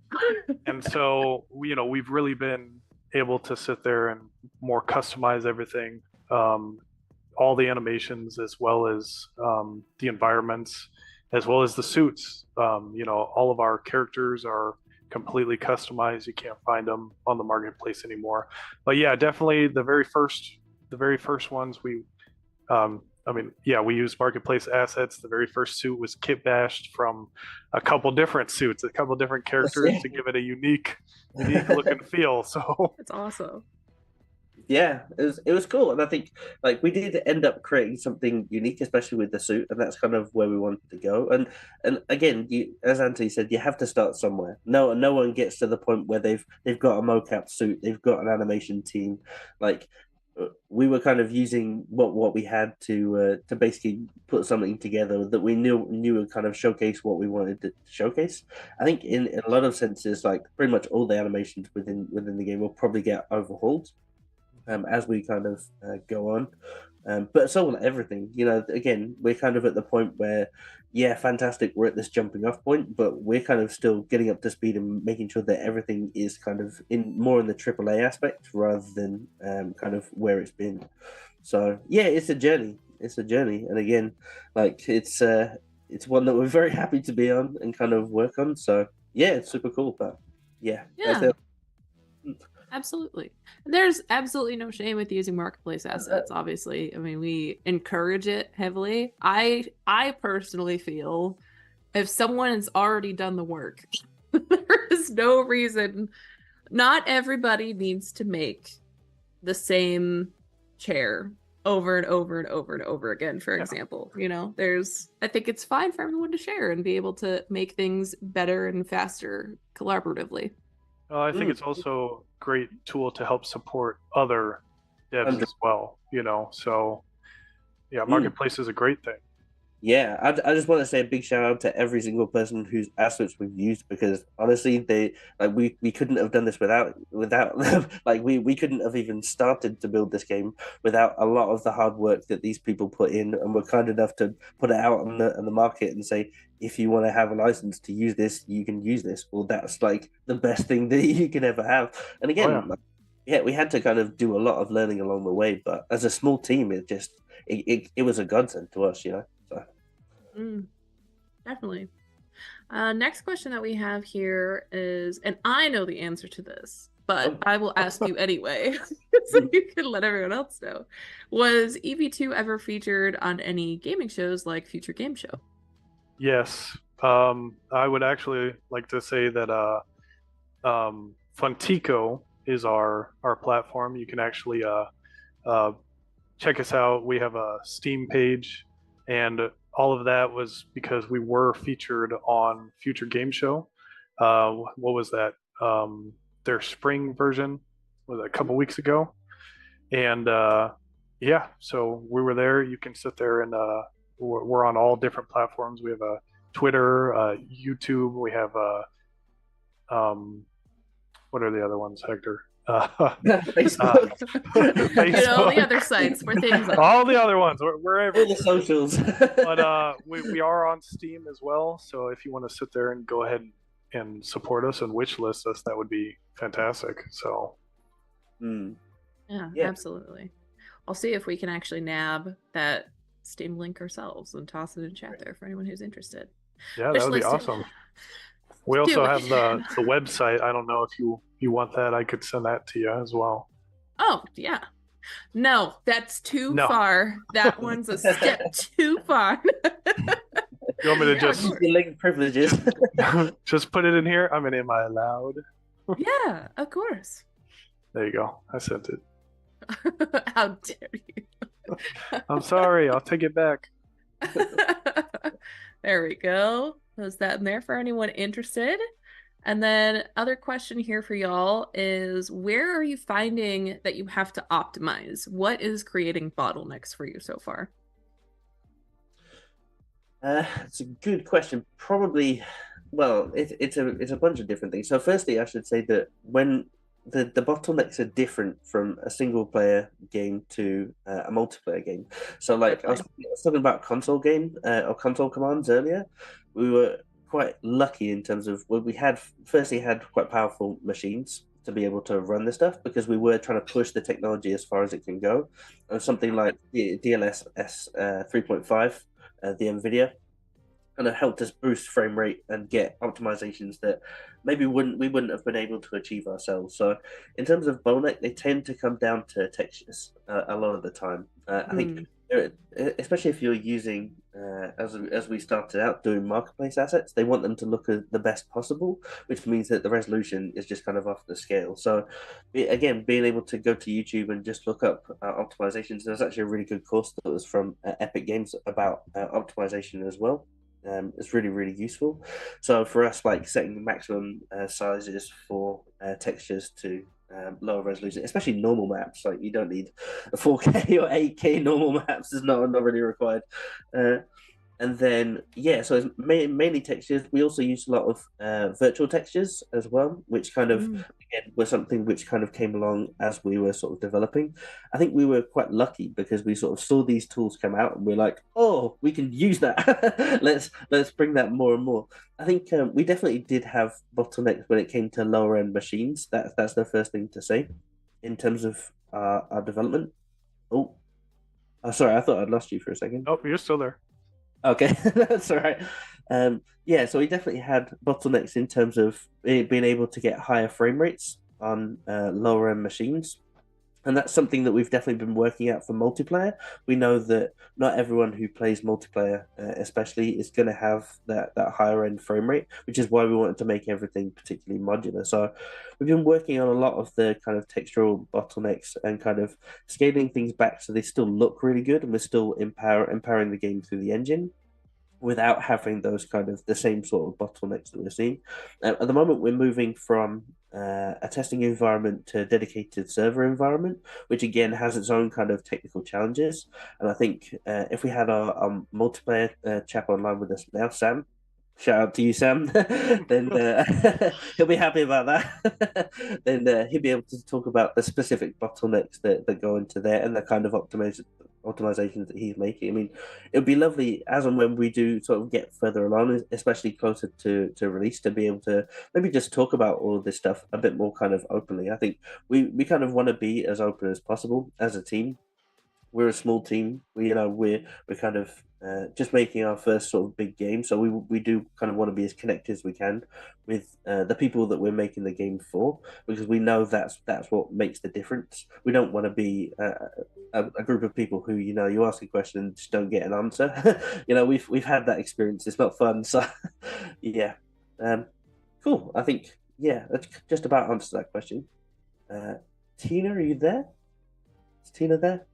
And so we've really been able to sit there and more customize everything, all the animations, as well as the environments, as well as the suits. All of our characters are completely customized. You can't find them on the marketplace anymore. But yeah, definitely the very first ones we we used marketplace assets. The very first suit was kit bashed from a couple different suits, a couple different characters to give it a unique look and feel. So it's awesome. Yeah, it was cool, and I think like we did end up creating something unique, especially with the suit, and that's kind of where we wanted to go. And again, as Anthony said, you have to start somewhere. No one gets to the point where they've got a mocap suit, they've got an animation team. Like we were kind of using what we had to basically put something together that we knew would kind of showcase what we wanted to showcase. I think in a lot of senses, like pretty much all the animations within the game will probably get overhauled. as we kind of go on. But so will everything. Again, we're kind of at the point where, yeah, fantastic, we're at this jumping off point, but we're kind of still getting up to speed and making sure that everything is kind of more in the AAA aspect rather than kind of where it's been. So yeah, it's a journey. And again, like it's one that we're very happy to be on and kind of work on. So yeah, it's super cool. But yeah. Absolutely. There's absolutely no shame with using marketplace assets, obviously. I mean, we encourage it heavily. I personally feel if someone has already done the work, there is no reason. Not everybody needs to make the same chair over and over and over and over again, for example. I think it's fine for everyone to share and be able to make things better and faster collaboratively. I think it's also a great tool to help support other devs as well, so yeah, marketplace is a great thing. Yeah, I just want to say a big shout out to every single person whose assets we've used, because honestly, we couldn't have done this without them. Like we couldn't have even started to build this game without a lot of the hard work that these people put in, and were kind enough to put it out on the market and say, if you want to have a license to use this, you can use this. Well, that's like the best thing that you can ever have. And again, we had to kind of do a lot of learning along the way, but as a small team, it was a godsend to us, So. Definitely. Next question that we have here is, and I know the answer to this, but I will ask you anyway, so you can let everyone else know. Was EV2 ever featured on any gaming shows like Future Game Show? Yes. I would actually like to say that Funtico is our platform. You can actually check us out. We have a Steam page, and all of that was because we were featured on Future Game Show. What was that? Their spring version was a couple weeks ago, and so we were there. You can sit there and we're on all different platforms. We have a Twitter, YouTube. We have what are the other ones, Hector? Facebook. All the other sites where things are. All the other ones. We're all the socials. But we are on Steam as well. So if you want to sit there and go ahead and support us and wish list us, that would be fantastic. So yeah, absolutely. I'll see if we can actually nab that Steam link ourselves and toss it in chat there for anyone who's interested. Yeah, that would be awesome. We also have the website. I don't know if you want that. I could send that to you as well. Oh, yeah. No, that's too far. That one's a step too far. You want me to just link privileges? Just put it in here? I mean, am I allowed? Yeah, of course. There you go. I sent it. How dare you? I'm sorry. I'll take it back. There we go. Was that in there for anyone interested? And then other question here for y'all is, where are you finding that you have to optimize? What is creating bottlenecks for you so far? It's a good question. Probably, well, it's a bunch of different things. So firstly, I should say that when the bottlenecks are different from a single player game to a multiplayer game. So like I was talking about console game or console commands earlier. We were quite lucky in terms of we had quite powerful machines to be able to run this stuff, because we were trying to push the technology as far as it can go. And something like the DLSS 3.5, the NVIDIA, kind of helped us boost frame rate and get optimizations that maybe we wouldn't have been able to achieve ourselves. So in terms of bottleneck, they tend to come down to textures a lot of the time. I think, especially if you're using, as we started out doing marketplace assets, they want them to look the best possible, which means that the resolution is just kind of off the scale. So again, being able to go to YouTube and just look up optimizations, there's actually a really good course that was from Epic Games about optimization as well. It's really, really useful. So for us, like setting maximum sizes for textures to lower resolution, especially normal maps, like you don't need a 4K or 8K normal maps, is not really required. And then, yeah, so it's mainly textures. We also use a lot of virtual textures as well, which kind of, again, was something which kind of came along as we were sort of developing. I think we were quite lucky because we sort of saw these tools come out and we're like, oh, we can use that. let's bring that more and more. I think we definitely did have bottlenecks when it came to lower end machines. That's the first thing to say in terms of our development. Oh, sorry, I thought I'd lost you for a second. Oh, you're still there. Okay, that's all right. Yeah, so we definitely had bottlenecks in terms of being able to get higher frame rates on lower end machines. And that's something that we've definitely been working at for multiplayer. We know that not everyone who plays multiplayer, especially, is going to have that higher end frame rate, which is why we wanted to make everything particularly modular. So we've been working on a lot of the kind of textural bottlenecks and kind of scaling things back so they still look really good, and we're still empowering the game through the engine without having those kind of the same sort of bottlenecks that we're seeing. At the moment, we're moving from a testing environment to a dedicated server environment, which again has its own kind of technical challenges. And I think if we had our multiplayer chap online with us now, Sam, shout out to you, Sam. Then he'll be happy about that. Then he'll be able to talk about the specific bottlenecks that go into there and the kind of optimizations that he's making. I mean, it would be lovely as and when we do sort of get further along, especially closer to release, to be able to maybe just talk about all of this stuff a bit more kind of openly. I think we kind of want to be as open as possible as a team. We're a small team. We're kind of just making our first sort of big game, so we do kind of want to be as connected as we can with the people that we're making the game for, because we know that's what makes the difference. We don't want to be a group of people who you ask a question and just don't get an answer. We've had that experience. It's not fun. So yeah, cool. I think that just about answers that question. Tina, are you there? Is Tina there?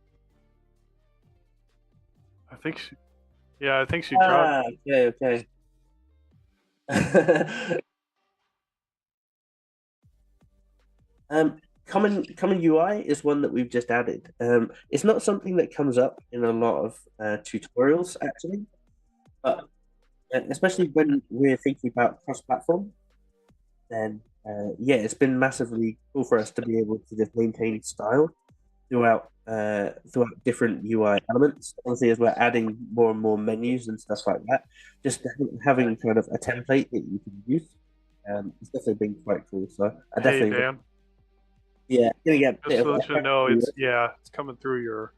I think she dropped. Okay. Common UI is one that we've just added. It's not something that comes up in a lot of tutorials actually, but especially when we're thinking about cross-platform, then it's been massively cool for us to be able to just maintain style throughout different UI elements. Obviously, as we're adding more and more menus and stuff like that, just having kind of a template that you can use, it's definitely been quite cool. So I definitely, Hey, Dan. Yeah, gonna get Just to let you know, it's coming through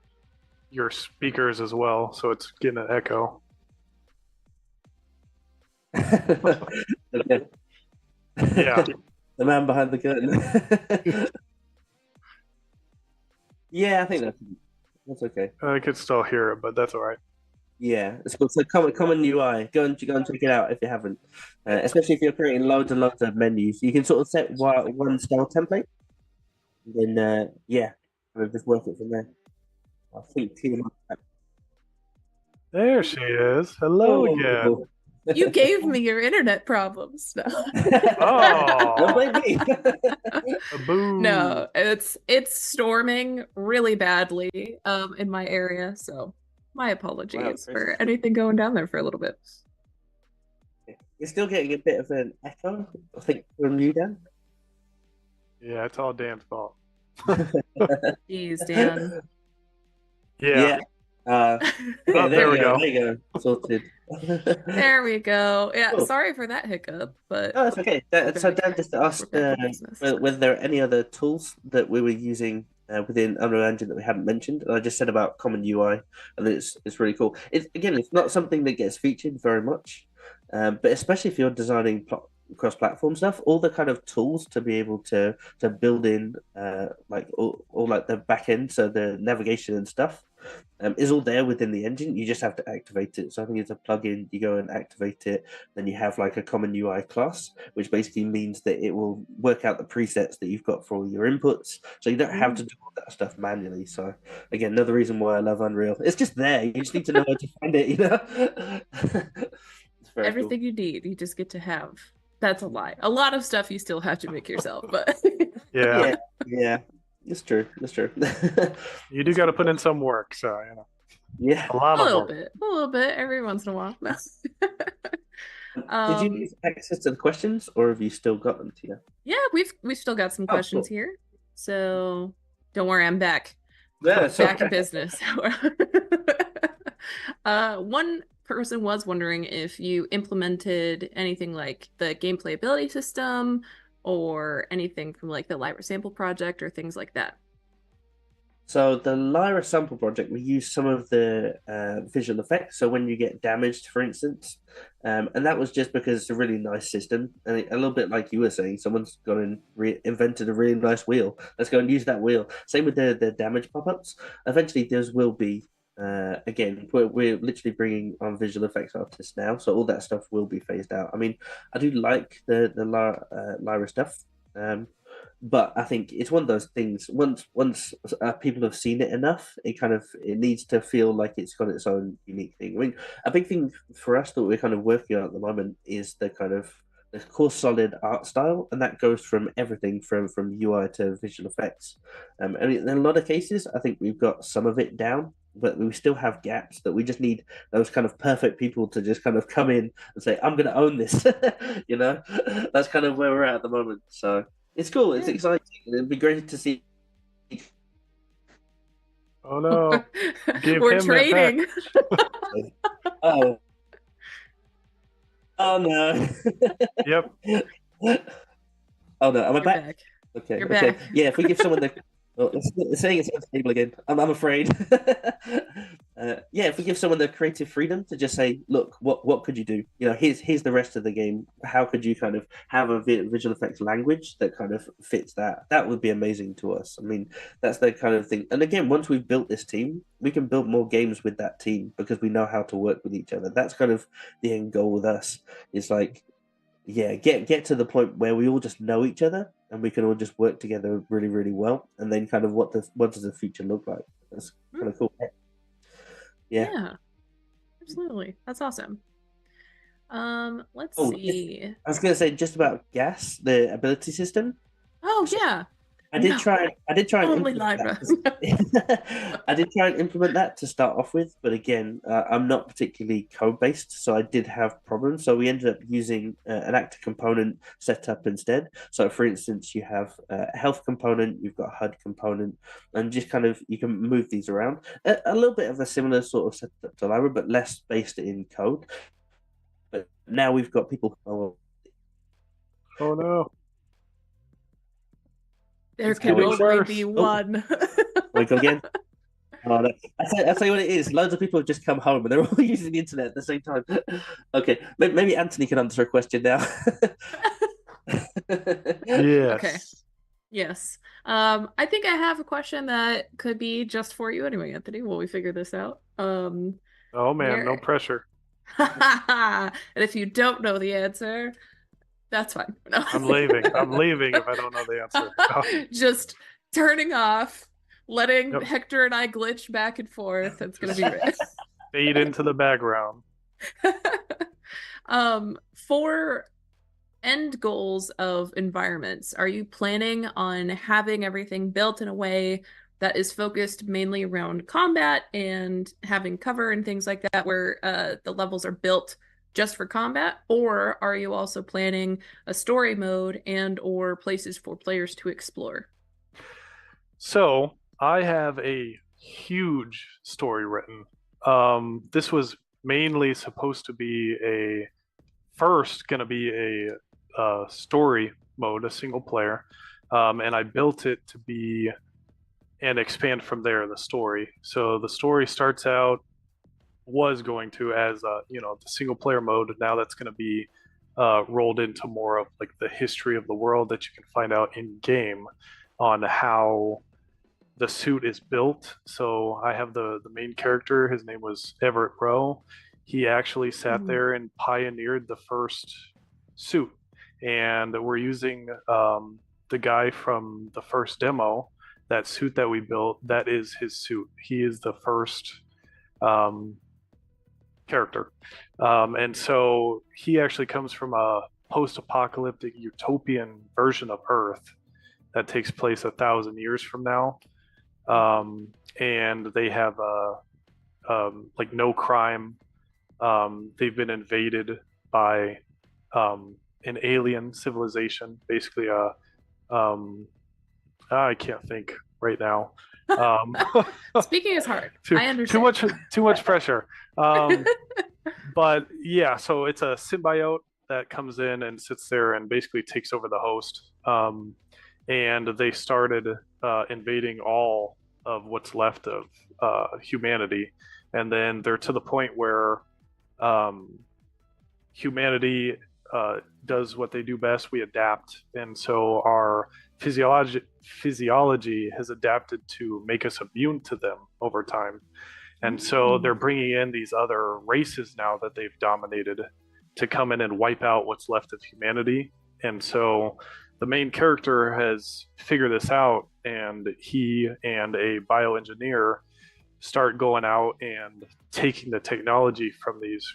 your speakers as well, so it's getting an echo. Okay. Yeah. The man behind the curtain. Yeah, I think that's okay. I could still hear it, but that's all right. Yeah, it's called Common UI. Go and check it out if you haven't. Especially if you're creating loads and loads of menus, you can sort of set one style template, and then we'll just work it from there. I think Tina. There she is. Hello again. You gave me your internet problems. No. Oh. Don't blame me. Boo. No, it's storming really badly in my area, so my apologies for anything going down there for a little bit. You're still getting a bit of an echo, I think, from you, Dan. Yeah, it's all Dan's fault. Jeez, Dan. Yeah. There we go. There you go. Sorted. There we go. Yeah, Cool. Sorry for that hiccup, but No, it's okay. So Dan just asked whether there are any other tools that we were using within Unreal Engine that we hadn't mentioned, and I just said about Common UI, and it's really cool. It's not something that gets featured very much, but especially if you're designing cross-platform stuff, all the kind of tools to be able to build in like all like the back end, so the navigation and stuff, is all there within the engine. You just have to activate it. So I think it's a plugin. You go and activate it, then you have like a Common UI class, which basically means that it will work out the presets that you've got for all your inputs, so you don't have to do all that stuff manually. So again, another reason why I love Unreal. It's just there. You just need to know where to find it. It's very everything cool. you need, you just get to have. That's a lie. A lot of stuff you still have to make yourself, but Yeah, it's true. That's true. You do got to put in some work, so Yeah. A lot A of little work. bit, a little bit every once in a while. No. Did you um, lose access to the questions, or have you still got them to you? yeah, we've still got some Oh, questions cool. here, so don't worry, I'm back. Yeah, sorry. Back in business. One person was wondering if you implemented anything like the game playability system or anything from like the Lyra sample project or things like that. So the Lyra sample project, we use some of the visual effects. So when you get damaged, for instance, and that was just because it's a really nice system, and a little bit like you were saying, someone's gone and invented a really nice wheel. Let's go and use that wheel. Same with the damage pop-ups. Eventually, those will be. Again, we're literally bringing on visual effects artists now, so all that stuff will be phased out. I mean, I do like the Lyra stuff. Um, but I think it's one of those things. Once people have seen it enough, it needs to feel like it's got its own unique thing. I mean, a big thing for us that we're kind of working on at the moment is the core solid art style, and that goes from everything from UI to visual effects. I mean, in a lot of cases, I think we've got some of it down, but we still have gaps that we just need those kind of perfect people to just kind of come in and say, "I'm going to own this." You know, that's kind of where we're at the moment. So. It's cool. It's exciting. It'd be great to see. Oh no. Give We're him that back. trading. Oh, oh no. Yep. Oh no. Am I You're back? back. Okay. You're Okay. back. Yeah. If we give someone the, well, it's saying it's unstable again. I'm afraid. Yeah. If we give someone the creative freedom to just say, look, what could you do? You know, here's the rest of the game. How could you kind of have a visual effects language that kind of fits that? That would be amazing to us. I mean, that's the kind of thing. And again, once we've built this team, we can build more games with that team because we know how to work with each other. That's kind of the end goal with us. Is like, yeah, get to the point where we all just know each other and we can all just work together really, really well. And then kind of what does the future look like? That's kind of cool. Yeah. Yeah, absolutely. That's awesome. Let's Oh, see. I was gonna say just about gas, the ability system. Oh yeah. I did try. I did try and Only implement Lyra. that. I did try and implement that to start off with, but again, I'm not particularly code based, so I did have problems. So we ended up using an actor component setup instead. So, for instance, you have a health component, you've got a HUD component, and just kind of you can move these around. A little bit of a similar sort of setup to Lyra, but less based in code. But now we've got people. Oh no. There It's can getting only worse. be Oh. one. Like again. Oh, no. I'll tell you what it is. Loads of people have just come home and they're all using the internet at the same time. Okay, maybe Anthony can answer a question now. Yes. Okay. Yes. I think I have a question that could be just for you anyway, Anthony, while we figure this out. Oh man, no pressure. And if you don't know the answer, that's fine. No. I'm leaving. I'm leaving if I don't know the answer. Just turning off, letting Yep. Hector and I glitch back and forth. It's gonna be great. Fade into the background. For end goals of environments, are you planning on having everything built in a way that is focused mainly around combat and having cover and things like that, where the levels are built just for combat? Or are you also planning a story mode and or places for players to explore? So I have a huge story written. This was mainly supposed to be going to be a story mode, a single player, and I built it to be and expand from there the story. So the story starts out was going to as the single player mode. Now that's going to be rolled into more of like the history of the world that you can find out in game on how the suit is built. So I have the main character. His name was Everett Rowe. He actually sat there and pioneered the first suit, and we're using the guy from the first demo. That suit that we built, that is his suit. He is the first character. And so he actually comes from a post-apocalyptic utopian version of Earth that takes place 1,000 years from now. And they have like no crime. They've been invaded by an alien civilization, basically I can't think right now. Speaking is hard. too, I understand. too much pressure. But yeah, so it's a symbiote that comes in and sits there and basically takes over the host. And they started invading all of what's left of humanity. And then they're to the point where humanity does what they do best. We adapt. And so our physiology has adapted to make us immune to them over time. And so they're bringing in these other races now that they've dominated to come in and wipe out what's left of humanity. And so the main character has figured this out, and he and a bioengineer start going out and taking the technology from these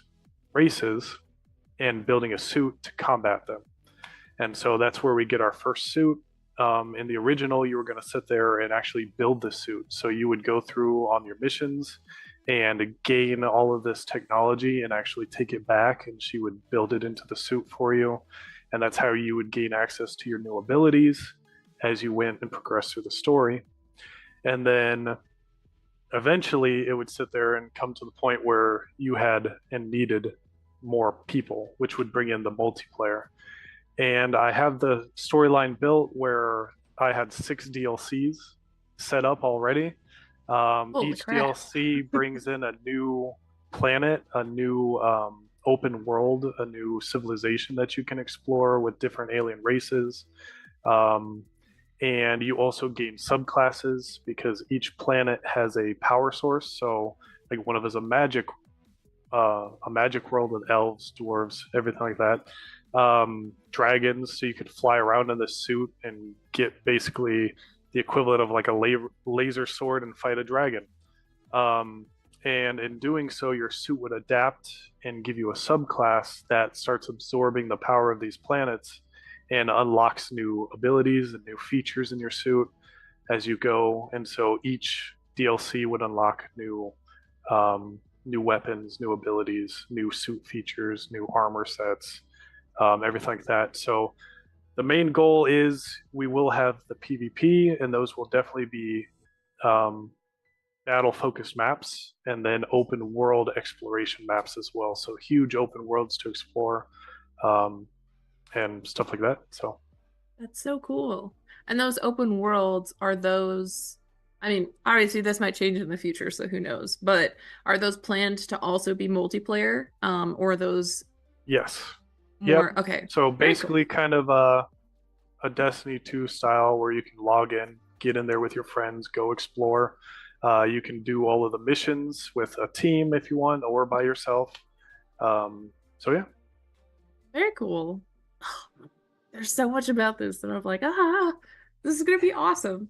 races and building a suit to combat them. And so that's where we get our first suit. In the original, you were going to sit there and actually build the suit. So you would go through on your missions and gain all of this technology and actually take it back, and she would build it into the suit for you. And that's how you would gain access to your new abilities as you went and progressed through the story. And then eventually it would sit there and come to the point where you had and needed more people, which would bring in the multiplayer. And I have the storyline built where I had 6 DLCs set up already. Each crap. DLC brings in a new planet, a new open world, a new civilization that you can explore with different alien races. And you also gain subclasses because each planet has a power source. So like one of us a magic world with elves, dwarves, everything like that. Dragons, so you could fly around in this suit and get basically the equivalent of like a laser sword and fight a dragon. And in doing so, your suit would adapt and give you a subclass that starts absorbing the power of these planets and unlocks new abilities and new features in your suit as you go. And so each DLC would unlock new weapons, new abilities, new suit features, new armor sets, everything like that. So the main goal is we will have the PvP, and those will definitely be battle-focused maps, and then open world exploration maps as well. So huge open worlds to explore, and stuff like that. So That's so cool. And those open worlds, are those, I mean, obviously this might change in the future, so who knows, but are those planned to also be multiplayer? Or are those yes. more, Yep. okay. So Very cool. basically kind of a Destiny 2 style where you can log in, get in there with your friends, go explore. You can do all of the missions with a team if you want, or by yourself. So yeah. Very cool. There's so much about this that I'm like, this is gonna be awesome.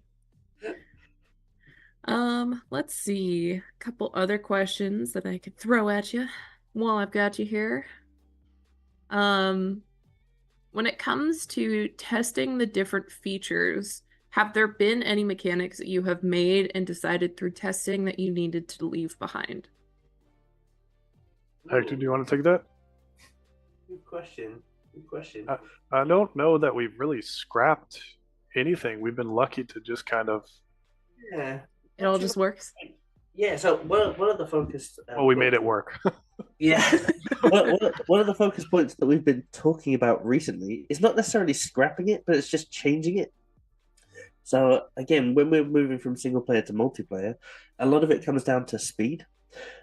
Let's see. A couple other questions that I could throw at you while I've got you here. When it comes to testing the different features, have there been any mechanics that you have made and decided through testing that you needed to leave behind? Hector, do you want to take that? Good question. I don't know that we've really scrapped anything. We've been lucky to just kind of. Yeah. It all just works. Yeah. So one of the focus. Well, we made it work. Yeah. one of the focus points that we've been talking about recently is not necessarily scrapping it, but it's just changing it. So again, when we're moving from single player to multiplayer, a lot of it comes down to speed.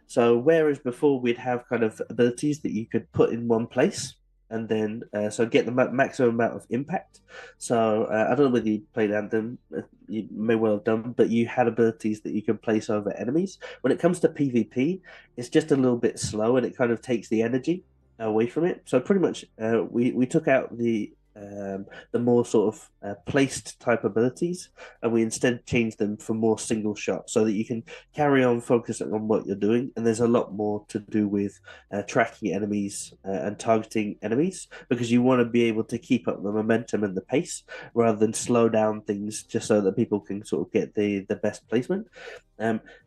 So whereas before we'd have kind of abilities that you could put in one place and then so get the maximum amount of impact. So I don't know whether you played Anthem, you may well have done, but you had abilities that you can place over enemies. When it comes to PvP, it's just a little bit slow and it kind of takes the energy away from it. So pretty much we took out the the more sort of placed type abilities, and we instead change them for more single shot so that you can carry on focusing on what you're doing. And there's a lot more to do with tracking enemies and targeting enemies, because you want to be able to keep up the momentum and the pace rather than slow down things just so that people can sort of get the best placement.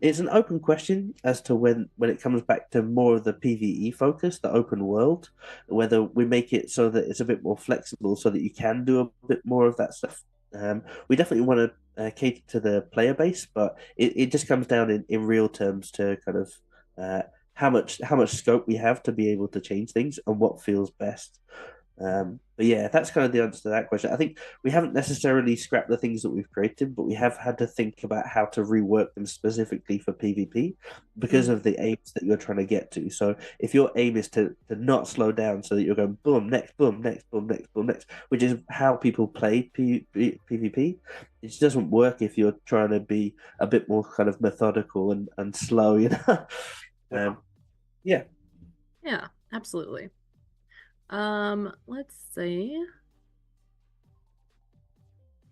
It's an open question as to when it comes back to more of the PvE focus, the open world, whether we make it so that it's a bit more flexible so that you can do a bit more of that stuff. We definitely want to cater to the player base, but it just comes down in real terms to kind of how much scope we have to be able to change things and what feels best. But yeah, that's kind of the answer to that question. I think we haven't necessarily scrapped the things that we've created, but we have had to think about how to rework them specifically for PvP because of the aims that you're trying to get to. So if your aim is to not slow down so that you're going boom, next, boom, next, boom, next, boom, next, which is how people play PvP, it just doesn't work if you're trying to be a bit more kind of methodical and slow, you know? Yeah. Yeah, absolutely. Let's see.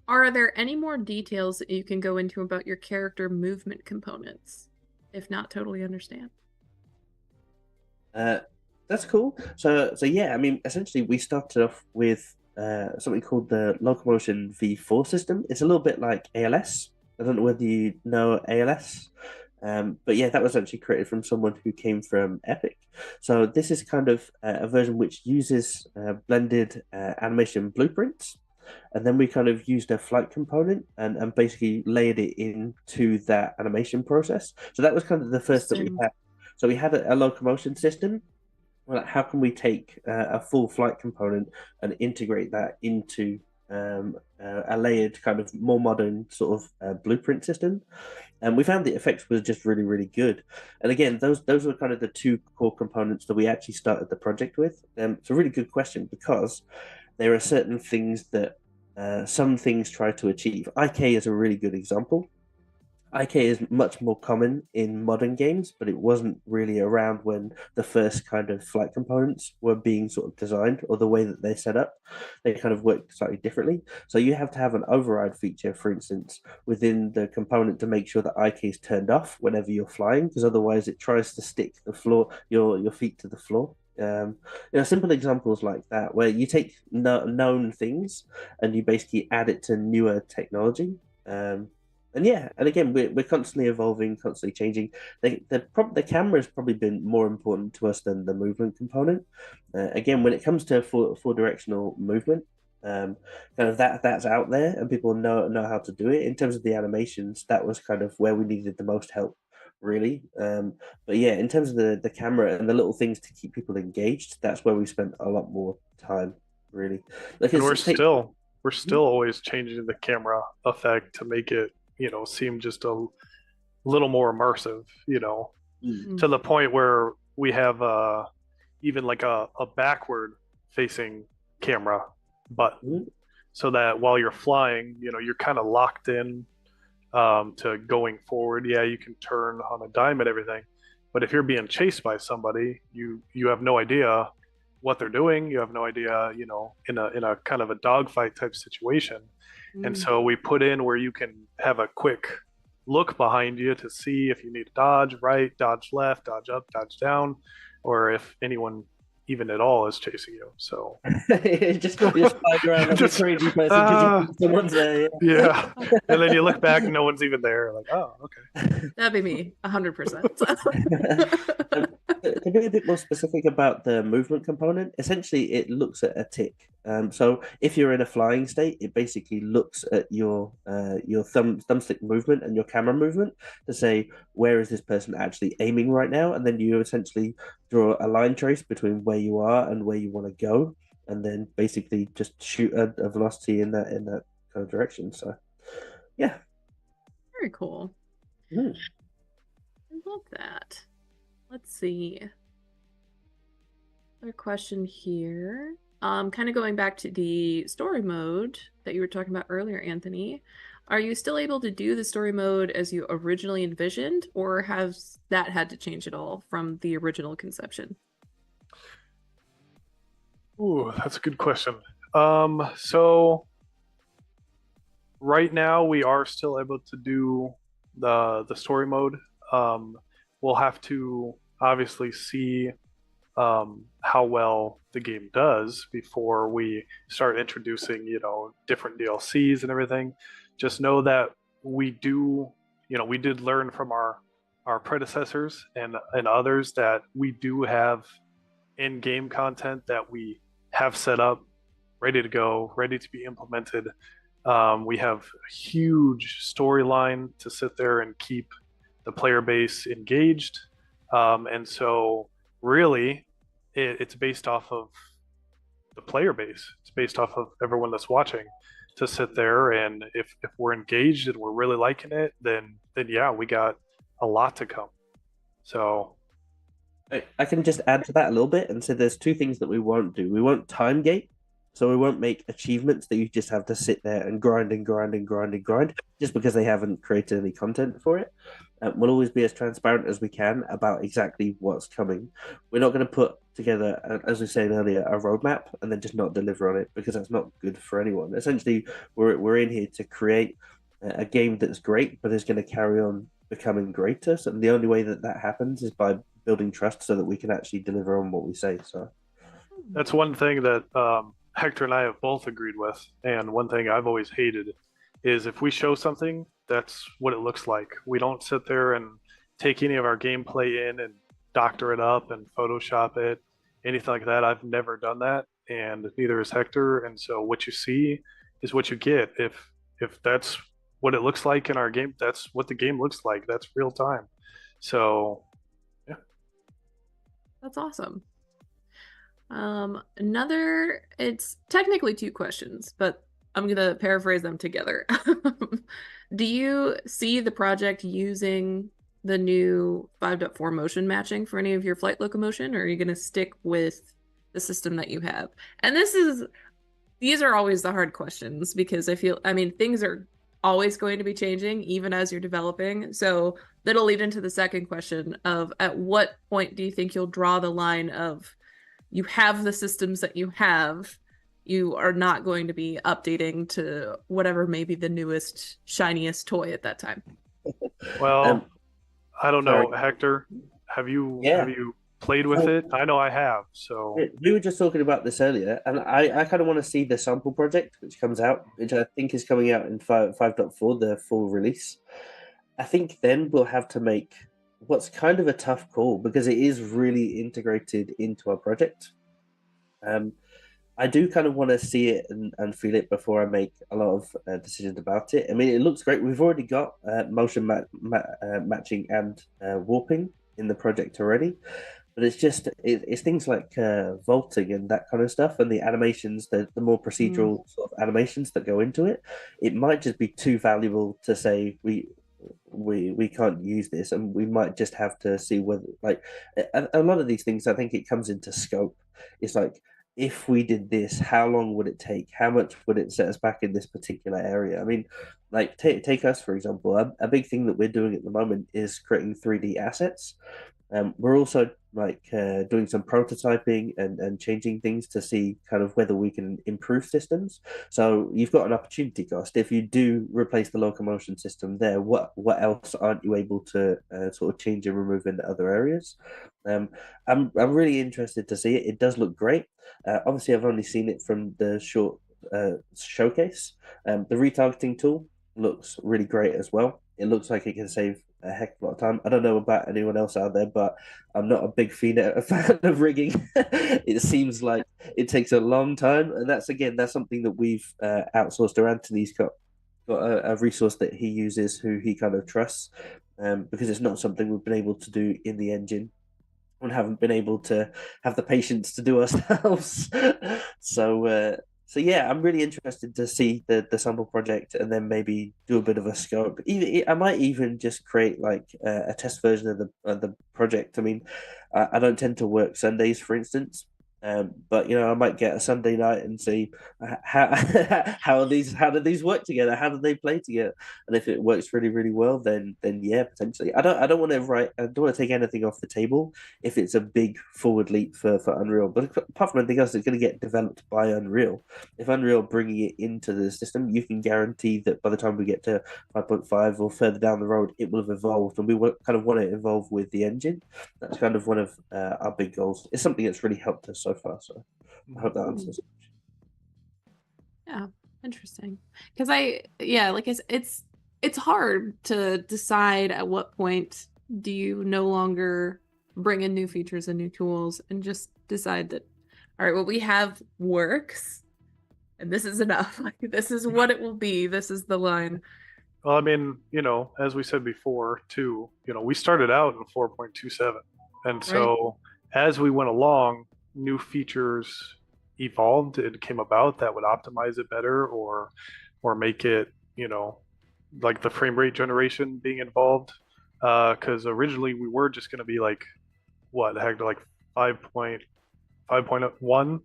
Are there any more details that you can go into about your character movement components? If not, totally understand. That's cool. So yeah, I mean, essentially we started off with something called the Locomotion V4 system. It's a little bit like ALS. I don't know whether you know ALS. But yeah, that was actually created from someone who came from Epic. So this is kind of a version which uses blended animation blueprints. And then we kind of used a flight component and basically layered it into that animation process. So that was kind of the first that we had. So we had a locomotion system. Well, how can we take a full flight component and integrate that into a layered kind of more modern sort of blueprint system? And we found the effects were just really, really good. And again, those were kind of the two core components that we actually started the project with. It's a really good question because there are certain things that some things try to achieve. IK is a really good example. IK is much more common in modern games, but it wasn't really around when the first kind of flight components were being sort of designed, or the way that they're set up. They kind of work slightly differently. So you have to have an override feature, for instance, within the component to make sure that IK is turned off whenever you're flying, because otherwise it tries to stick the floor, your feet to the floor. Simple examples like that, where you take known things and you basically add it to newer technology. And yeah, and again, we're constantly evolving, constantly changing. The camera has probably been more important to us than the movement component. Again, when it comes to four directional movement, kind of that's out there, and people know how to do it. In terms of the animations, that was kind of where we needed the most help, really. But yeah, in terms of the camera and the little things to keep people engaged, that's where we spent a lot more time, really. And we're still always changing the camera effect to make it, seem just a little more immersive, to the point where we have even like a backward facing camera button, so that while you're flying, you're kind of locked in to going forward. Yeah, you can turn on a dime and everything, but if you're being chased by somebody, you have no idea what they're doing. You have no idea, in a kind of a dogfight type situation. And so we put in where you can have a quick look behind you to see if you need to dodge right, dodge left, dodge up, dodge down, or if anyone even at all is chasing you. So just flying around like a crazy person because someone's there. Yeah. And then you look back and no one's even there. Like, oh, okay. That'd be me, 100%. To be a bit more specific about the movement component, essentially it looks at a tick. So if you're in a flying state, it basically looks at your thumbstick movement and your camera movement to say, where is this person actually aiming right now? And then you essentially draw a line trace between where you are and where you want to go, and then basically just shoot a velocity in that kind of direction. So yeah. Very cool. I love that. Let's see. Another question here. Kind of going back to the story mode that you were talking about earlier, Anthony. Are you still able to do the story mode as you originally envisioned, or has that had to change at all from the original conception? Ooh, that's a good question. So right now we are still able to do the story mode. Um, we'll have to obviously see how well the game does before we start introducing, different DLCs and everything. Just know that we do, we did learn from our predecessors and others that we do have in-game content that we have set up, ready to go, ready to be implemented. We have a huge storyline to sit there and keep the player base engaged. And so, really, it's based off of the player base. It's based off of everyone that's watching to sit there. And if we're engaged and we're really liking it, then yeah, we got a lot to come. So I can just add to that a little bit and say there's two things that we won't do. We won't time gate, so we won't make achievements that you just have to sit there and grind and grind and grind and grind just because they haven't created any content for it. We'll always be as transparent as we can about exactly what's coming. We're not going to put together, as we said earlier, a roadmap and then just not deliver on it because that's not good for anyone. Essentially, we're in here to create a game that's great, but is going to carry on becoming greater. So the only way that happens is by building trust so that we can actually deliver on what we say. So that's one thing that Hector and I have both agreed with. And one thing I've always hated is if we show something, that's what it looks like. We don't sit there and take any of our gameplay in and doctor it up and Photoshop it, anything like that. I've never done that, and neither has Hector. And so what you see is what you get. If that's what it looks like in our game, that's what the game looks like. That's real time. So yeah. That's awesome. Another, it's technically two questions, but I'm going to paraphrase them together. Do you see the project using the new 5.4 motion matching for any of your flight locomotion, or are you going to stick with the system that you have? And these are always the hard questions because things are always going to be changing even as you're developing. So that'll lead into the second question of at what point do you think you'll draw the line of you have the systems that you have, you are not going to be updating to whatever may be the newest, shiniest toy at that time? Well, I don't know, sorry. Hector. Have you Yeah. have you played with it? I know I have. So We were just talking about this earlier, and I kind of want to see the sample project, which comes out, which I think is coming out in 5.4, the full release. I think then we'll have to make what's kind of a tough call because it is really integrated into our project. I do kind of want to see it and feel it before I make a lot of decisions about it. I mean, it looks great. We've already got motion matching and warping in the project already, but it's things like vaulting and that kind of stuff, and the animations, the more procedural sort of animations that go into it. It might just be too valuable to say we can't use this, and we might just have to see whether a lot of these things. I think it comes into scope. It's like, if we did this, how long would it take? How much would it set us back in this particular area? I mean, like take us for example. A big thing that we're doing at the moment is creating 3D assets. We're also doing some prototyping and changing things to see kind of whether we can improve systems. So you've got an opportunity cost. If you do replace the locomotion system there, what else aren't you able to sort of change and remove in other areas? I'm really interested to see it. It does look great. Obviously, I've only seen it from the short showcase. The retargeting tool looks really great as well. It looks like it can save a heck of a lot of time. I don't know about anyone else out there, but I'm not a big fan of rigging. It seems like it takes a long time, and that's something that we've outsourced to Anthony's got a resource that he uses, who he kind of trusts, because it's not something we've been able to do in the engine and haven't been able to have the patience to do ourselves. So yeah, I'm really interested to see the sample project and then maybe do a bit of a scope. Even I might even just create like a test version of the project. I mean, I don't tend to work Sundays, for instance, But I might get a Sunday night and see how how do these work together? How do they play together? And if it works really really well, then yeah, potentially. I don't want to take anything off the table if it's a big forward leap for Unreal. But apart from anything else, it's going to get developed by Unreal. If Unreal bringing it into the system, you can guarantee that by the time we get to 5.5 or further down the road, it will have evolved, and we kind of want to evolve with the engine. That's kind of one of our big goals. It's something that's really helped us so far. So I hope that answers. Yeah, interesting. Because like it's hard to decide at what point do you no longer bring in new features and new tools and just decide that, all right, what we have works, and this is enough. Like, this is what it will be. This is the line. Well, I mean, as we said before, too, we started out in 4.27. And so as we went along, new features evolved and came about that would optimize it better or make it, like the frame rate generation being involved. Because originally we were just going to be like, what the heck, like 5.1.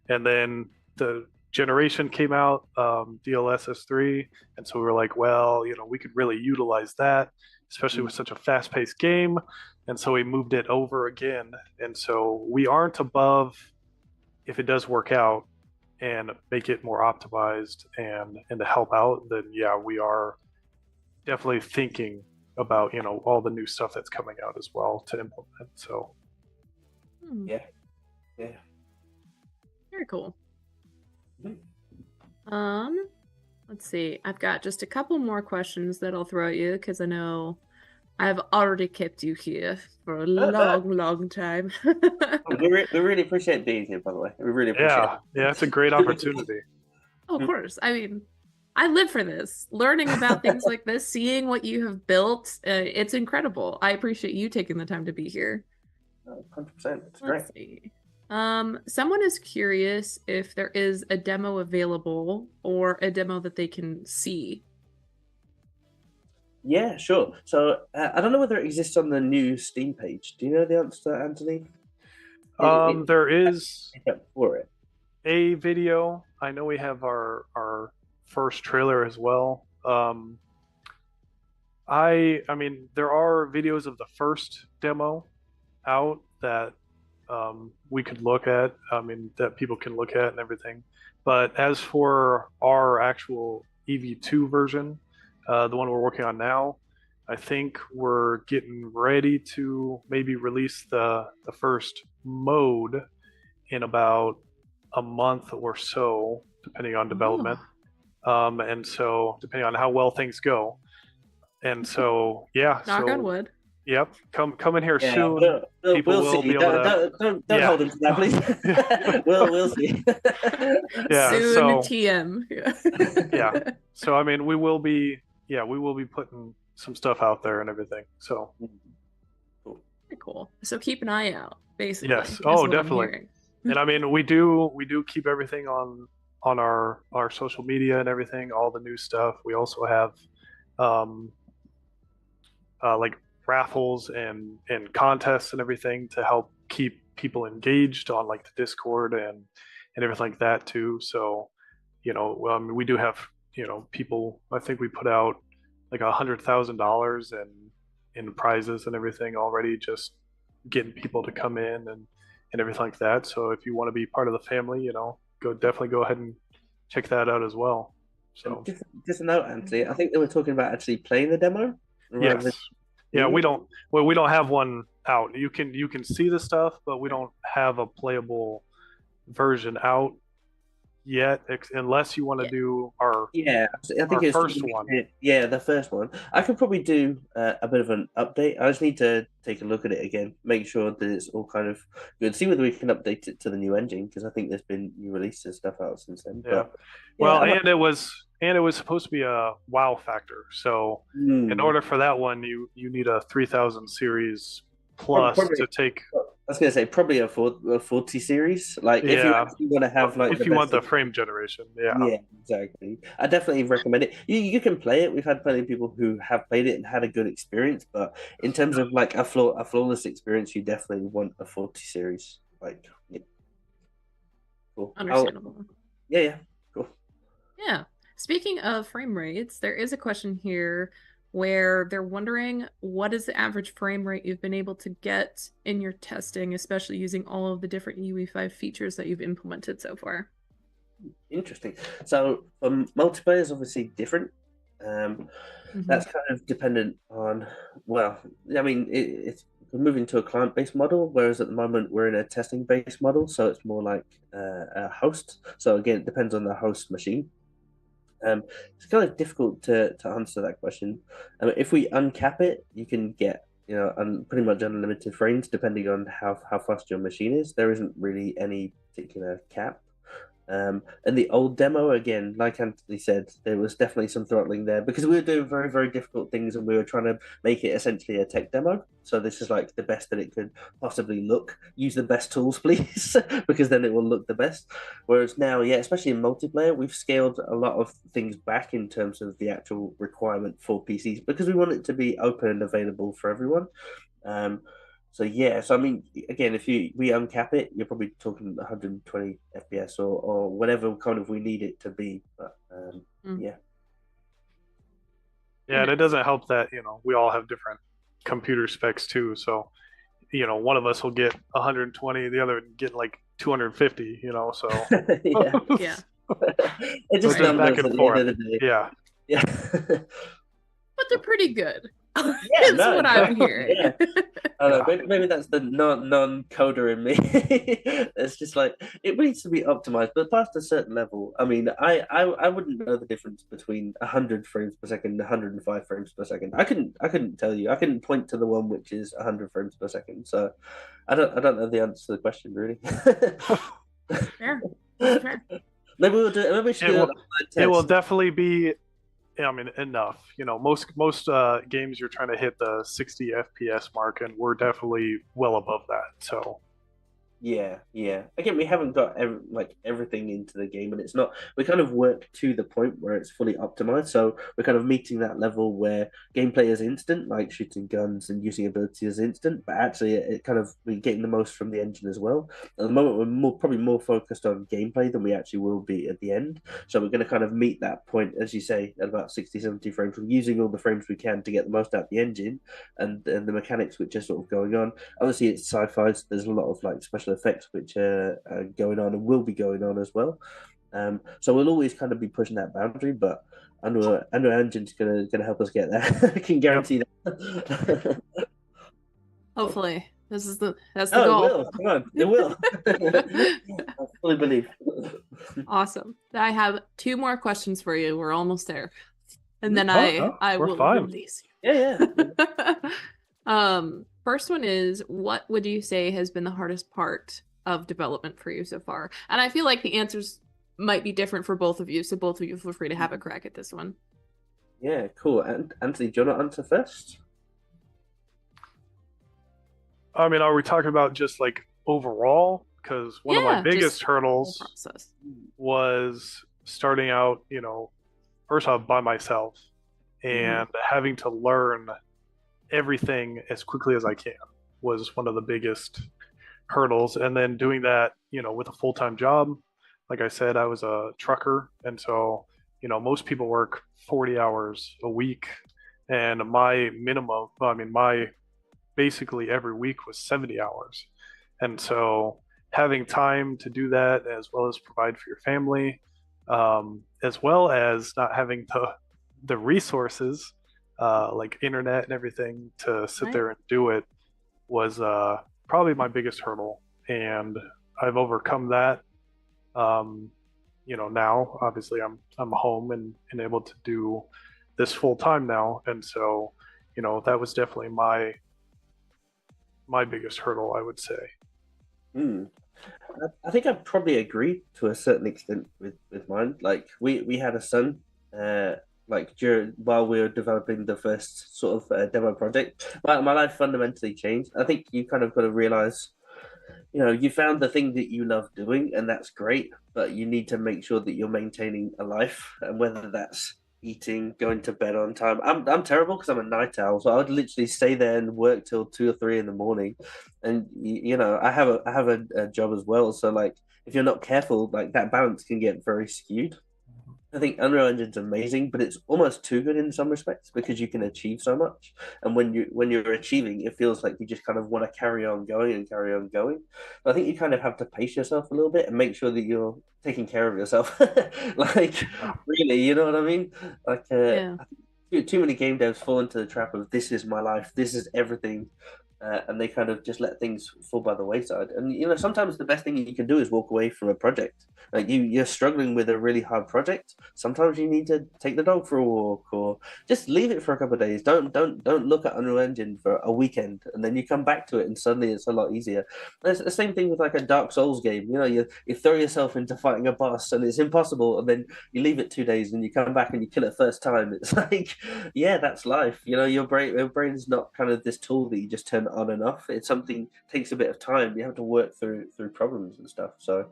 And then the generation came out, DLSS3, and so we were like, well, we could really utilize that, especially with such a fast-paced game, and so we moved it over again. And so we aren't above, if it does work out and make it more optimized and to help out, then yeah, we are definitely thinking about all the new stuff that's coming out as well to implement. So yeah, very cool. Let's see. I've got just a couple more questions that I'll throw at you because I know I've already kept you here for a long time. we really appreciate being here, by the way. We really appreciate it. Yeah, it's a great opportunity. Oh, of course. I mean, I live for this. Learning about things like this, seeing what you have built, it's incredible. I appreciate you taking the time to be here. 100%. It's great. Let's see. Someone is curious if there is a demo available or a demo that they can see. Yeah, sure. So I don't know whether it exists on the new Steam page. Do you know the answer, Anthony? There is for it a video. I know we have our first trailer as well. I mean, there are videos of the first demo out that we could look at. I mean, that people can look at and everything. But as for our actual EV2 version, the one we're working on now, I think we're getting ready to maybe release the first mode in about a month or so, depending on development. And so depending on how well things go. And so, yeah. Knock on wood. Yep, come in here soon. People will be able to. Don't hold him to that, please. we'll see. Yeah, soon TM. Yeah. So I mean, we will be putting some stuff out there and everything. So very cool. So keep an eye out, basically. Yes. Oh, definitely. And I mean, we do keep everything on our social media and everything, all the new stuff. We also have like raffles and contests and everything to help keep people engaged on like the Discord and everything like that too. So, we do have, people, I think we put out like $100,000 in prizes and everything already, just getting people to come in and everything like that. So if you want to be part of the family, definitely go ahead and check that out as well. So just a note, Anthony, I think they were talking about actually playing the demo. Yes. Yeah, we don't have one out. You can see the stuff, but we don't have a playable version out yet, unless you want to do our I think it's first one. Yeah, the first one. I could probably do a bit of an update. I just need to take a look at it again, make sure that it's all kind of good. See whether we can update it to the new engine, because I think there's been new releases stuff out since then. Yeah. And it was supposed to be a wow factor. So in order for that one, you need a 3000 series plus to take. I was going to say probably a 40 series. Like if you actually want to have like if you want the frame generation, yeah, exactly. I definitely recommend it. You can play it. We've had plenty of people who have played it and had a good experience. But in terms of like a flawless experience, you definitely want a 40 series. Like Cool. Understandable. Yeah. Cool. Yeah. Speaking of frame rates, there is a question here where they're wondering what is the average frame rate you've been able to get in your testing, especially using all of the different UE5 features that you've implemented so far. Interesting. So multiplayer is obviously different. That's kind of dependent on, well, I mean, it's we're moving to a client-based model, whereas at the moment we're in a testing-based model, so it's more like a host. So again, it depends on the host machine. It's kind of difficult to answer that question. If we uncap it, you can get pretty much unlimited frames depending on how fast your machine is. There isn't really any particular cap. And the old demo, again, like Anthony said, there was definitely some throttling there because we were doing very, very difficult things and we were trying to make it essentially a tech demo. So this is like the best that it could possibly look. Use the best tools, please, because then it will look the best. Whereas now, yeah, especially in multiplayer, we've scaled a lot of things back in terms of the actual requirement for PCs because we want it to be open and available for everyone. So yeah, so I mean, again, if we uncap it, you're probably talking 120 FPS or whatever kind of we need it to be. But yeah. Yeah, and it doesn't help that, we all have different computer specs too. So, one of us will get 120, the other get like 250, so Yeah. Yeah. It's just So numbers back and at the forth. end of the day. Yeah. Yeah. But they're pretty good. Yeah, That's what I'm hearing. Yeah. I don't know, maybe that's the non-coder in me. It's just like it needs to be optimized, but past a certain level. I mean, I wouldn't know the difference between 100 frames per second and 105 frames per second. I couldn't tell you. I couldn't point to the one which is 100 frames per second. So I don't know the answer to the question really. Fair. Fair. Maybe we'll do. Maybe we should do it will definitely be. I mean, enough. Most games you're trying to hit the 60 FPS mark, and we're definitely well above that. So Yeah. Again, we haven't got everything into the game, and it's not. We kind of work to the point where it's fully optimized. So we're kind of meeting that level where gameplay is instant, like shooting guns and using ability is instant. But actually, it kind of we're getting the most from the engine as well. At the moment, we're probably more focused on gameplay than we actually will be at the end. So we're going to kind of meet that point, as you say, at about 60, 70 frames. We're using all the frames we can to get the most out of the engine and the mechanics which are sort of going on. Obviously, it's sci-fi, so there's a lot of like special effects which are going on and will be going on as well. So we'll always kind of be pushing that boundary, but Unreal Engine's gonna help us get there. I can guarantee that. Hopefully, that's the goal. It will. Come on, it will. I fully believe. Awesome. I have 2 more questions for you. We're almost there, and then I will release you. Yeah. First one is, what would you say has been the hardest part of development for you so far? And I feel like the answers might be different for both of you, so both of you feel free to have a crack at this one. Yeah, cool. And Anthony, do you want to answer first? I mean, are we talking about just like overall? Because one of my biggest hurdles was starting out, first off by myself and having to learn everything as quickly as I can was one of the biggest hurdles. And then doing that, with a full-time job, like I said, I was a trucker. And so, most people work 40 hours a week. And my minimum, my basically every week was 70 hours. And so having time to do that as well as provide for your family, as well as not having the resources like internet and everything to sit there and do it was probably my biggest hurdle, and I've overcome that. Now obviously I'm home and able to do this full time now, and so that was definitely my biggest hurdle, I would say. I think I'd probably agree to a certain extent with mine. Like we had a son while we were developing the first sort of demo project. My life fundamentally changed. I think you kind of got to realize, you found the thing that you love doing, and that's great, but you need to make sure that you're maintaining a life, and whether that's eating, going to bed on time. I'm terrible because I'm a night owl, so I would literally stay there and work till 2 or 3 in the morning. And I have a job as well, so like if you're not careful, like that balance can get very skewed. I think Unreal Engine's amazing, but it's almost too good in some respects because you can achieve so much. And when you're achieving, it feels like you just kind of want to carry on going and carry on going. But I think you kind of have to pace yourself a little bit and make sure that you're taking care of yourself. Like really, you know what I mean? Like Yeah. I think too many game devs fall into the trap of this is my life, this is everything. And they kind of just let things fall by the wayside. And sometimes the best thing you can do is walk away from a project. Like you're struggling with a really hard project. Sometimes you need to take the dog for a walk, or just leave it for a couple of days. Don't look at Unreal Engine for a weekend, and then you come back to it, and suddenly it's a lot easier. And it's the same thing with like a Dark Souls game. You throw yourself into fighting a boss, and it's impossible, and then you leave it 2 days, and you come back and you kill it first time. It's like, yeah, that's life. Your brain's not kind of this tool that you just turn on and off. It's something takes a bit of time. You have to work through problems and stuff. So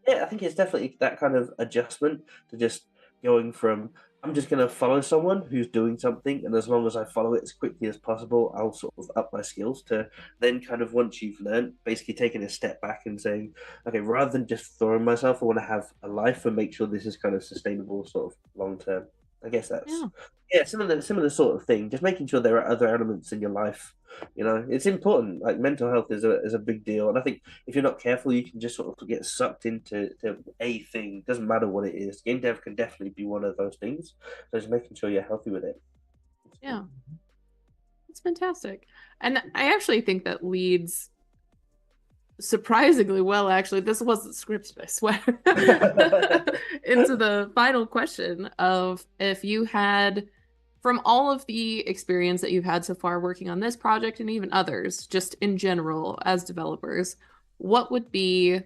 yeah, I think it's definitely that kind of adjustment to just going from I'm just going to follow someone who's doing something, and as long as I follow it as quickly as possible, I'll sort of up my skills, to then kind of, once you've learned, basically taking a step back and saying, okay, rather than just throwing myself, I want to have a life and make sure this is kind of sustainable, sort of long term. I guess that's similar sort of thing. Just making sure there are other elements in your life. It's important. Like mental health is a big deal, and I think if you're not careful, you can just sort of get sucked into a thing. Doesn't matter what it is. Game dev can definitely be one of those things. So just making sure you're healthy with it. Yeah, it's fantastic, and I actually think that leads surprisingly well. Actually, this wasn't scripted, I swear. Into the final question of, if you had, from all of the experience that you've had so far working on this project and even others, just in general as developers, what would be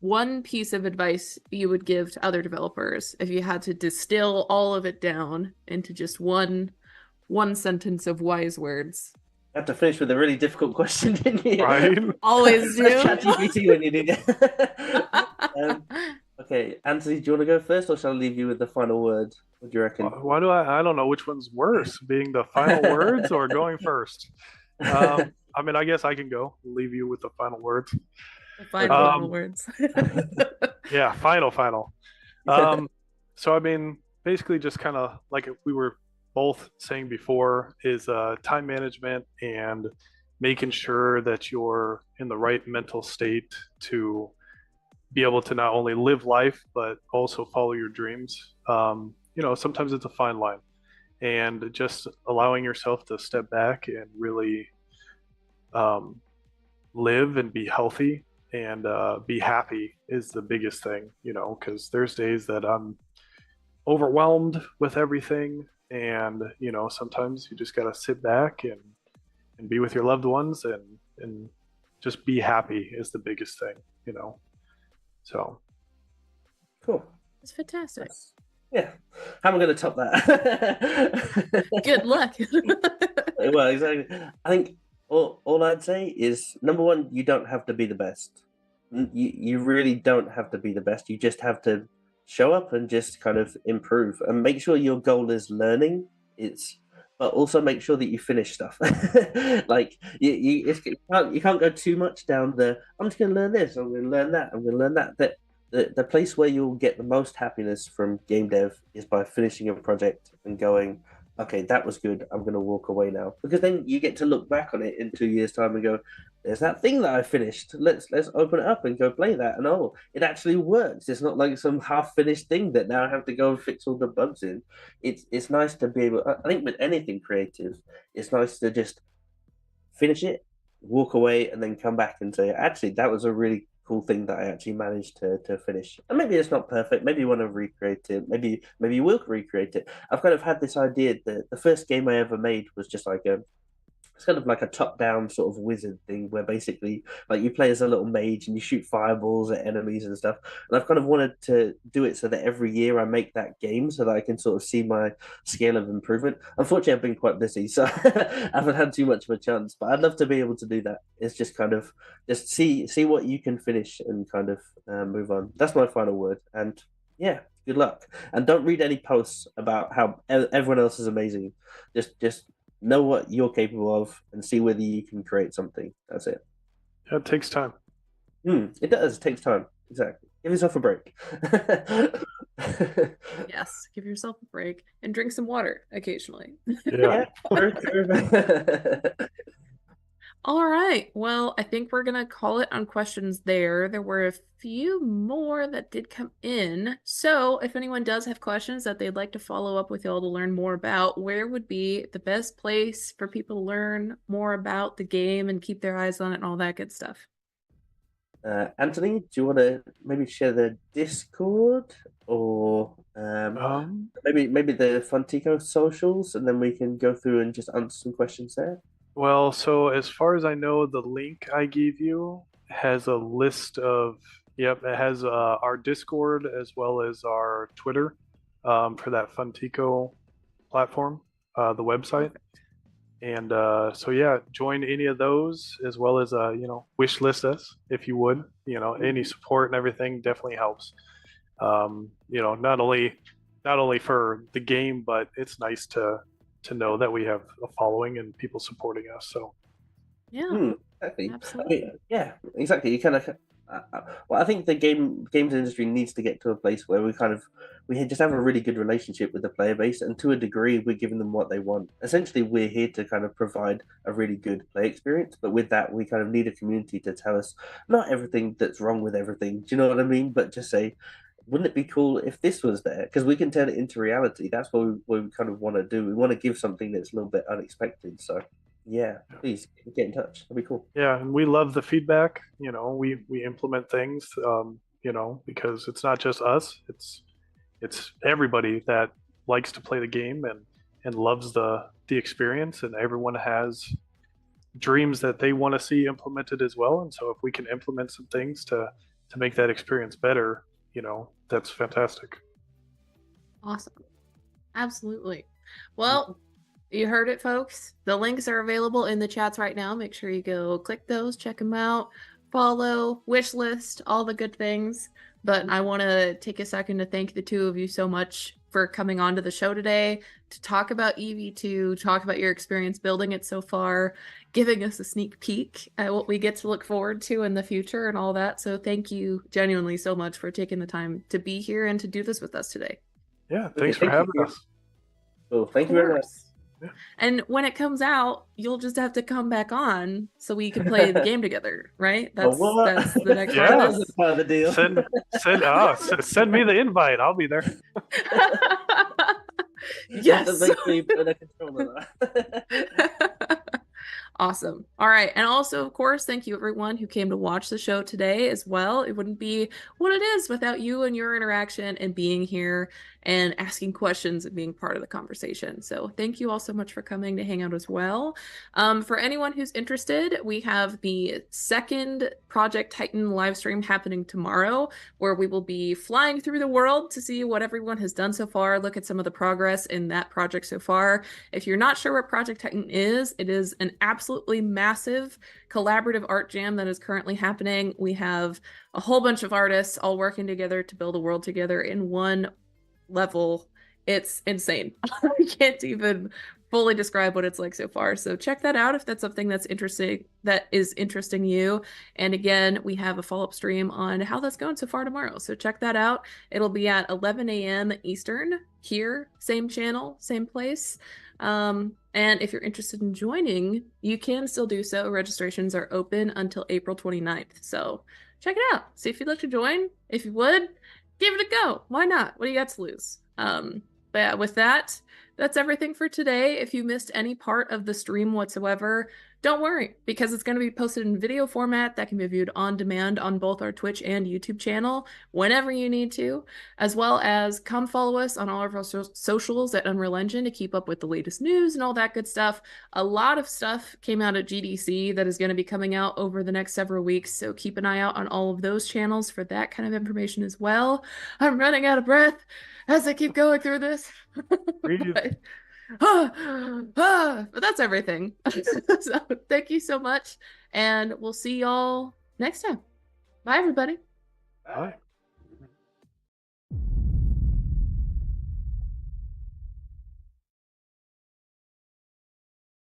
one piece of advice you would give to other developers if you had to distill all of it down into just one sentence of wise words? I have to finish with a really difficult question, didn't you? Right? Always do. ChatGPT when you need it. Okay, Anthony, do you want to go first, or shall I leave you with the final word? What do you reckon? Why do I don't know which one's worse, being the final words or going first. I mean, I guess I can go. Leave you with the final words. The final words. Yeah, final. So I mean, basically, just kind of like we were both saying before, is time management and making sure that you're in the right mental state to be able to not only live life but also follow your dreams. Sometimes it's a fine line, and just allowing yourself to step back and really live and be healthy and be happy is the biggest thing. Because there's days that I'm overwhelmed with everything, and sometimes you just gotta sit back and be with your loved ones, and just be happy is the biggest thing. So cool. It's fantastic. Yeah, how am I going to top that? Good luck. Well, exactly. I think all I'd say is, number one, you don't have to be the best. You really don't have to be the best. You just have to show up and just kind of improve, and make sure your goal is learning. But also make sure that you finish stuff. Like you can't go too much down the I'm just going to learn this, I'm going to learn that, I'm going to learn that. The place where you'll get the most happiness from game dev is by finishing a project and going, okay, that was good, I'm going to walk away now. Because then you get to look back on it in 2 years' time and go, there's that thing that I finished. Let's open it up and go play that. And it actually works. It's not like some half-finished thing that now I have to go and fix all the bugs in. It's nice to be able. I think with anything creative, it's nice to just finish it, walk away, and then come back and say, actually, that was a really cool thing that I actually managed to finish. And maybe it's not perfect. Maybe you want to recreate it. Maybe you will recreate it. I've kind of had this idea that the first game I ever made was just like it's kind of like a top-down sort of wizard thing, where basically like you play as a little mage and you shoot fireballs at enemies and stuff. And I've kind of wanted to do it so that every year I make that game so that I can sort of see my scale of improvement. Unfortunately, I've been quite busy, so I haven't had too much of a chance. But I'd love to be able to do that. It's just kind of just see what you can finish and kind of move on. That's my final word. And yeah, good luck. And don't read any posts about how everyone else is amazing. Just know what you're capable of and see whether you can create something. That's it. Yeah, it takes time. It does. It takes time. Exactly. Give yourself a break. Yes, give yourself a break and drink some water occasionally. Yeah. All right. Well, I think we're going to call it on questions there. There were a few more that did come in. So if anyone does have questions that they'd like to follow up with y'all to learn more about, where would be the best place for people to learn more about the game and keep their eyes on it and all that good stuff? Anthony, do you want to maybe share the Discord or maybe the Funtico socials, and then we can go through and just answer some questions there? Well, so as far as I know, the link I gave you has a list of, yep, it has our Discord as well as our Twitter for that Funtico platform, the website. And so yeah, join any of those as well as wish list us if you would. Any support and everything definitely helps. Not only for the game, but it's nice to know that we have a following and people supporting us. So yeah, exactly. Absolutely. I mean, yeah, exactly. You kind of, well, I think the games industry needs to get to a place where we just have a really good relationship with the player base, and to a degree, we're giving them what they want. Essentially, we're here to kind of provide a really good play experience, but with that, we kind of need a community to tell us not everything that's wrong with everything. Do you know what I mean? But just say, wouldn't it be cool if this was there? Because we can turn it into reality. That's what we kind of want to do. We want to give something that's a little bit unexpected. So, yeah, please get in touch. That'd be cool. yeah, and we love the feedback. We implement things. Because it's not just us. It's everybody that likes to play the game and loves the experience, and everyone has dreams that they want to see implemented as well. And so if we can implement some things to make that experience better, that's fantastic. Awesome. Absolutely. Well, you heard it, folks. The links are available in the chats right now. Make sure you go click those, check them out, follow, wish list, all the good things. But I want to take a second to thank the two of you so much for coming on to the show today to talk about EV2, talk about your experience building it so far, giving us a sneak peek at what we get to look forward to in the future and all that. So thank you genuinely so much for taking the time to be here and to do this with us today. Yeah, thanks for having us. Well, thank you very much. Yeah. And when it comes out, you'll just have to come back on so we can play the game together, right? That's the next part of this. Part of the deal. Send me the invite. I'll be there. Yes. Awesome. All right. And also, of course, thank you everyone who came to watch the show today as well. It wouldn't be what it is without you and your interaction and being here and asking questions and being part of the conversation. So thank you all so much for coming to hang out as well. For anyone who's interested, we have the second Project Titan live stream happening tomorrow, where we will be flying through the world to see what everyone has done so far, look at some of the progress in that project so far. If you're not sure what Project Titan is, it is an absolutely massive collaborative art jam that is currently happening. We have a whole bunch of artists all working together to build a world together in one level. It's insane. I can't even fully describe what it's like so far. So check that out if that's something that is interesting you. And again, we have a follow-up stream on how that's going so far tomorrow. So check that out. It'll be at 11 a.m. Eastern here, same channel, same place. And if you're interested in joining, you can still do so. Registrations are open until April 29th. So check it out. See if you'd like to join. If you would, give it a go. Why not? What do you got to lose? But yeah, with that, that's everything for today. If you missed any part of the stream whatsoever, don't worry, because it's going to be posted in video format that can be viewed on demand on both our Twitch and YouTube channel whenever you need to, as well as come follow us on all of our socials at Unreal Engine to keep up with the latest news and all that good stuff. A lot of stuff came out at GDC that is going to be coming out over the next several weeks, so keep an eye out on all of those channels for that kind of information as well. I'm running out of breath as I keep going through this. But that's everything. So thank you so much, and we'll see y'all next time. Bye, everybody. Bye.